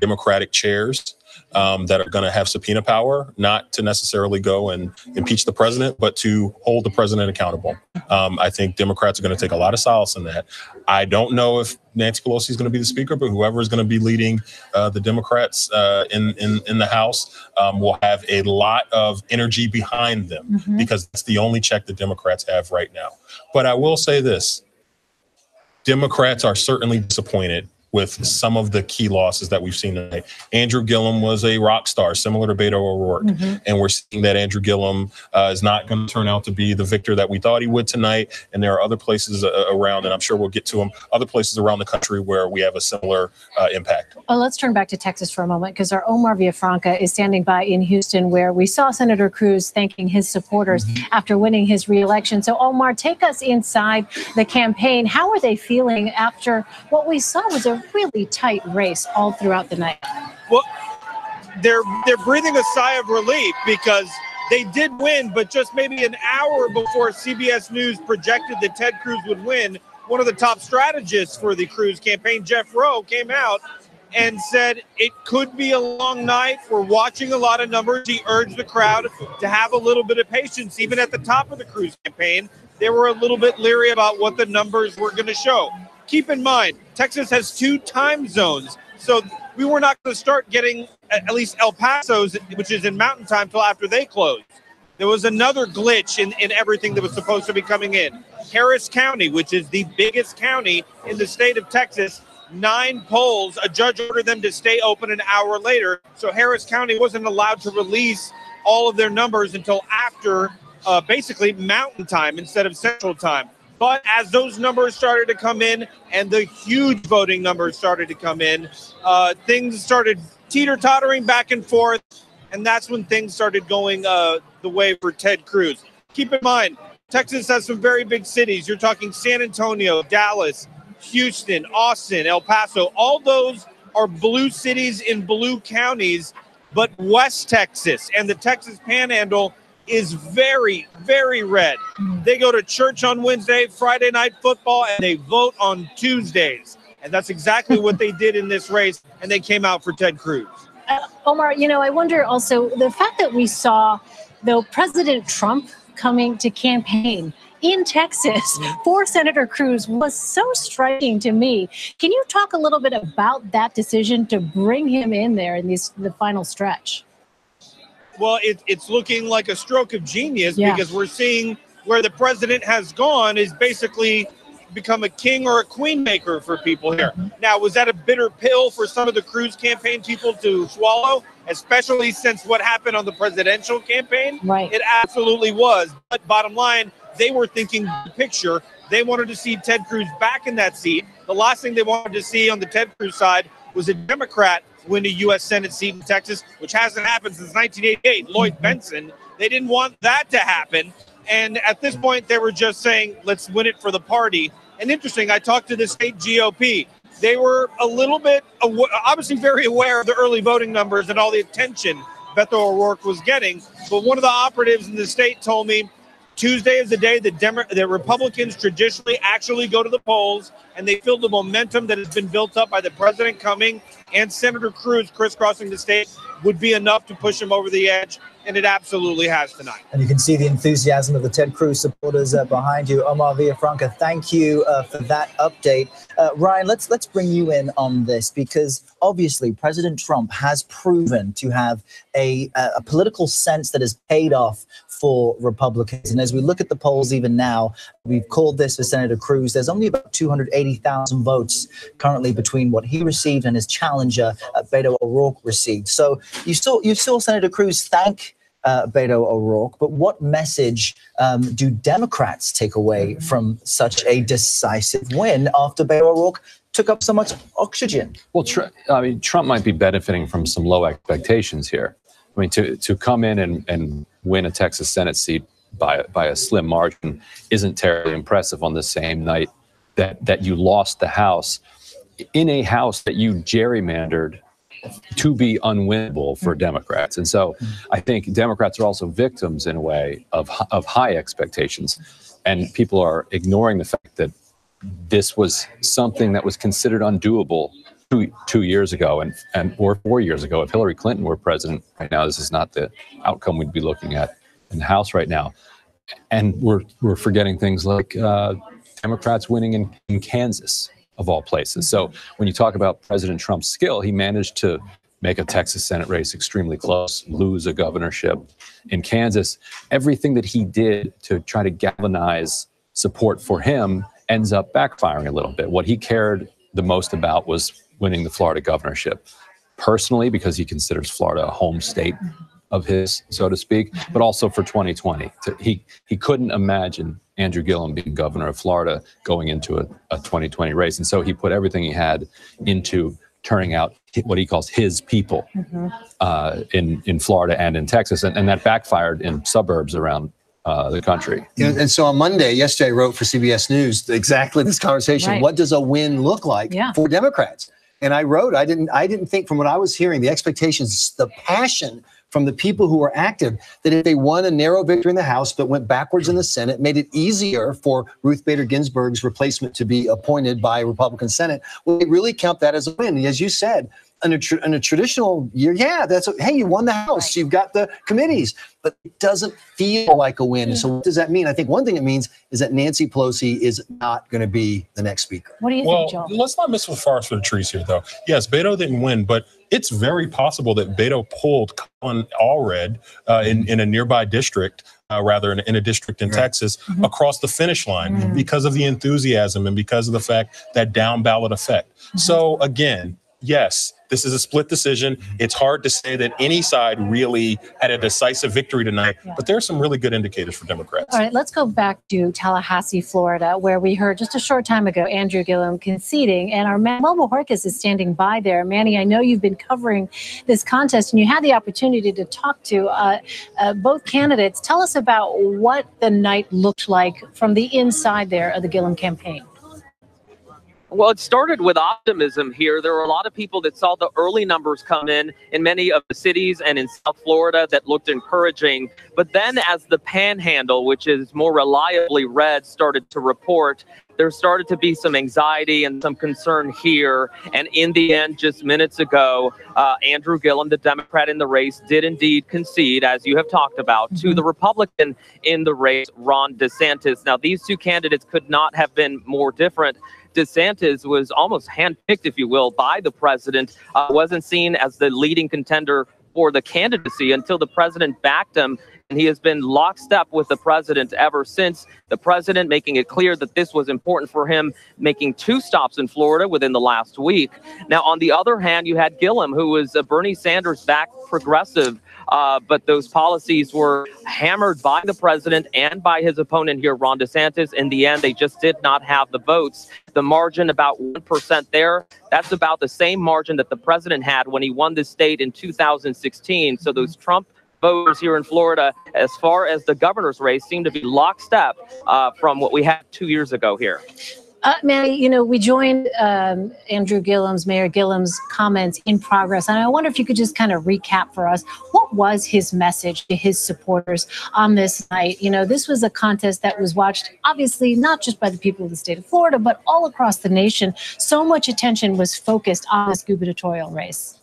Democratic chairs that are going to have subpoena power, not to necessarily go and impeach the president, but to hold the president accountable. I think Democrats are going to take a lot of solace in that. I don't know if Nancy Pelosi is going to be the speaker, but whoever is going to be leading the Democrats in the House will have a lot of energy behind them, because it's the only check that Democrats have right now. But I will say this. Democrats are certainly disappointed with some of the key losses that we've seen tonight. Andrew Gillum was a rock star, similar to Beto O'Rourke. And we're seeing that Andrew Gillum is not going to turn out to be the victor that we thought he would tonight. And there are other places around, and I'm sure we'll get to them, other places around the country where we have a similar impact. Well, let's turn back to Texas for a moment, because our Omar Villafranca is standing by in Houston, where we saw Senator Cruz thanking his supporters after winning his reelection. So, Omar, take us inside the campaign. How are they feeling after what we saw was a really tight race all throughout the night? Well, they're breathing a sigh of relief, because they did win, but just maybe an hour before CBS News projected that Ted Cruz would win, one of the top strategists for the Cruz campaign, Jeff Rowe, came out and said it could be a long night. We're watching a lot of numbers. He urged the crowd to have a little bit of patience. Even at the top of the Cruz campaign, they were a little bit leery about what the numbers were going to show. Keep in mind, Texas has 2 time zones, so we were not going to start getting at least El Paso's, which is in Mountain Time, till after they closed. There was another glitch in everything that was supposed to be coming in. Harris County, which is the biggest county in the state of Texas, 9 polls, a judge ordered them to stay open an hour later, so Harris County wasn't allowed to release all of their numbers until after basically Mountain Time instead of Central Time. But as those numbers started to come in and the huge voting numbers started to come in, things started teeter-tottering back and forth, and that's when things started going the way for Ted Cruz. Keep in mind, Texas has some very big cities. You're talking San Antonio, Dallas, Houston, Austin, El Paso. All those are blue cities in blue counties, but West Texas and the Texas Panhandle is very, very red. They go to church on Wednesday, Friday night football, and they vote on Tuesdays. And that's exactly what they did in this race, and they came out for Ted Cruz. Omar, you know, I wonder also the fact that we saw, though President Trump coming to campaign in Texas for Senator Cruz was so striking to me. Can you talk a little bit about that decision to bring him in there in the final stretch? Well, it's looking like a stroke of genius because we're seeing where the president has gone is basically become a king or a queen maker for people here. Now, was that a bitter pill for some of the Cruz campaign people to swallow, especially since what happened on the presidential campaign? Right. It absolutely was. But bottom line, they were thinking big picture. They wanted to see Ted Cruz back in that seat. The last thing they wanted to see on the Ted Cruz side was a Democrat win a U.S. Senate seat in Texas, which hasn't happened since 1988, Lloyd Benson. They didn't want that to happen. And at this point, they were just saying, let's win it for the party. And interesting, I talked to the state GOP. They were a little bit, obviously very aware of the early voting numbers and all the attention Beto O'Rourke was getting. But one of the operatives in the state told me Tuesday is the day that the Republicans traditionally actually go to the polls, and they feel the momentum that has been built up by the president coming and Senator Cruz crisscrossing the state would be enough to push him over the edge, and it absolutely has tonight. And you can see the enthusiasm of the Ted Cruz supporters behind you. Omar Villafranca, thank you for that update. Ryan, let's bring you in on this, because obviously President Trump has proven to have a political sense that has paid off for Republicans. And as we look at the polls even now, we've called this for Senator Cruz. There's only about 280,000 votes currently between what he received and his challenger, Beto O'Rourke, received. So you saw Senator Cruz thank Beto O'Rourke, but what message do Democrats take away from such a decisive win after Beto O'Rourke took up so much oxygen? Well, Trump might be benefiting from some low expectations here. I mean, to come in and win a Texas Senate seat by a slim margin isn't terribly impressive on the same night that you lost the House, in a House that you gerrymandered to be unwinnable for Democrats. And so I think Democrats are also victims, in a way, of high expectations. And people are ignoring the fact that this was something that was considered undoable two years ago or 4 years ago. If Hillary Clinton were president right now, this is not the outcome we'd be looking at in the House right now. And we're forgetting things like Democrats winning in Kansas, of all places. So when you talk about President Trump's skill, he managed to make a Texas Senate race extremely close, lose a governorship in Kansas. Everything that he did to try to galvanize support for him ends up backfiring a little bit. What he cared the most about was winning the Florida governorship, personally, because he considers Florida a home state of his, so to speak, but also for 2020. He couldn't imagine Andrew Gillum being governor of Florida going into a 2020 race. And so he put everything he had into turning out what he calls his people in Florida and in Texas. And that backfired in suburbs around the country. And so on Monday, yesterday, I wrote for CBS News exactly this conversation. Right. What does a win look like for Democrats? And I wrote, I didn't think, from what I was hearing, the expectations, the passion from the people who were active, that if they won a narrow victory in the House but went backwards in the Senate, made it easier for Ruth Bader Ginsburg's replacement to be appointed by a Republican Senate, well, they really count that as a win. And as you said, in a traditional year, hey, you won the House, you've got the committees, but it doesn't feel like a win. And so what does that mean? I think one thing it means is that Nancy Pelosi is not going to be the next speaker. What do you think, Joe? Let's not miss the forest for the trees here, though. Yes, Beto didn't win, but it's very possible that Beto pulled Colin Allred in a nearby district, in a district in Texas, across the finish line because of the enthusiasm and because of the fact that down ballot effect. So again, yes, this is a split decision. It's hard to say that any side really had a decisive victory tonight, but there are some really good indicators for Democrats. All right, let's go back to Tallahassee, Florida, where we heard just a short time ago Andrew Gillum conceding, and our Manuel Bojorquez is standing by there. Manny, I know you've been covering this contest, and you had the opportunity to talk to both candidates. Tell us about what the night looked like from the inside there of the Gillum campaign. Well, it started with optimism here. There were a lot of people that saw the early numbers come in many of the cities and in South Florida that looked encouraging. But then as the Panhandle, which is more reliably red, started to report, there started to be some anxiety and some concern here. And in the end, just minutes ago, Andrew Gillum, the Democrat in the race, did indeed concede, as you have talked about, to the Republican in the race, Ron DeSantis. Now, these two candidates could not have been more different. DeSantis was almost handpicked, if you will, by the president, wasn't seen as the leading contender for the candidacy until the president backed him. And he has been lockstep with the president ever since, the president making it clear that this was important for him, making 2 stops in Florida within the last week. Now, on the other hand, you had Gillum, who was a Bernie Sanders-backed progressive, but those policies were hammered by the president and by his opponent here, Ron DeSantis. In the end, they just did not have the votes. The margin, about 1% there, that's about the same margin that the president had when he won this state in 2016. So those Trump voters here in Florida, as far as the governor's race, seem to be lockstep from what we had 2 years ago here. Manny, we joined Mayor Gillum's comments in progress. And I wonder if you could just kind of recap for us, what was his message to his supporters on this night? This was a contest that was watched, obviously, not just by the people of the state of Florida, but all across the nation. So much attention was focused on this gubernatorial race.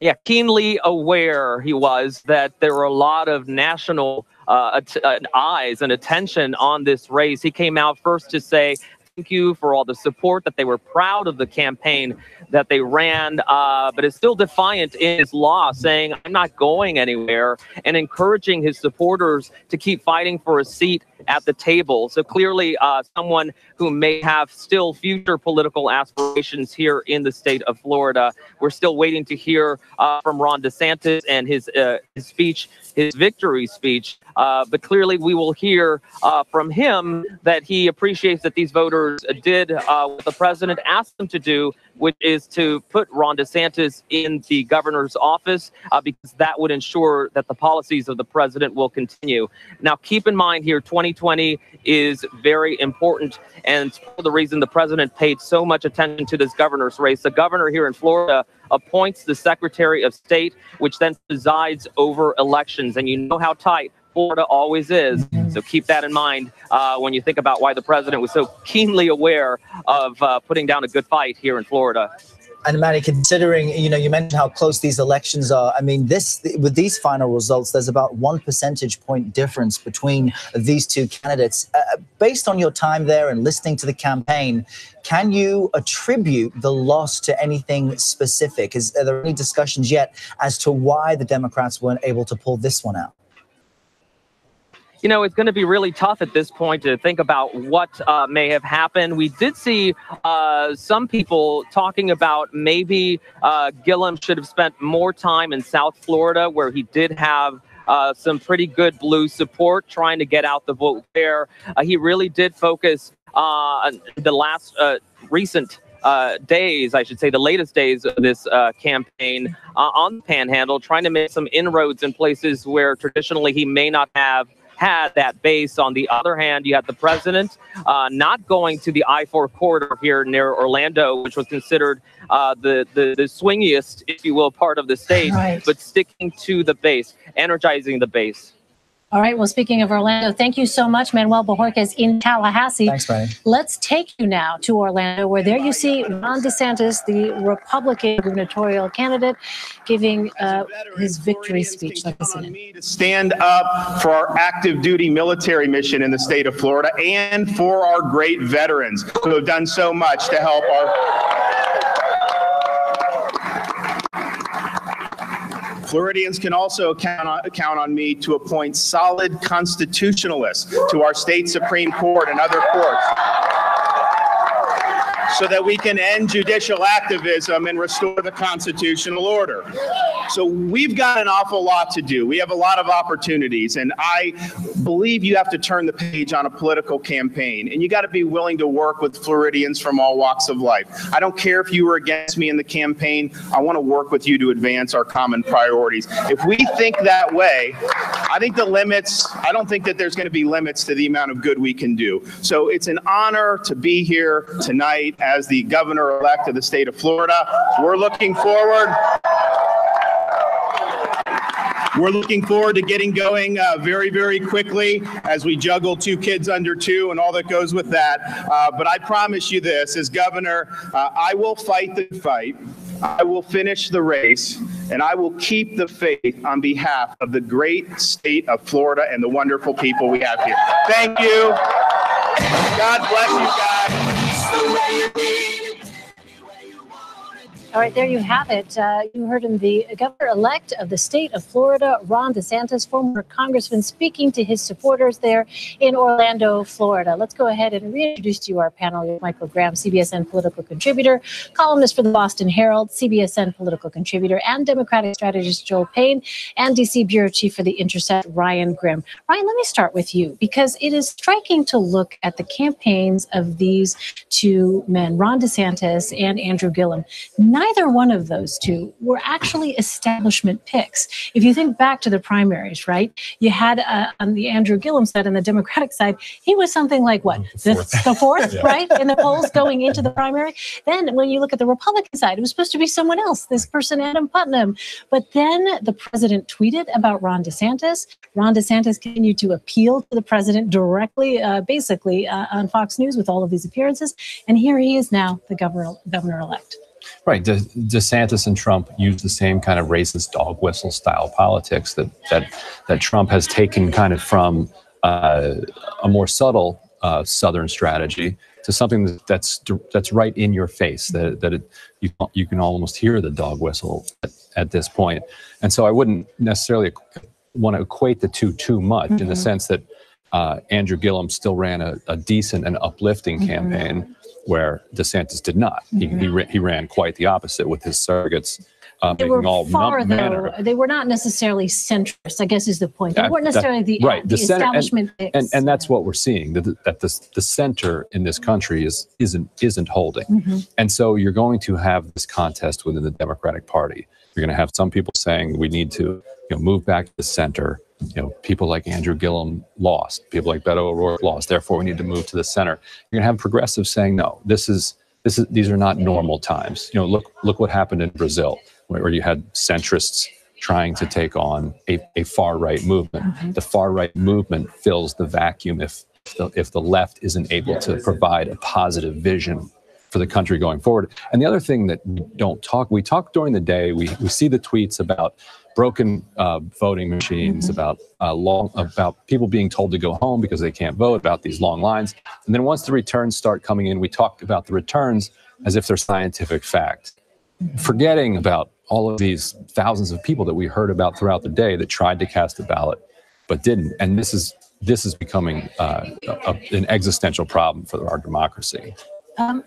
Yeah, keenly aware he was that there were a lot of national eyes and attention on this race. He came out first to say thank you for all the support, that they were proud of the campaign that they ran, but is still defiant in his law, saying, I'm not going anywhere, and encouraging his supporters to keep fighting for a seat at the table. So clearly someone who may have still future political aspirations here in the state of Florida. We're still waiting to hear from Ron DeSantis and his speech, his victory speech. But clearly we will hear from him that he appreciates that these voters did what the president asked them to do, which is to put Ron DeSantis in the governor's office, because that would ensure that the policies of the president will continue. Now, keep in mind here, 2020 is very important, and for the reason the president paid so much attention to this governor's race. The governor here in Florida appoints the Secretary of State, which then presides over elections, and you know how tight Florida always is. So keep that in mind when you think about why the president was so keenly aware of putting down a good fight here in Florida. And Manny, considering, you mentioned how close these elections are. I mean, with these final results, there's about 1 percentage point difference between these two candidates. Based on your time there and listening to the campaign, can you attribute the loss to anything specific? Are there any discussions yet as to why the Democrats weren't able to pull this one out? It's going to be really tough at this point to think about what may have happened. We did see some people talking about maybe Gillum should have spent more time in South Florida, where he did have some pretty good blue support, trying to get out the vote there. He really did focus on the last recent days, I should say, the latest days of this campaign on the Panhandle, trying to make some inroads in places where traditionally he may not have had that base. On the other hand, you had the president not going to the I-4 corridor here near Orlando, which was considered the swingiest, if you will, part of the state, right, but sticking to the base, energizing the base. All right. Well, speaking of Orlando, thank you so much, Manuel Bojorquez in Tallahassee. Thanks, Manny. Let's take you now to Orlando, where there you see Ron DeSantis, the Republican gubernatorial candidate, giving his victory speech. Let's listen in. To stand up for our active duty military mission in the state of Florida and for our great veterans who have done so much to help our Floridians can also count on me to appoint solid constitutionalists to our state Supreme Court and other courts, so that we can end judicial activism and restore the constitutional order. So we've got an awful lot to do. We have a lot of opportunities, and I believe you have to turn the page on a political campaign, and you got to be willing to work with Floridians from all walks of life. I don't care if you were against me in the campaign. I want to work with you to advance our common priorities. If we think that way, I don't think that there's going to be limits to the amount of good we can do. So it's an honor to be here tonight as the governor-elect of the state of Florida. We're looking forward to getting going very, very quickly as we juggle 2 kids under 2 and all that goes with that. But I promise you this, as governor, I will fight the fight. I will finish the race, and I will keep the faith on behalf of the great state of Florida and the wonderful people we have here. Thank you. God bless you guys. All right, there you have it. You heard him, the governor-elect of the state of Florida, Ron DeSantis, former congressman, speaking to his supporters there in Orlando, Florida. Let's go ahead and reintroduce to you our panel. Michael Graham, CBSN political contributor, columnist for the Boston Herald, CBSN political contributor, and Democratic strategist Joel Payne, and DC bureau chief for The Intercept, Ryan Grimm. Ryan, let me start with you, because it is striking to look at the campaigns of these 2 men, Ron DeSantis and Andrew Gillum. Neither one of those 2 were actually establishment picks. If you think back to the primaries, right, you had on the Andrew Gillum side and the Democratic side, he was something like what? The fourth, yeah, right, in the polls going into the primary. Then when you look at the Republican side, it was supposed to be someone else, this person, Adam Putnam. But then the president tweeted about Ron DeSantis. Ron DeSantis continued to appeal to the president directly, basically on Fox News with all of these appearances. And here he is now, the governor-elect. Right. DeSantis and Trump use the same kind of racist dog whistle style politics that Trump has taken kind of from a more subtle Southern strategy to something that's right in your face, you can almost hear the dog whistle at this point. And so I wouldn't necessarily want to equate the two too much, in the sense that Andrew Gillum still ran a decent and uplifting campaign, where DeSantis did not. He ran quite the opposite with his surrogates. They were far, though. They were not necessarily centrist, I guess is the point. They weren't necessarily the establishment picks. And that's what we're seeing, that the center in this country isn't holding. And so you're going to have this contest within the Democratic Party. You're going to have some people saying we need to move back to the center. People like Andrew Gillum lost. People like Beto O'Rourke lost. Therefore, we need to move to the center. You're going to have progressives saying, no, these are not normal times. Look what happened in Brazil, where you had centrists trying to take on a far-right movement. The far-right movement fills the vacuum if the left isn't able to provide a positive vision for the country going forward. And the other thing that we talk during the day, we see the tweets about broken voting machines, about people being told to go home because they can't vote, about these long lines. And then once the returns start coming in, we talk about the returns as if they're scientific fact, forgetting about all of these thousands of people that we heard about throughout the day that tried to cast a ballot but didn't. And this is becoming an existential problem for our democracy.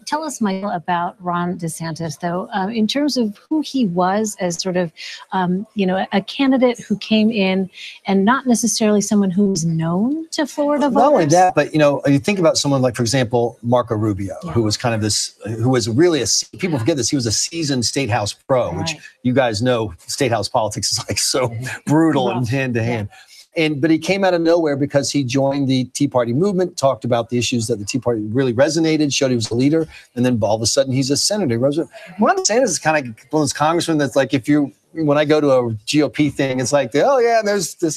Tell us, Michael, about Ron DeSantis, though, in terms of who he was as sort of, a candidate who came in and not necessarily someone who was known to Florida voters. Not only that, but, you think about someone like, for example, Marco Rubio, who was kind of who was really people forget this. He was a seasoned state house pro, which you guys know state house politics is like so brutal and hand to hand. But he came out of nowhere because he joined the Tea Party movement, talked about the issues that the Tea Party really resonated, showed he was a leader, and then all of a sudden he's a senator. Ron DeSantis is kind of one of those congressmen that's like, when I go to a GOP thing, it's like, oh yeah, there's this,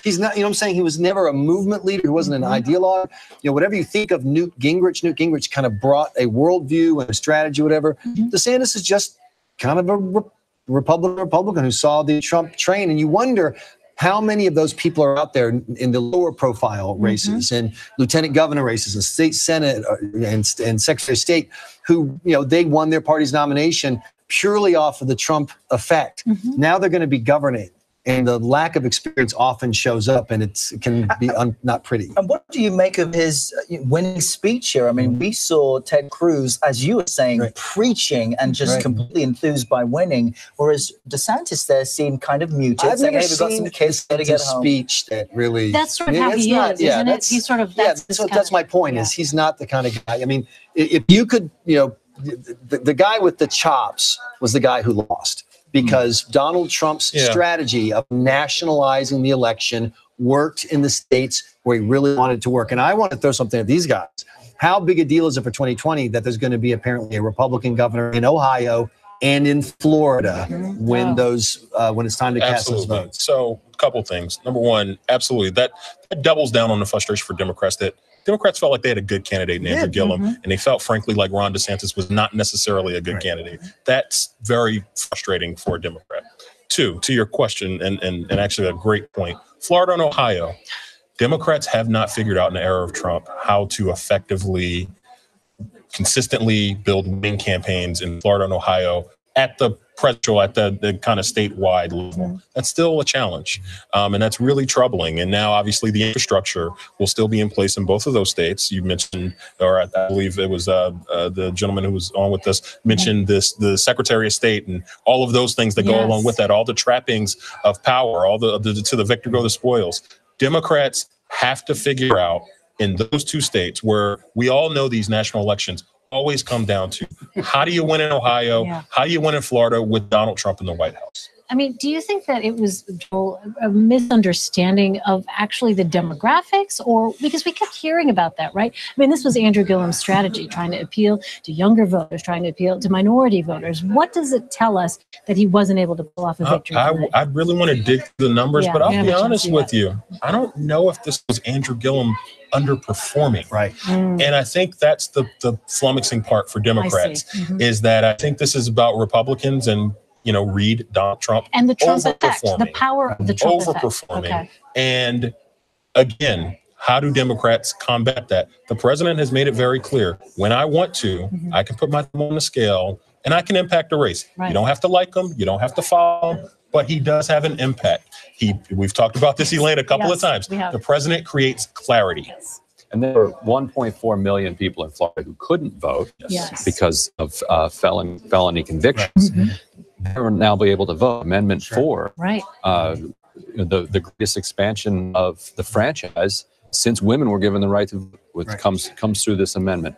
he's not, I'm saying he was never a movement leader. He wasn't an ideologue. Whatever you think of Newt Gingrich kind of brought a worldview and a strategy, whatever. DeSantis is just kind of a Republican who saw the Trump train, and you wonder how many of those people are out there in the lower profile races and lieutenant governor races and state senate and secretary of state who, they won their party's nomination purely off of the Trump effect. Now they're going to be governing And the lack of experience often shows up, and it can be not pretty. And what do you make of his winning speech here? I mean, we saw Ted Cruz, as you were saying, preaching and just completely enthused by winning, whereas DeSantis there seemed kind of muted. I've never "Hey, we've got some kids to get home." speech that really. That's sort of how he is, isn't it? He's sort of that's my point. Is he's not the kind of guy. I mean, if you could, the guy with the chops was the guy who lost. Because Donald Trump's strategy of nationalizing the election worked in the states where he really wanted to work. And I want to throw something at these guys. How big a deal is it for 2020 that there's going to be apparently a Republican governor in Ohio and in Florida when when it's time to cast those votes? So a couple things. Number one, absolutely. That doubles down on the frustration for Democrats that Democrats felt like they had a good candidate in Andrew Gillum, and they felt, frankly, like Ron DeSantis was not necessarily a good candidate. That's very frustrating for a Democrat. Two, to your question, and actually a great point, Florida and Ohio, Democrats have not figured out in the era of Trump how to effectively, consistently build winning campaigns in Florida and Ohio at the presidential, at the kind of statewide level. That's still a challenge. And that's really troubling. And now, obviously, the infrastructure will still be in place in both of those states. You mentioned, or I believe it was the gentleman who was on with us, mentioned the Secretary of State and all of those things that go along with that, all the trappings of power, all to the victor go the spoils. Democrats have to figure out in those two states where we all know these national elections always come down to how do you win in Ohio? How do you win in Florida with Donald Trump in the White House? I mean, do you think that it was, Joel, a misunderstanding of actually the demographics, or because we kept hearing about that, right? I mean, this was Andrew Gillum's strategy, trying to appeal to younger voters, trying to appeal to minority voters. What does it tell us that he wasn't able to pull off a victory? I really want to dig through the numbers, but I'll be honest with you. I don't know if this was Andrew Gillum underperforming. Right. And I think that's the flummoxing part for Democrats, is that I think this is about Republicans and, read Donald Trump and the Trump effect, the power of the Trump overperforming. effect. And again, how do Democrats combat that? The president has made it very clear. When I want to, I can put my thumb on the scale and I can impact a race. You don't have to like him. You don't have to follow him. But he does have an impact. We've talked about this, Elaine, a couple of times. The president creates clarity. And there were 1.4 million people in Florida who couldn't vote because of felony convictions. They will now be able to vote. Amendment 4, the greatest expansion of the franchise since women were given the right to vote, comes through this amendment.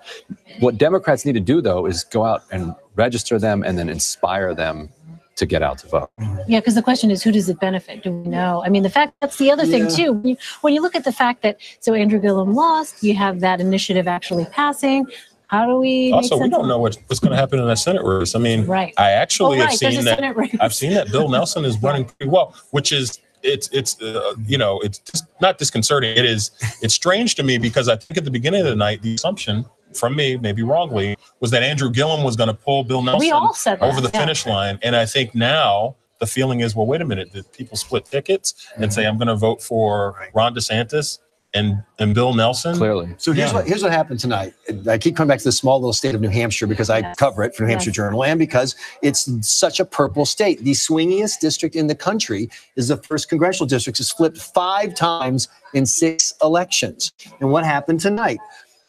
What Democrats need to do, though, is go out and register them and then inspire them to get out to vote. Yeah, because the question is, who does it benefit? Do we know? I mean, that's the other thing, too. When you look at the fact that, so Andrew Gillum lost, you have that initiative actually passing. How do we also, we don't know what's going to happen in that Senate race. I mean, I actually have seen that. I've seen that Bill Nelson is running pretty well, which is it's just not disconcerting. It's strange to me because I think at the beginning of the night, the assumption from me, maybe wrongly, was that Andrew Gillum was going to pull Bill Nelson over the finish line. And I think now the feeling is, well, wait a minute, did people split tickets and say, I'm going to vote for Ron DeSantis and Bill Nelson? Clearly. So here's what happened tonight. I keep coming back to the small little state of New Hampshire because I cover it for New Hampshire Journal and because it's such a purple state. The swingiest district in the country is the first congressional district. It's flipped 5 times in 6 elections. And what happened tonight?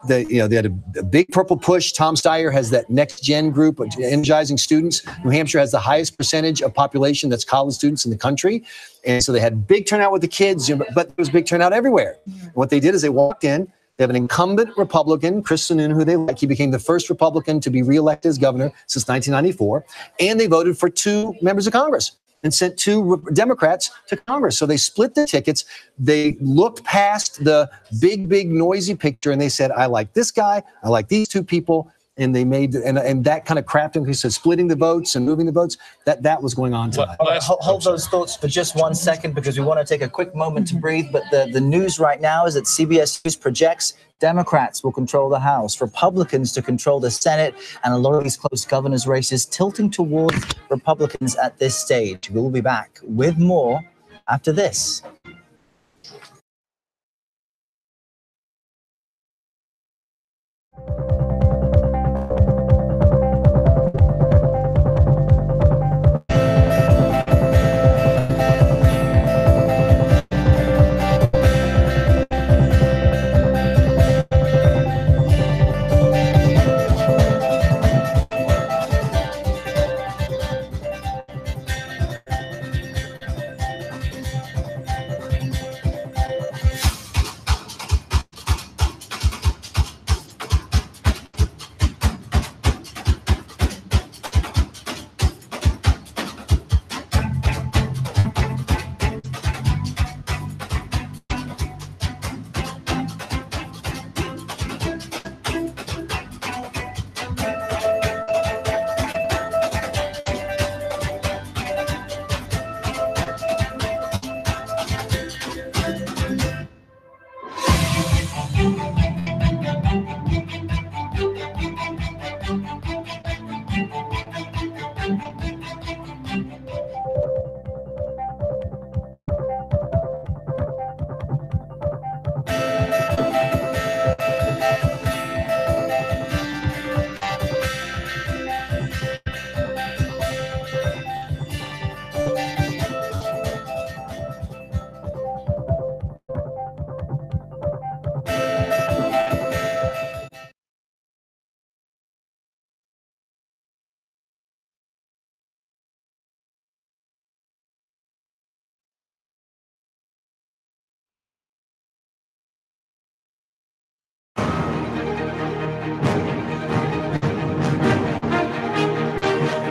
They had a big purple push. Tom Steyer has that next gen group of energizing students. New Hampshire has the highest percentage of population that's college students in the country. And so they had big turnout with the kids, but there was big turnout everywhere. And what they did is they walked in. They have an incumbent Republican, Chris Sununu, who they like. He became the first Republican to be reelected as governor since 1994. And they voted for 2 members of Congress and sent 2 Democrats to Congress. So they split the tickets. They looked past the big, noisy picture, and they said, I like this guy. I like these 2 people. And they made, and that kind of crafting, he said, splitting the votes and moving the votes, that was going on tonight. Hold those thoughts for just 1 second because we want to take a quick moment to breathe. But the news right now is that CBS News projects Democrats will control the House, Republicans to control the Senate, and a lot of these close governors' races tilting towards Republicans at this stage. We'll be back with more after this.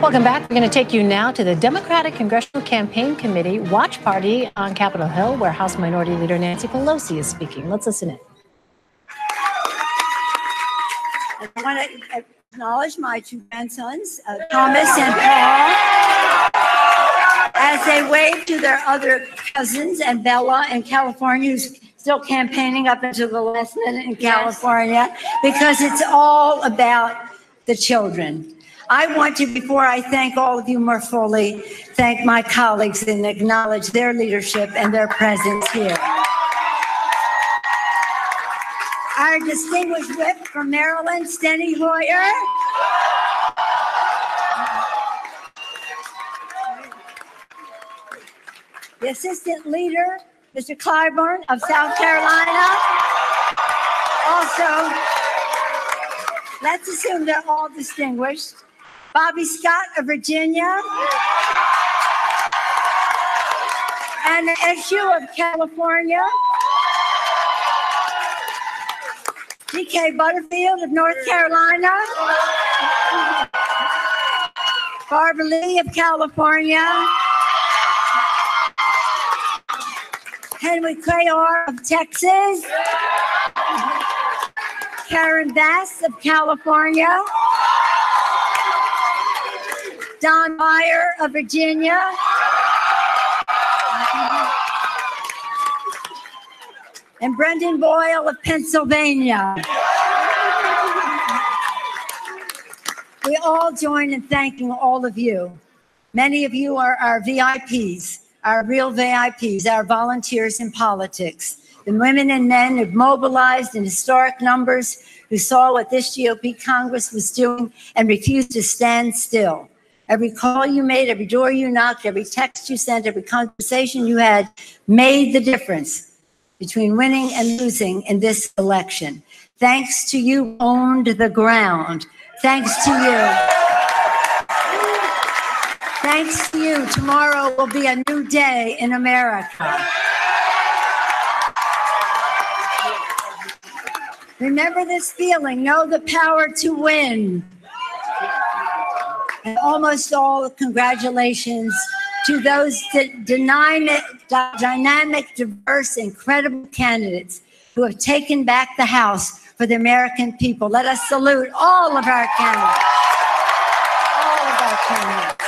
Welcome back. We're going to take you now to the Democratic Congressional Campaign Committee watch party on Capitol Hill, where House Minority Leader Nancy Pelosi is speaking. Let's listen in. I want to acknowledge my two grandsons, Thomas and Paul, as they wave to their other cousins and Bella in California, who's still campaigning up until the last minute in California, because it's all about the children. I want to, before I thank all of you more fully, thank my colleagues and acknowledge their leadership and their presence here. Our distinguished whip from Maryland, Steny Hoyer. The assistant leader, Mr. Clyburn of South Carolina. Also, let's assume they're all distinguished. Bobby Scott of Virginia. And Eshu of California. DK Butterfield of North Carolina. Barbara Lee of California. Henry Cuellar of Texas. Karen Bass of California. Don Meyer of Virginia. And Brendan Boyle of Pennsylvania. We all join in thanking all of you. Many of you are our VIPs, our real VIPs, our volunteers in politics. The women and men who've mobilized in historic numbers, who saw what this GOP Congress was doing and refused to stand still. Every call you made, every door you knocked, every text you sent, every conversation you had made the difference between winning and losing in this election. Thanks to you, owned the ground. Thanks to you. Thanks to you, tomorrow will be a new day in America. Remember this feeling, know the power to win. And almost all congratulations to those dynamic, diverse, incredible candidates who have taken back the House for the American people. Let us salute all of our candidates. All of our candidates.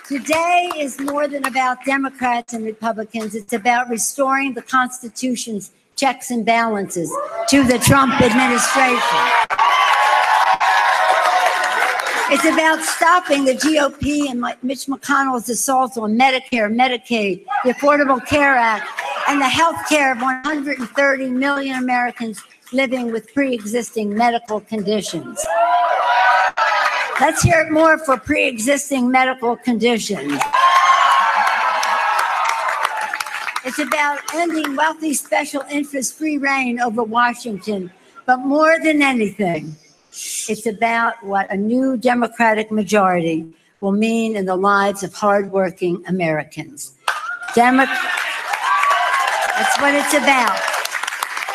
Today is more than about Democrats and Republicans. It's about restoring the Constitution's checks and balances to the Trump administration. It's about stopping the GOP and Mitch McConnell's assault on Medicare, Medicaid, the Affordable Care Act, and the health care of 130 million Americans living with pre-existing medical conditions. Let's hear it more for pre-existing medical conditions. It's about ending wealthy special interest free reign over Washington, but more than anything, it's about what a new Democratic majority will mean in the lives of hardworking Americans. That's what it's about.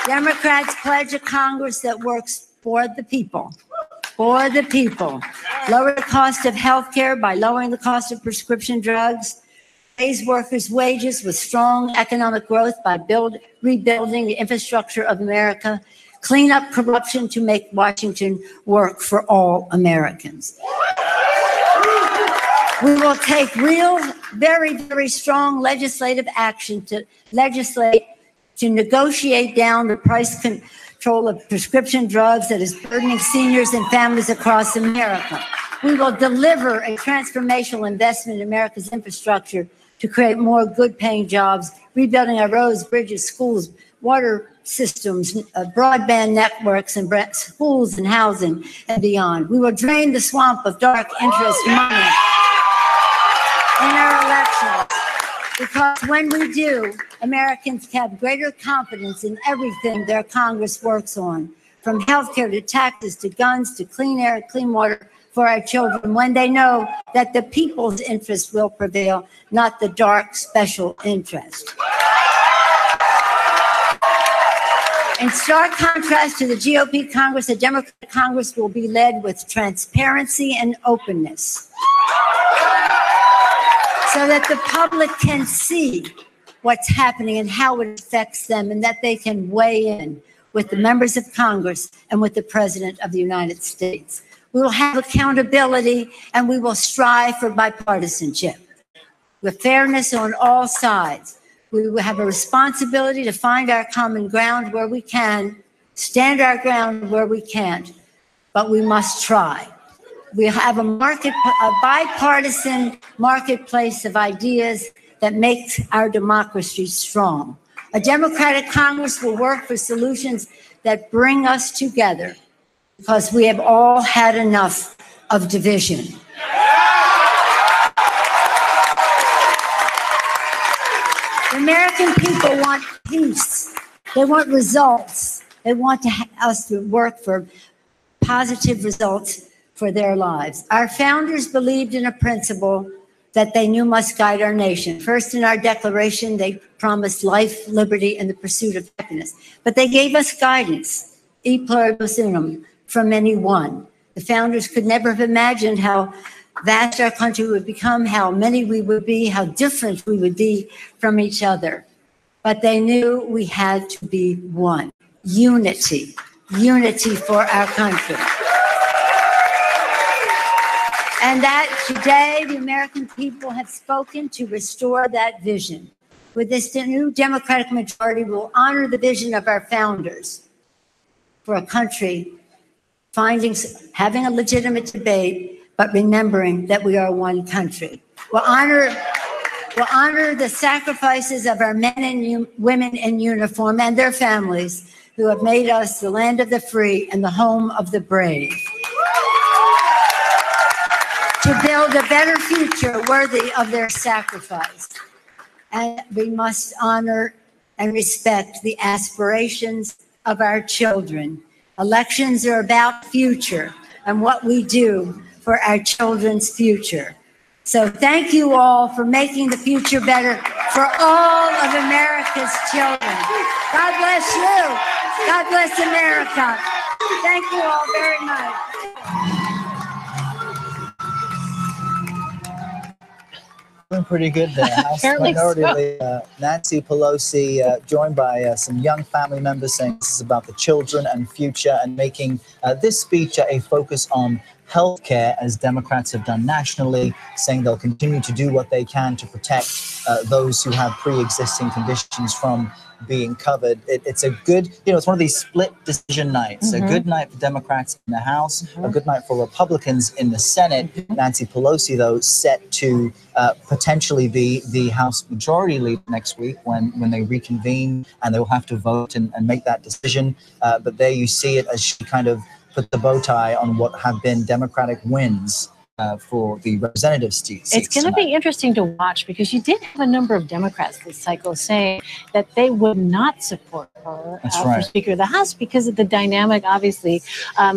Democrats pledge a Congress that works for the people. For the people. Lower the cost of health care by lowering the cost of prescription drugs. Raise workers' wages with strong economic growth by rebuilding the infrastructure of America. Clean up corruption to make Washington work for all Americans. We will take real, very, very strong legislative action to negotiate down the price control of prescription drugs that is burdening seniors and families across America. We will deliver a transformational investment in America's infrastructure to create more good-paying jobs, rebuilding our roads, bridges, schools, water systems, broadband networks, and schools and housing and beyond. We will drain the swamp of dark interest money in our elections, because when we do, Americans have greater confidence in everything their Congress works on, from healthcare to taxes to guns to clean air and clean water for our children, when they know that the people's interest will prevail, not the dark special interest. In stark contrast to the GOP Congress, the Democratic Congress will be led with transparency and openness so that the public can see what's happening and how it affects them, and that they can weigh in with the members of Congress and with the President of the United States. We will have accountability, and we will strive for bipartisanship with fairness on all sides. We will have a responsibility to find our common ground where we can, stand our ground where we can't, but we must try. We have a bipartisan marketplace of ideas that makes our democracy strong. A Democratic Congress will work for solutions that bring us together, because we have all had enough of division. The American people want peace. They want results. They want us to work for positive results for their lives. Our founders believed in a principle that they knew must guide our nation. First, in our Declaration, they promised life, liberty, and the pursuit of happiness. But they gave us guidance, e pluribus unum, from any one. The founders could never have imagined how vast our country would become, how many we would be, how different we would be from each other. But they knew we had to be one. Unity. Unity for our country. And that today the American people have spoken to restore that vision. With this new Democratic majority, we'll honor the vision of our founders for a country having a legitimate debate, but remembering that we are one country. We'll honor the sacrifices of our men and women in uniform and their families who have made us the land of the free and the home of the brave. To build a better future worthy of their sacrifice. And we must honor and respect the aspirations of our children. Elections are about future and what we do for our children's future. So thank you all for making the future better for all of America's children. God bless you. God bless America. Thank you all very much. Doing pretty good there. House Minority Leader Nancy Pelosi, joined by some young family members, saying this is about the children and future, and making this speech a focus on healthcare, as Democrats have done nationally, saying they'll continue to do what they can to protect those who have pre-existing conditions from being covered. It's a good, it's one of these split decision nights. A good night for Democrats in the House, a good night for Republicans in the Senate. Nancy Pelosi, though, set to potentially be the House Majority Leader next week when they reconvene, and they'll have to vote and make that decision. But there you see it, as she kind of put the bow tie on what have been Democratic wins for the representative seats. It's going to be interesting to watch, because you did have a number of Democrats this cycle saying that they would not support her for Speaker of the House because of the dynamic. Obviously,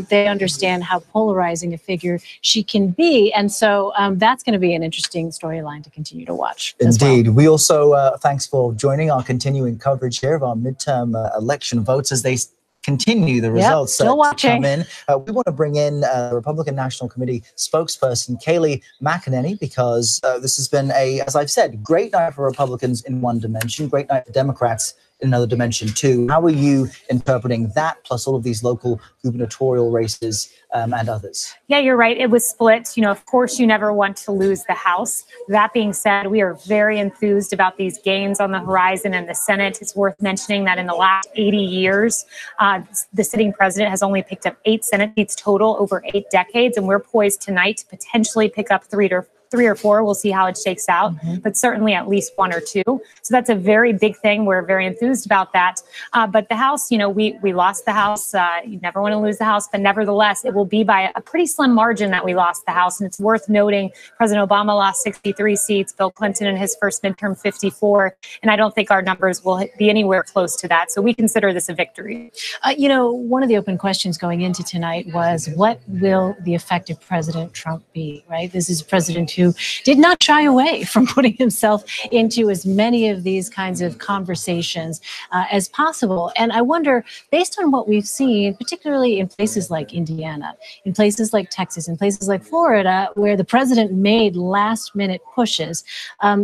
they understand how polarizing a figure she can be. And so that's going to be an interesting storyline to continue to watch. Indeed. We also, thanks for joining our continuing coverage here of our midterm election votes as they continue the results still watching. Come in. We want to bring in Republican National Committee spokesperson Kayleigh McEnany, because this has been as I've said, great night for Republicans in one dimension, great night for Democrats in another dimension too. How are you interpreting that, plus all of these local gubernatorial races and others? Yeah, you're right. It was split. Of course, you never want to lose the House. That being said, we are very enthused about these gains on the horizon in the Senate. It's worth mentioning that in the last 80 years, the sitting president has only picked up 8 Senate seats total over 8 decades, and we're poised tonight to potentially pick up 3 or 4. We'll see how it shakes out, but certainly at least 1 or 2. So that's a very big thing. We're very enthused about that. But the House, we lost the House. You never want to lose the House, but nevertheless, it will be by a pretty slim margin that we lost the House. And it's worth noting President Obama lost 63 seats, Bill Clinton in his first midterm 54. And I don't think our numbers will be anywhere close to that. So we consider this a victory. One of the open questions going into tonight was, what will the effect of President Trump be, right? This is a president who who did not shy away from putting himself into as many of these kinds of conversations as possible. And I wonder, based on what we've seen, particularly in places like Indiana, in places like Texas, in places like Florida, where the president made last-minute pushes,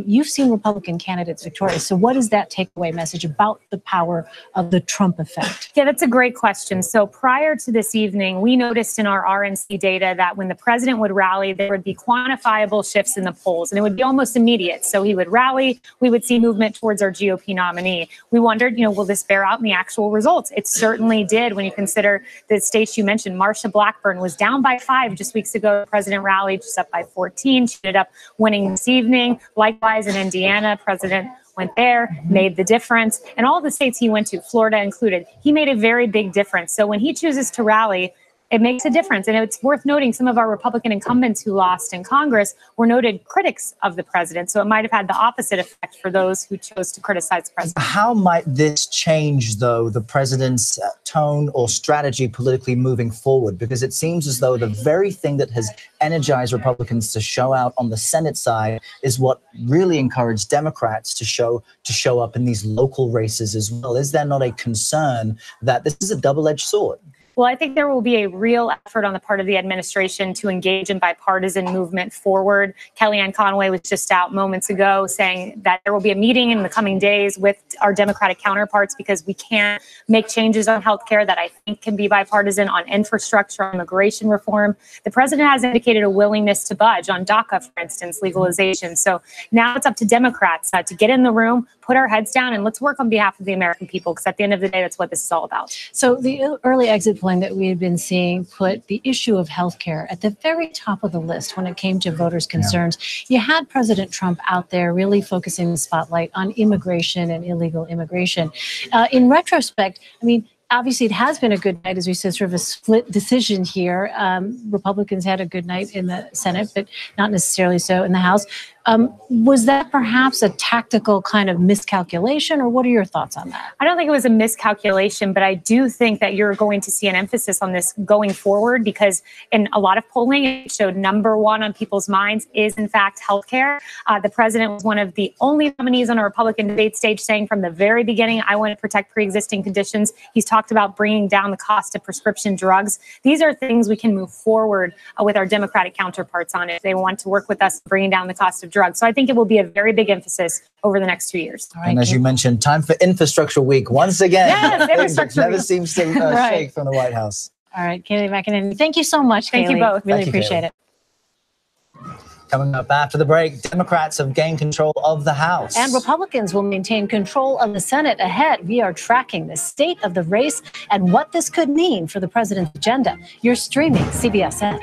you've seen Republican candidates victorious. So what is that takeaway message about the power of the Trump effect? Yeah, that's a great question. So prior to this evening, we noticed in our RNC data that when the president would rally, there would be quantifiable shifts in the polls, and it would be almost immediate. So he would rally, we would see movement towards our GOP nominee. We wondered, will this bear out in the actual results? It certainly did when you consider the states you mentioned. Marsha Blackburn was down by 5 just weeks ago. The president rallied, just up by 14. She ended up winning this evening. Likewise, in Indiana, President went there, made the difference. And all the states he went to, Florida included, he made a very big difference. So when he chooses to rally, it makes a difference. And it's worth noting some of our Republican incumbents who lost in Congress were noted critics of the president. So it might have had the opposite effect for those who chose to criticize the president. How might this change, though, the president's tone or strategy politically moving forward? Because it seems as though the very thing that has energized Republicans to show out on the Senate side is what really encouraged Democrats to show up in these local races as well. Is there not a concern that this is a double-edged sword? Well, I think there will be a real effort on the part of the administration to engage in bipartisan movement forward. Kellyanne Conway was just out moments ago saying that there will be a meeting in the coming days with our Democratic counterparts because we can't make changes on health care that I think can be bipartisan, on infrastructure, on immigration reform. The president has indicated a willingness to budge on DACA, for instance, legalization. So now it's up to Democrats to get in the room, put our heads down, and let's work on behalf of the American people, because at the end of the day, that's what this is all about. So the early exit polling that we had been seeing put the issue of healthcare at the very top of the list when it came to voters' concerns. You had President Trump out there really focusing the spotlight on immigration and illegal immigration. In retrospect, I mean, obviously, it has been a good night, as we said, sort of a split decision here. Republicans had a good night in the Senate, but not necessarily so in the House. Was that perhaps a tactical kind of miscalculation, or what are your thoughts on that? I don't think it was a miscalculation, but I do think that you're going to see an emphasis on this going forward, because in a lot of polling, it showed number one on people's minds is, in fact, healthcare. The president was one of the only nominees on a Republican debate stage saying from the very beginning, I want to protect pre-existing conditions. He's talked about bringing down the cost of prescription drugs. These are things we can move forward with our Democratic counterparts on if they want to work with us bringing down the cost of drugs. So I think it will be a very big emphasis over the next 2 years. And as you mentioned, time for Infrastructure Week once again. Yes, Infrastructure Never Week. seems to Right. shake from the White House. All right, Kayleigh McEnany, thank you so much, Thank you Kayleigh. both. Really Thank you, appreciate Kayleigh. it. Coming up after the break, Democrats have gained control of the House. And Republicans will maintain control of the Senate ahead. We are tracking the state of the race and what this could mean for the president's agenda. You're streaming CBSN.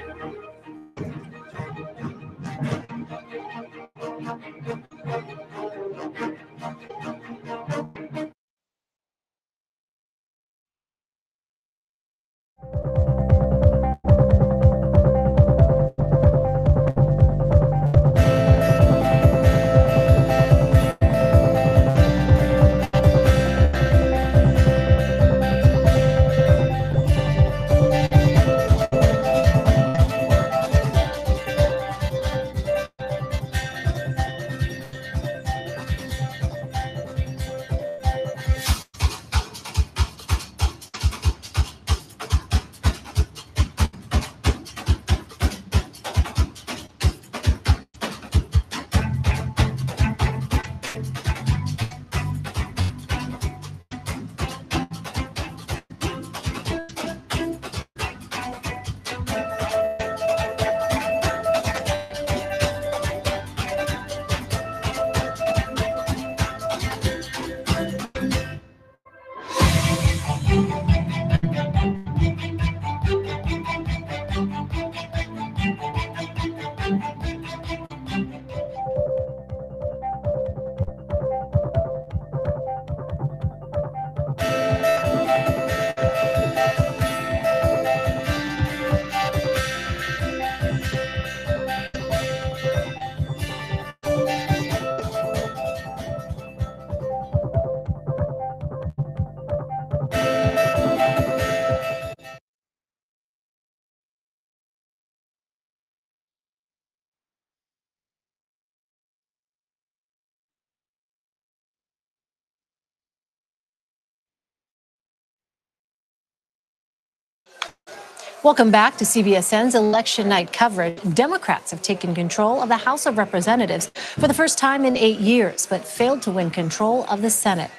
Welcome back to CBSN's election night coverage. Democrats have taken control of the House of Representatives for the first time in 8 years, but failed to win control of the Senate.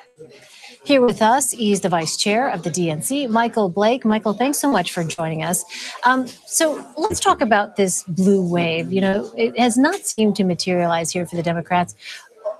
Here with us is the vice chair of the DNC, Michael Blake. Michael, thanks so much for joining us. So let's talk about this blue wave. You know, it has not seemed to materialize here for the Democrats.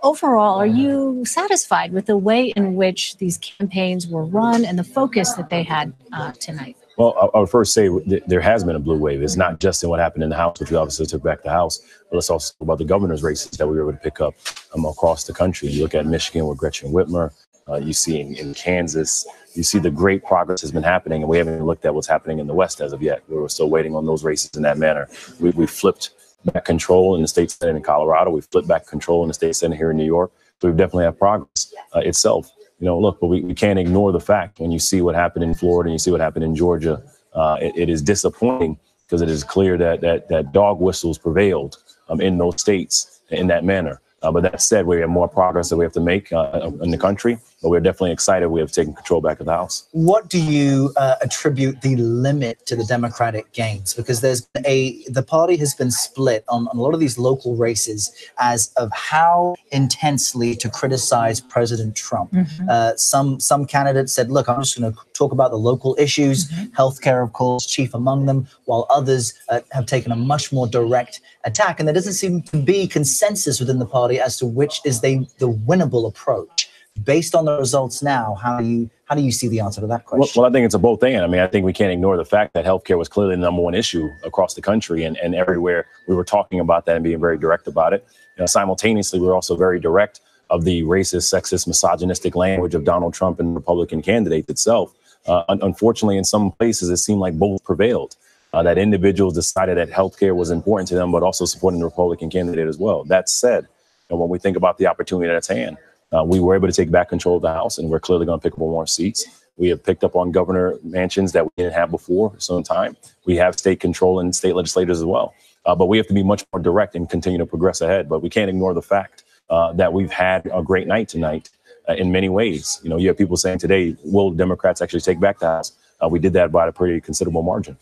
Overall, are you satisfied with the way in which these campaigns were run and the focus that they had tonight? Well, I would first say there has been a blue wave. It's not just in what happened in the House, which we obviously took back the House, but let's also talk about the governor's races that we were able to pick up across the country. You look at Michigan with Gretchen Whitmer, you see in Kansas, you see the great progress has been happening, and we haven't even looked at what's happening in the West as of yet. We're still waiting on those races in that manner. We flipped back control in the state Senate in Colorado. We flipped back control in the state Senate here in New York. So we've definitely had progress itself. You know, look, but we can't ignore the fact when you see what happened in Florida and you see what happened in Georgia, it is disappointing because it is clear that dog whistles prevailed in those states in that manner. But that said, we have more progress that we have to make in the country, but we're definitely excited we have taken control back of the House. What do you attribute the limit to the Democratic gains? Because the party has been split on a lot of these local races as of how intensely to criticize President Trump. Some candidates said, look, I'm just going to talk about the local issues, healthcare, of course, chief among them, while others have taken a much more direct attack. And there doesn't seem to be consensus within the party as to which is the winnable approach. Based on the results now, how do you see the answer to that question? Well, I think it's a both and. I mean, I think we can't ignore the fact that healthcare was clearly the #1 issue across the country, and everywhere we were talking about that and being very direct about it. You know, simultaneously, we were also very direct of the racist, sexist, misogynistic language of Donald Trump and the Republican candidate itself. Unfortunately, in some places, it seemed like both prevailed. That individuals decided that healthcare was important to them, but also supporting the Republican candidate as well. That said, when we think about the opportunity that's at hand, we were able to take back control of the House, and we're clearly going to pick up more seats. We have picked up on governor mansions that we didn't have before for some time. We have state control and state legislators as well. But we have to be much more direct and continue to progress ahead. But we can't ignore the fact that we've had a great night tonight in many ways. You know, you have people saying today, will Democrats actually take back the House? We did that by a pretty considerable margin.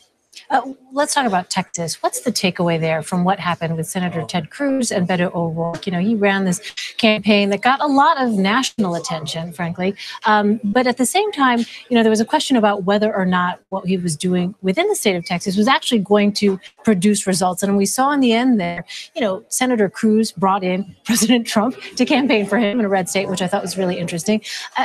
Let's talk about Texas. What's the takeaway there from what happened with Senator Ted Cruz and Beto O'Rourke? You know, he ran this campaign that got a lot of national attention, frankly. But at the same time, you know, there was a question about whether or not what he was doing within the state of Texas was actually going to produce results. And we saw in the end there, you know, Senator Cruz brought in President Trump to campaign for him in a red state, which I thought was really interesting.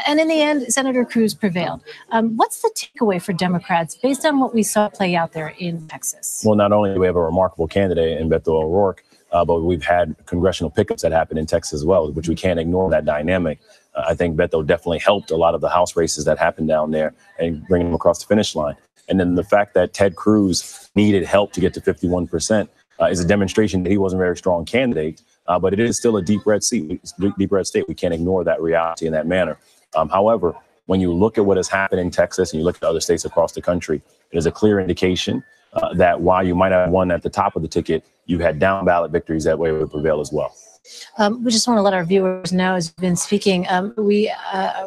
And in the end, Senator Cruz prevailed. What's the takeaway for Democrats based on what we saw play out there in Texas? Well, not only do we have a remarkable candidate in Beto O'Rourke, but we've had congressional pickups that happened in Texas as well, which we can't ignore that dynamic. I think Beto definitely helped a lot of the House races that happened down there and bringing them across the finish line. And then the fact that Ted Cruz needed help to get to 51% is a demonstration that he wasn't a very strong candidate, but it is still a deep red seat, deep red state. We can't ignore that reality in that manner. However, when you look at what has happened in Texas and you look at other states across the country, it is a clear indication that while you might have won at the top of the ticket, you've had down ballot victories that way would prevail as well. We just want to let our viewers know, as we've been speaking, we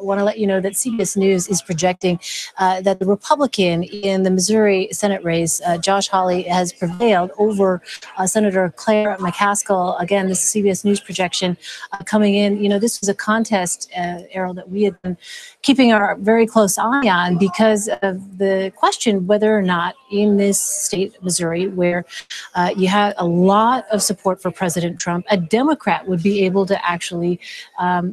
want to let you know that CBS News is projecting that the Republican in the Missouri Senate race, Josh Hawley, has prevailed over Senator Claire McCaskill. Again, this is CBS News projection coming in. You know, this was a contest, Errol, that we had been keeping our very close eye on because of the question whether or not in this state, Missouri, where you had a lot of support for President Trump, a Democrat would be able to actually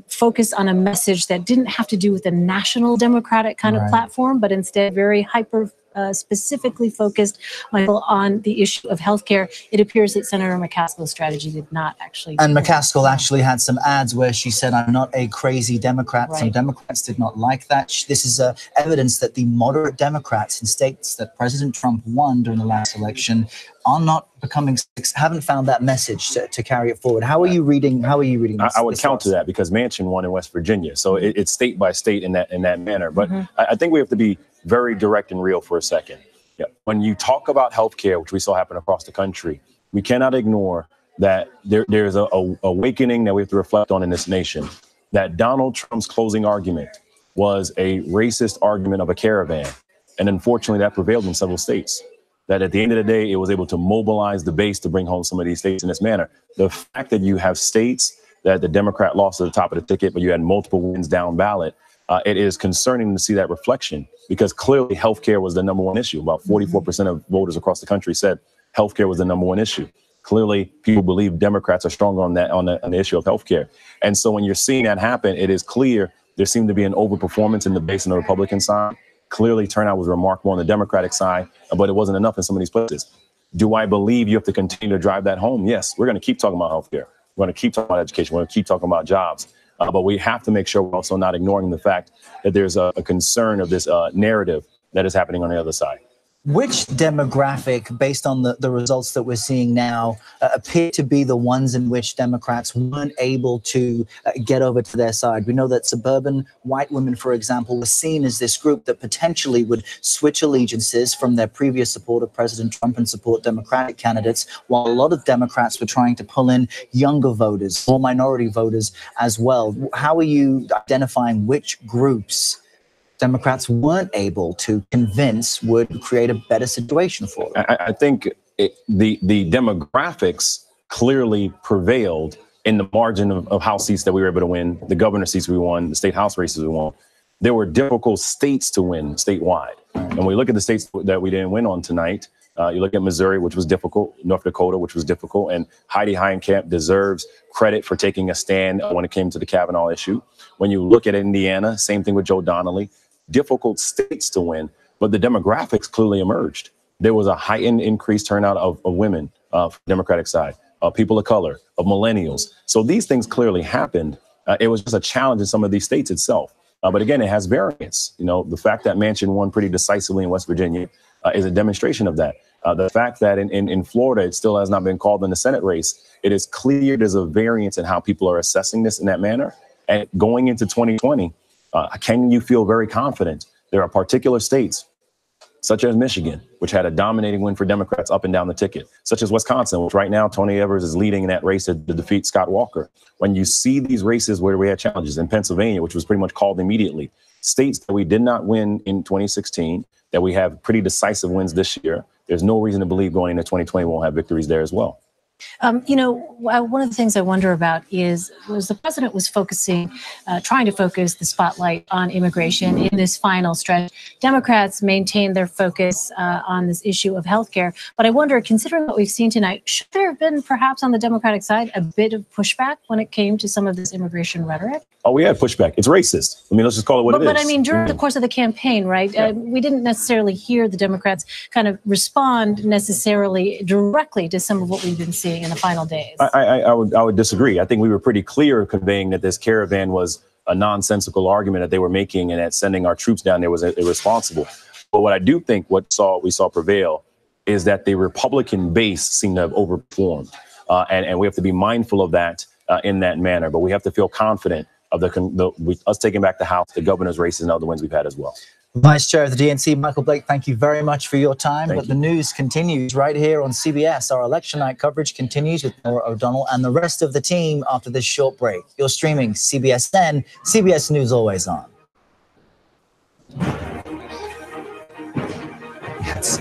focus on a message that didn't have to do with a national Democratic kind of platform, but instead very hyper specifically focused, Michael, on the issue of healthcare. It appears that Senator McCaskill's strategy did not actually. And McCaskill actually had some ads where she said, "I'm not a crazy Democrat." Right. Some Democrats did not like that. This is evidence that the moderate Democrats in states that President Trump won during the last election are not haven't found that message to carry it forward. How are you reading? This, I would counter that because Manchin won in West Virginia, so it's state by state in that manner. But I think we have to be very direct and real for a second. Yeah. When you talk about healthcare, which we saw happen across the country, we cannot ignore that there's a awakening that we have to reflect on in this nation. That Donald Trump's closing argument was a racist argument of a caravan, and unfortunately, that prevailed in several states. that at the end of the day, it was able to mobilize the base to bring home some of these states in this manner. The fact that you have states that the Democrat lost at the top of the ticket, but you had multiple wins down ballot, it is concerning to see that reflection, because clearly healthcare was the number one issue. About 44% of voters across the country said healthcare was the number one issue. Clearly, people believe Democrats are strong on the issue of healthcare. And so when you're seeing that happen, it is clear there seemed to be an overperformance in the base on the Republican side. Clearly, turnout was remarkable on the Democratic side, but it wasn't enough in some of these places. Do I believe you have to continue to drive that home? Yes, we're going to keep talking about healthcare. We're going to keep talking about education. We're going to keep talking about jobs. But we have to make sure we're also not ignoring the fact that there's a concern of this narrative that is happening on the other side. Which demographic, based on the results that we're seeing now, appear to be the ones in which Democrats weren't able to get over to their side? We know that suburban white women, for example, were seen as this group that potentially would switch allegiances from their previous support of President Trump and support Democratic candidates, while a lot of Democrats were trying to pull in younger voters or minority voters as well. How are you identifying which groups Democrats weren't able to convince would create a better situation for them? I think the demographics clearly prevailed in the margin of House seats that we were able to win, the governor seats we won, the state House races we won. There were difficult states to win statewide. And when we look at the states that we didn't win on tonight, you look at Missouri, which was difficult, North Dakota, which was difficult, and Heidi Heitkamp deserves credit for taking a stand when it came to the Kavanaugh issue. When you look at Indiana, same thing with Joe Donnelly. Difficult states to win, but the demographics clearly emerged. There was a heightened increased turnout of women from the Democratic side, of people of color, of millennials. So these things clearly happened. It was just a challenge in some of these states itself. But again, it has variance. You know, the fact that Manchin won pretty decisively in West Virginia is a demonstration of that. The fact that in Florida, it still has not been called in the Senate race, it is clear there's a variance in how people are assessing this in that manner. And going into 2020, can you feel very confident? There are particular states, such as Michigan, which had a dominating win for Democrats up and down the ticket, such as Wisconsin, which right now Tony Evers is leading in that race to defeat Scott Walker. When you see these races where we had challenges in Pennsylvania, which was pretty much called immediately, states that we did not win in 2016, that we have pretty decisive wins this year, there's no reason to believe going into 2020 we'll have victories there as well. You know, one of the things I wonder about was the president was trying to focus the spotlight on immigration in this final stretch. Democrats maintained their focus on this issue of health care. But I wonder, considering what we've seen tonight, should there have been perhaps on the Democratic side a bit of pushback when it came to some of this immigration rhetoric? Oh, we had pushback. It's racist. I mean, let's just call it what it is. But I mean, during the course of the campaign, right, we didn't necessarily hear the Democrats kind of respond necessarily directly to some of what we've been seeing in the final days. I would disagree. I think we were pretty clear conveying that this caravan was a nonsensical argument that they were making, and that sending our troops down there was irresponsible. But what I do think we saw prevail is that the Republican base seemed to have overperformed, and we have to be mindful of that in that manner. But we have to feel confident of us taking back the House, the governor's races, and other wins we've had as well. Vice Chair of the DNC, Michael Blake, thank you very much for your time. But the news continues right here on CBS. Our election night coverage continues with Nora O'Donnell and the rest of the team after this short break. You're streaming CBSN, CBS News Always On. Yes.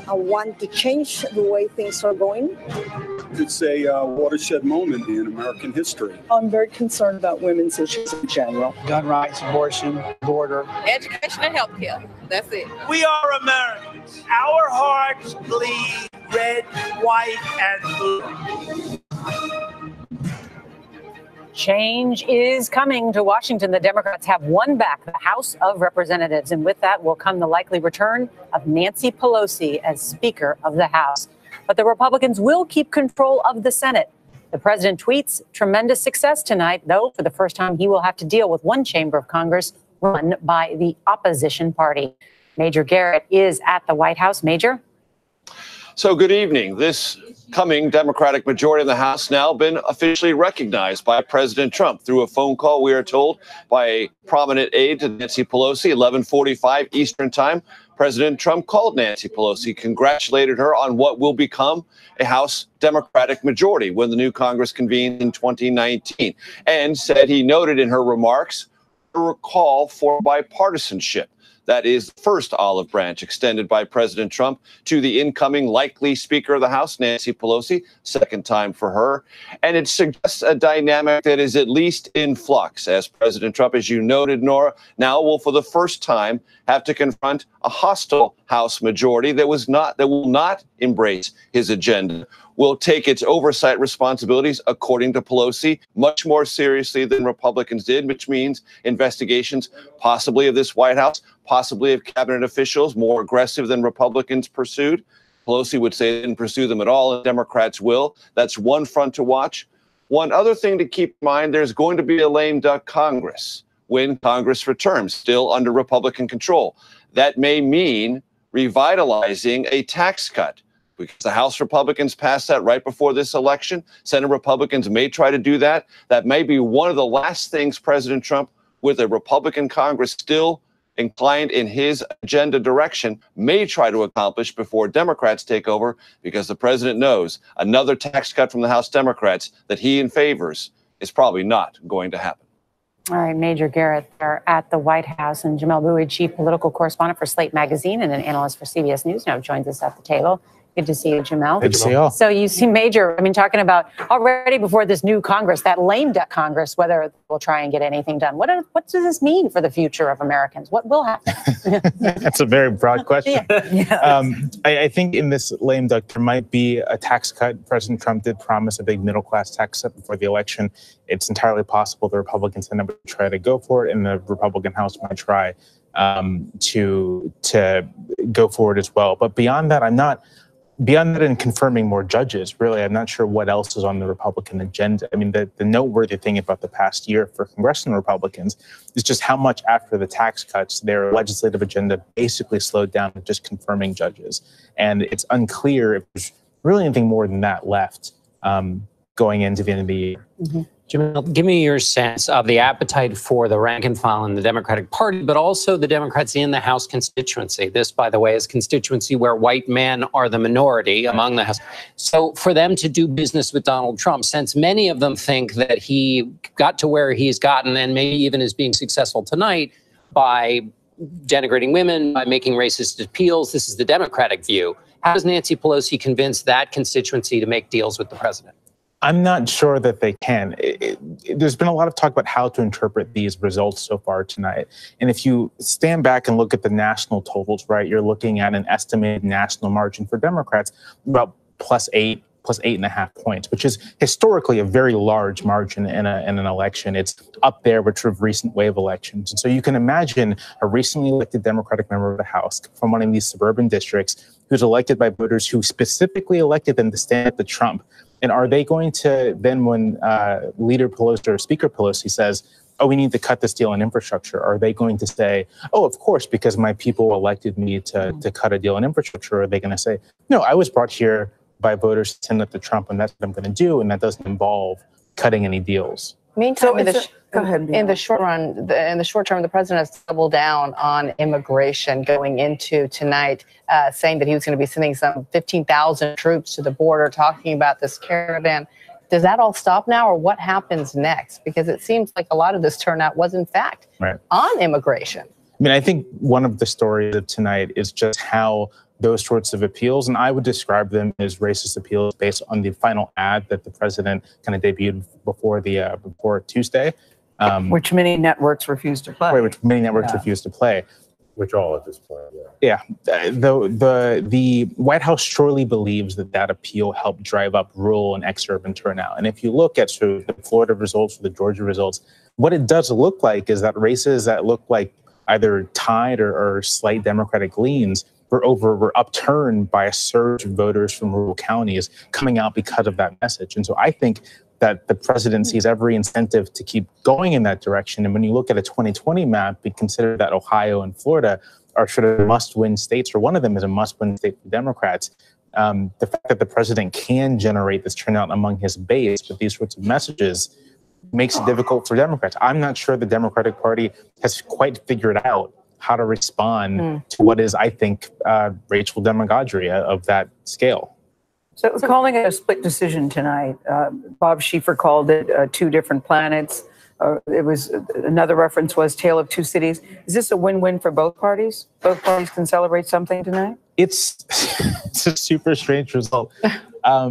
I want to change the way things are going. It's a watershed moment in American history. I'm very concerned about women's issues in general. Gun rights, abortion, border. Education and health care. That's it. We are Americans. Our hearts bleed red, white, and blue. Change is coming to Washington. The Democrats have won back the House of Representatives, and with that will come the likely return of Nancy Pelosi as Speaker of the House. But the Republicans will keep control of the Senate. The president tweets, tremendous success tonight, though for the first time he will have to deal with one chamber of Congress run by the opposition party. Major Garrett is at the White House. Major? So good evening. This coming Democratic majority in the House now been officially recognized by President Trump through a phone call, we are told, by a prominent aide to Nancy Pelosi, 11:45 Eastern time, President Trump called Nancy Pelosi, congratulated her on what will become a House Democratic majority when the new Congress convenes in 2019, and said he noted in her remarks a call for bipartisanship. That is the first olive branch extended by President Trump to the incoming likely Speaker of the House, Nancy Pelosi, second time for her. And it suggests a dynamic that is at least in flux, as President Trump, as you noted, Nora, now will for the first time have to confront a hostile House majority that will not embrace his agenda, will take its oversight responsibilities, according to Pelosi, much more seriously than Republicans did, which means investigations possibly of this White House, possibly of cabinet officials, more aggressive than Republicans pursued. Pelosi would say they didn't pursue them at all, and Democrats will. That's one front to watch. One other thing to keep in mind, there's going to be a lame duck Congress when Congress returns, still under Republican control. That may mean revitalizing a tax cut, because the House Republicans passed that right before this election. Senate Republicans may try to do that. That may be one of the last things President Trump, with a Republican Congress still inclined in his agenda direction, may try to accomplish before Democrats take over, because the president knows another tax cut from the House Democrats that he favors is probably not going to happen. All right, Major Garrett there at the White House, and Jamel Bowie, chief political correspondent for Slate Magazine and an analyst for CBS News, now joins us at the table. Good to see you, Jamel. Good to see you all. So you see Major, talking about already before this new Congress, that lame duck Congress, whether we'll try and get anything done. What does this mean for the future of Americans? What will happen? That's a very broad question. I think in this lame duck, there might be a tax cut. President Trump did promise a big middle-class tax cut before the election. It's entirely possible the Republican Senate would try to go for it, and the Republican House might try to go forward as well. But beyond that, Beyond that, and confirming more judges, really, I'm not sure what else is on the Republican agenda. The noteworthy thing about the past year for congressional Republicans is just how much after the tax cuts, their legislative agenda basically slowed down to just confirming judges. And it's unclear if there's really anything more than that left going into the end of the year. Mm-hmm. Jamel, give me your sense of the appetite for the rank and file in the Democratic Party, but also the Democrats in the House constituency. This, by the way, is constituency where white men are the minority among the House. So for them to do business with Donald Trump, since many of them think that he got to where he's gotten, and maybe even is being successful tonight, by denigrating women, by making racist appeals, this is the Democratic view. How does Nancy Pelosi convince that constituency to make deals with the president? I'm not sure that they can. There's been a lot of talk about how to interpret these results so far tonight. And if you stand back and look at the national totals, right, you're looking at an estimated national margin for Democrats about +8, +8.5 points, which is historically a very large margin in an election. It's up there with sort of recent wave elections. And so you can imagine a recently elected Democratic member of the House from one of these suburban districts who's elected by voters who specifically elected them to stand up to Trump. And are they going to then, when Leader Pelosi or Speaker Pelosi says, oh, we need to cut this deal on infrastructure, are they going to say, oh, of course, because my people elected me to cut a deal on infrastructure? Or are they going to say, no, I was brought here by voters to send up to Trump, and that's what I'm going to do, and that doesn't involve cutting any deals? Meantime, in the short term, the president has doubled down on immigration going into tonight, saying that he was going to be sending some 15,000 troops to the border, talking about this caravan. Does that all stop now, or what happens next? Because it seems like a lot of this turnout was, in fact, on immigration. I think one of the stories of tonight is just how those sorts of appeals, and I would describe them as racist appeals based on the final ad that the president kind of debuted before Tuesday. Which many networks refused to play. Which many networks refused to play. Which all at this point, The White House surely believes that appeal helped drive up rural and ex-urban turnout. And if you look at sort of the Florida results or the Georgia results, what it does look like is that races that look like either tied or slight Democratic leans were upturned by a surge of voters from rural counties coming out because of that message. And so I think that the president sees every incentive to keep going in that direction. And when you look at a 2020 map, we consider that Ohio and Florida are sort of must-win states, or one of them is a must-win state for Democrats. The fact that the president can generate this turnout among his base with these sorts of messages makes it difficult for Democrats. I'm not sure the Democratic Party has quite figured out how to respond to what is, I think, racial demagoguery of that scale. So calling it a split decision tonight, Bob Schieffer called it two different planets. It was another reference was Tale of Two Cities. Is this a win-win for both parties? Both parties can celebrate something tonight? It's a super strange result. I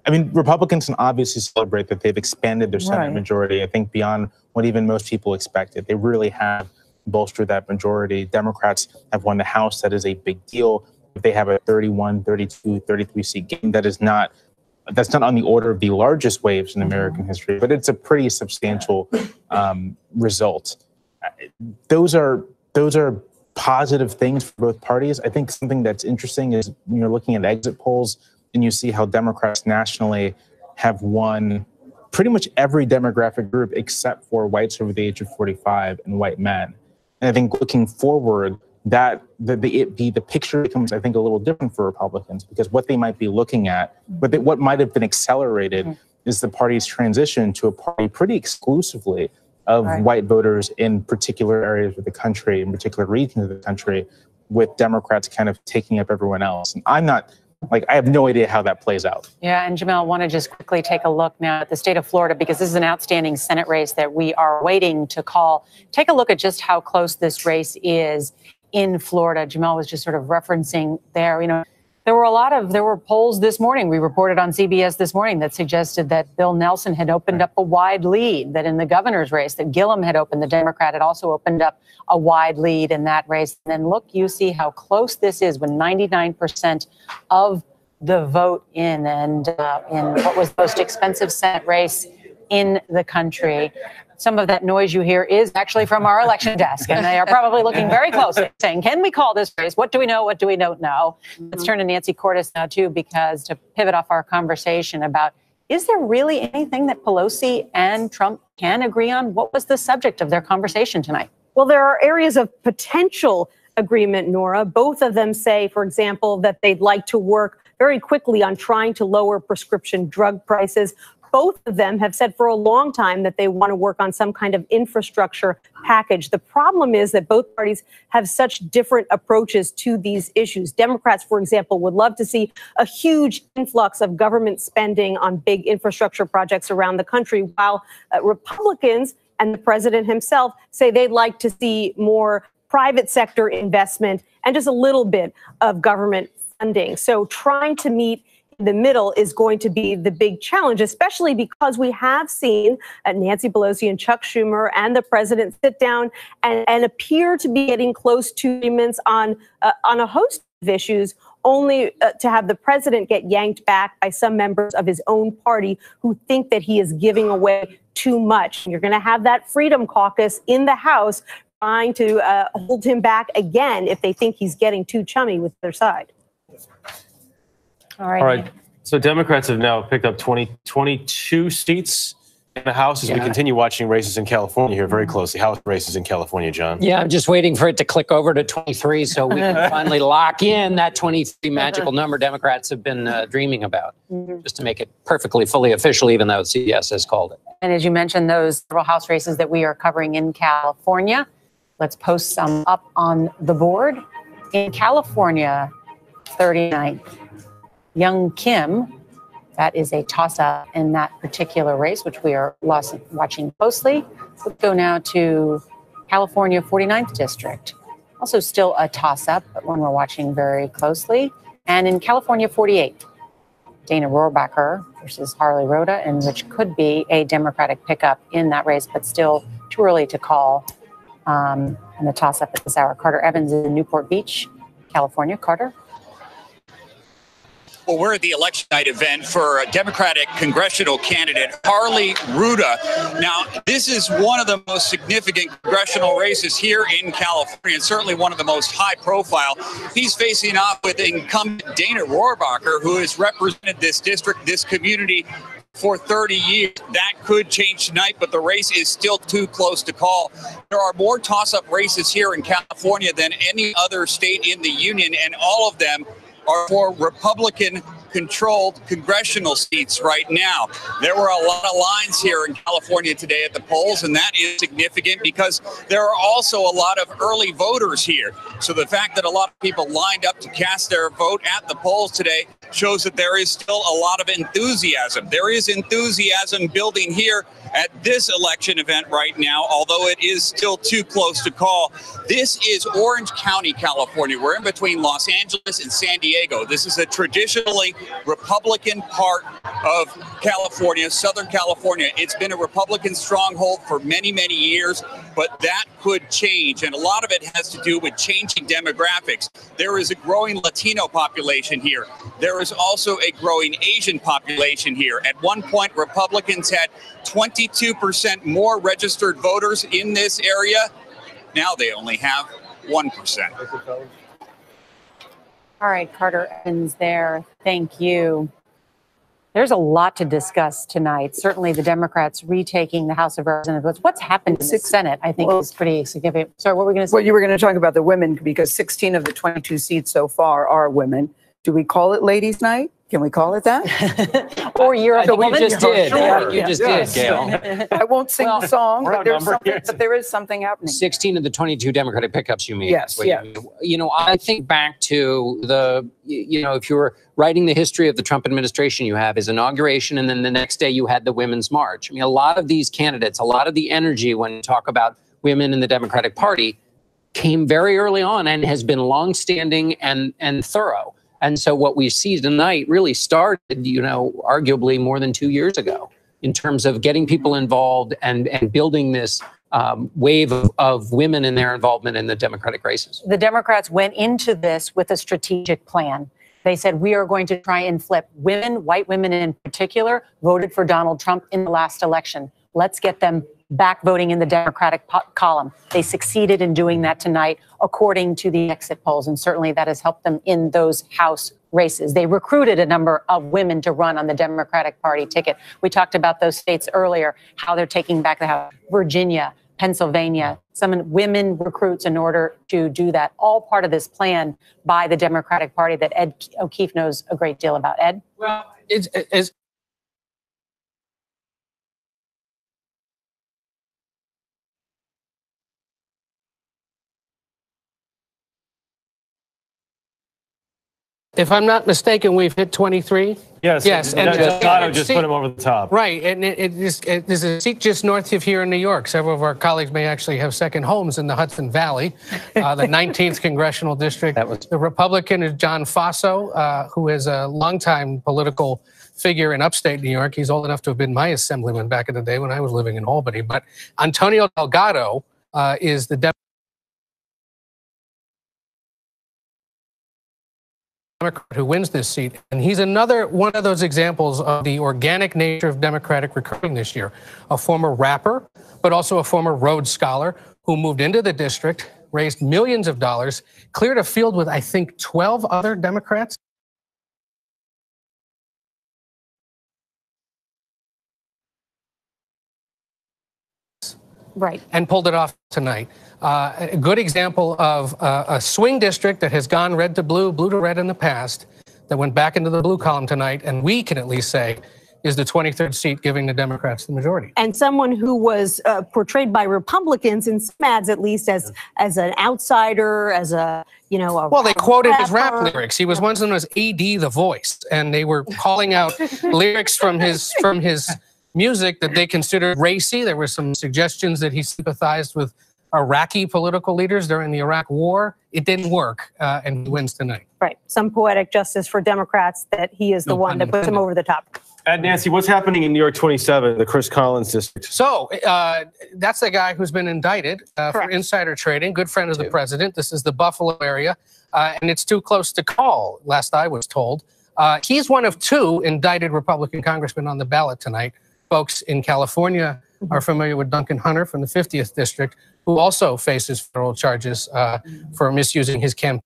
mean, Republicans can obviously celebrate that they've expanded their Senate majority, I think, beyond what even most people expected. They really have bolstered that majority. Democrats have won the House. That is a big deal. If they have a 31, 32, 33 seat game, that's not on the order of the largest waves in American history, but it's a pretty substantial result. Those are positive things for both parties. I think something that's interesting is when you're looking at exit polls and you see how Democrats nationally have won pretty much every demographic group except for whites over the age of 45 and white men. And I think looking forward, that the picture becomes, I think, a little different for Republicans, because what they might be looking at, what might have been accelerated is the party's transition to a party pretty exclusively of white voters in particular areas of the country, in particular regions of the country, with Democrats kind of taking up everyone else. And I have no idea how that plays out. Yeah, and Jamel, I want to just quickly take a look now at the state of Florida, because this is an outstanding Senate race that we are waiting to call. Take a look at just how close this race is in Florida. Jamel was just sort of referencing there. You know, there were polls this morning. We reported on CBS this morning that suggested that Bill Nelson had opened up a wide lead, that in the governor's race, that Gillum had opened, the Democrat had also opened up a wide lead in that race. And then look, you see how close this is when 99% of the vote in what was the most expensive Senate race in the country. Some of that noise you hear is actually from our election desk, and they are probably looking very closely, saying, can we call this race? What do we know? What do we don't know? Let's turn to Nancy Cordes now, too, because to pivot off our conversation about, is there really anything that Pelosi and Trump can agree on? What was the subject of their conversation tonight? Well, there are areas of potential agreement, Nora. Both of them say, for example, that they'd like to work very quickly on trying to lower prescription drug prices. Both of them have said for a long time that they want to work on some kind of infrastructure package. The problem is that both parties have such different approaches to these issues. Democrats, for example, would love to see a huge influx of government spending on big infrastructure projects around the country, while Republicans and the president himself say they'd like to see more private sector investment and just a little bit of government funding. So trying to meet the middle is going to be the big challenge, especially because we have seen Nancy Pelosi and Chuck Schumer and the president sit down and appear to be getting close to agreements on a host of issues, only to have the president get yanked back by some members of his own party who think that he is giving away too much. You're going to have that Freedom Caucus in the House trying to hold him back again if they think he's getting too chummy with their side. All right. So Democrats have now picked up 22 seats in the House as we continue watching races in California here very closely. House races in California, John. Yeah, I'm just waiting for it to click over to 23 so we can finally lock in that 23 magical number Democrats have been dreaming about, just to make it perfectly, fully official, even though CBS has called it. And as you mentioned, those several House races that we are covering in California, let's post some up on the board. In California, 39th. Young Kim, that is a toss-up in that particular race, which we are watching closely. Let's go now to California 49th District. Also still a toss-up, but one we're watching very closely. And in California 48th, Dana Rohrabacher versus Harley Rhoda, and which could be a Democratic pickup in that race, but still too early to call. And the toss-up at this hour. Carter Evans in Newport Beach, California. Carter? Well, we're at the election night event for Democratic congressional candidate Harley Rhoda. Now, this is one of the most significant congressional races here in California, and certainly one of the most high profile. He's facing off with incumbent Dana Rohrabacher, who has represented this district, this community, for 30 years. That could change tonight, but the race is still too close to call. There are more toss-up races here in California than any other state in the union, and all of them are for Republican controlled congressional seats right now. There were a lot of lines here in California today at the polls, and that is significant because there are also a lot of early voters here. So the fact that a lot of people lined up to cast their vote at the polls today shows that there is still a lot of enthusiasm. There is enthusiasm building here at this election event right now, although it is still too close to call. This is Orange County, California. We're in between Los Angeles and San Diego. This is a traditionally Republican part of California, Southern California. It's been a Republican stronghold for many, many years, but that could change. And a lot of it has to do with changing demographics. There is a growing Latino population here. There is also a growing Asian population here. At one point, Republicans had 22% more registered voters in this area. Now they only have 1%. All right, Carter ends there. Thank you. There's a lot to discuss tonight. Certainly the Democrats retaking the House of Representatives. What's happened in the Senate, I think, is pretty significant. Sorry, what were we going to say? Well, you were going to talk about the women because 16 of the 22 seats so far are women. Do we call it Ladies' Night? Can we call it that? Or you're a woman? You just did. Sure. You just did, Gail. I won't sing the song, but there is something happening. 16 of the 22 Democratic pickups you mean? Yes, yeah. You know, I think back to the, if you were writing the history of the Trump administration, you have his inauguration, and then the next day you had the Women's March. I mean, a lot of these candidates, a lot of the energy when you talk about women in the Democratic Party came very early on and has been longstanding and thorough. And so what we see tonight really started, arguably more than 2 years ago in terms of getting people involved and building this wave of women in their involvement in the Democratic races. The Democrats went into this with a strategic plan. They said, we are going to try and flip women, white women in particular, voted for Donald Trump in the last election. Let's get them back voting in the Democratic column. They succeeded in doing that tonight, according to the exit polls, and certainly that has helped them in those House races. They recruited a number of women to run on the Democratic Party ticket. We talked about those states earlier, how they're taking back the House. Virginia, Pennsylvania, some women recruits in order to do that. All part of this plan by the Democratic Party that Ed O'Keefe knows a great deal about. Ed? Well, it's if I'm not mistaken, we've hit 23. Yes. And Otto just put him over the top. Right, and there's a seat just north of here in New York. Several of our colleagues may actually have second homes in the Hudson Valley, the 19th congressional district. The Republican is John Faso, who is a longtime political figure in upstate New York. He's old enough to have been my assemblyman back in the day when I was living in Albany. But Antonio Delgado is the Democrat who wins this seat. And he's another one of those examples of the organic nature of Democratic recruiting this year. A former rapper, but also a former Rhodes Scholar who moved into the district, raised millions of dollars, cleared a field with, I think, 12 other Democrats. Right. And pulled it off tonight. A good example of a swing district that has gone red to blue, blue to red in the past, that went back into the blue column tonight, and we can at least say is the 23rd seat, giving the Democrats the majority. And someone who was portrayed by Republicans in some ads, at least as an outsider, as a well, they quoted his rap lyrics. He was once known as AD the Voice, and they were calling out lyrics from his music that they considered racy. There were some suggestions that he sympathized with Iraqi political leaders during the Iraq War. It didn't work, and he wins tonight. Right. Some poetic justice for Democrats that he is the one that puts him over the top. And Nancy, what's happening in New York 27, the Chris Collins district? So that's the guy who's been indicted for insider trading, good friend of the president. This is the Buffalo area, and it's too close to call, last I was told. He's one of two indicted Republican congressmen on the ballot tonight. Folks in California are familiar with Duncan Hunter from the 50th district, who also faces federal charges for misusing his campaign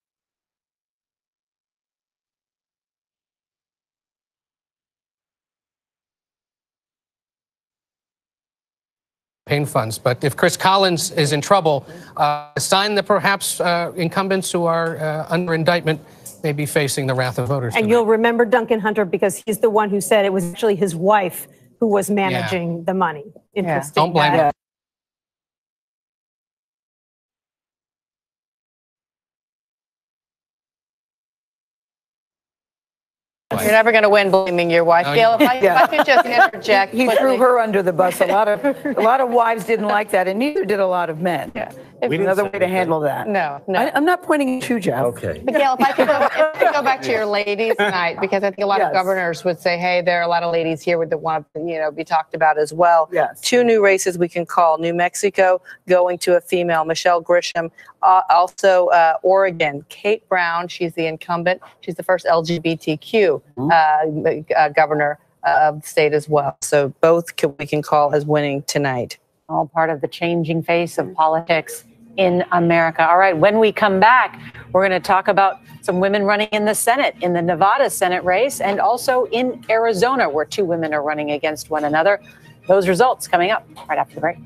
funds. But if Chris Collins is in trouble, a sign that perhaps incumbents who are under indictment may be facing the wrath of voters. And tonight. you'll remember Duncan Hunter because he's the one who said it was actually his wife who was managing the money. Interesting. Don't blame him. You're never going to win blaming your wife. Gail, if I could just interject. He threw her under the bus. A lot of wives didn't like that, and neither did a lot of men. Yeah. Another way to handle that. No. I'm not pointing at you, Jeff. Okay. But Gail, if I could go back to your ladies night, because I think a lot of governors would say, hey, there are a lot of ladies here that want to, be talked about as well. Yes. 2 new races we can call. New Mexico going to a female, Michelle Grisham. Also, Oregon, Kate Brown. She's the incumbent. She's the first LGBTQ governor of the state as well. So both we can call as winning tonight. All part of the changing face of politics in America. All right, when we come back, we're going to talk about some women running in the Senate, in the Nevada Senate race, and also in Arizona, where 2 women are running against one another. Those results coming up right after the break.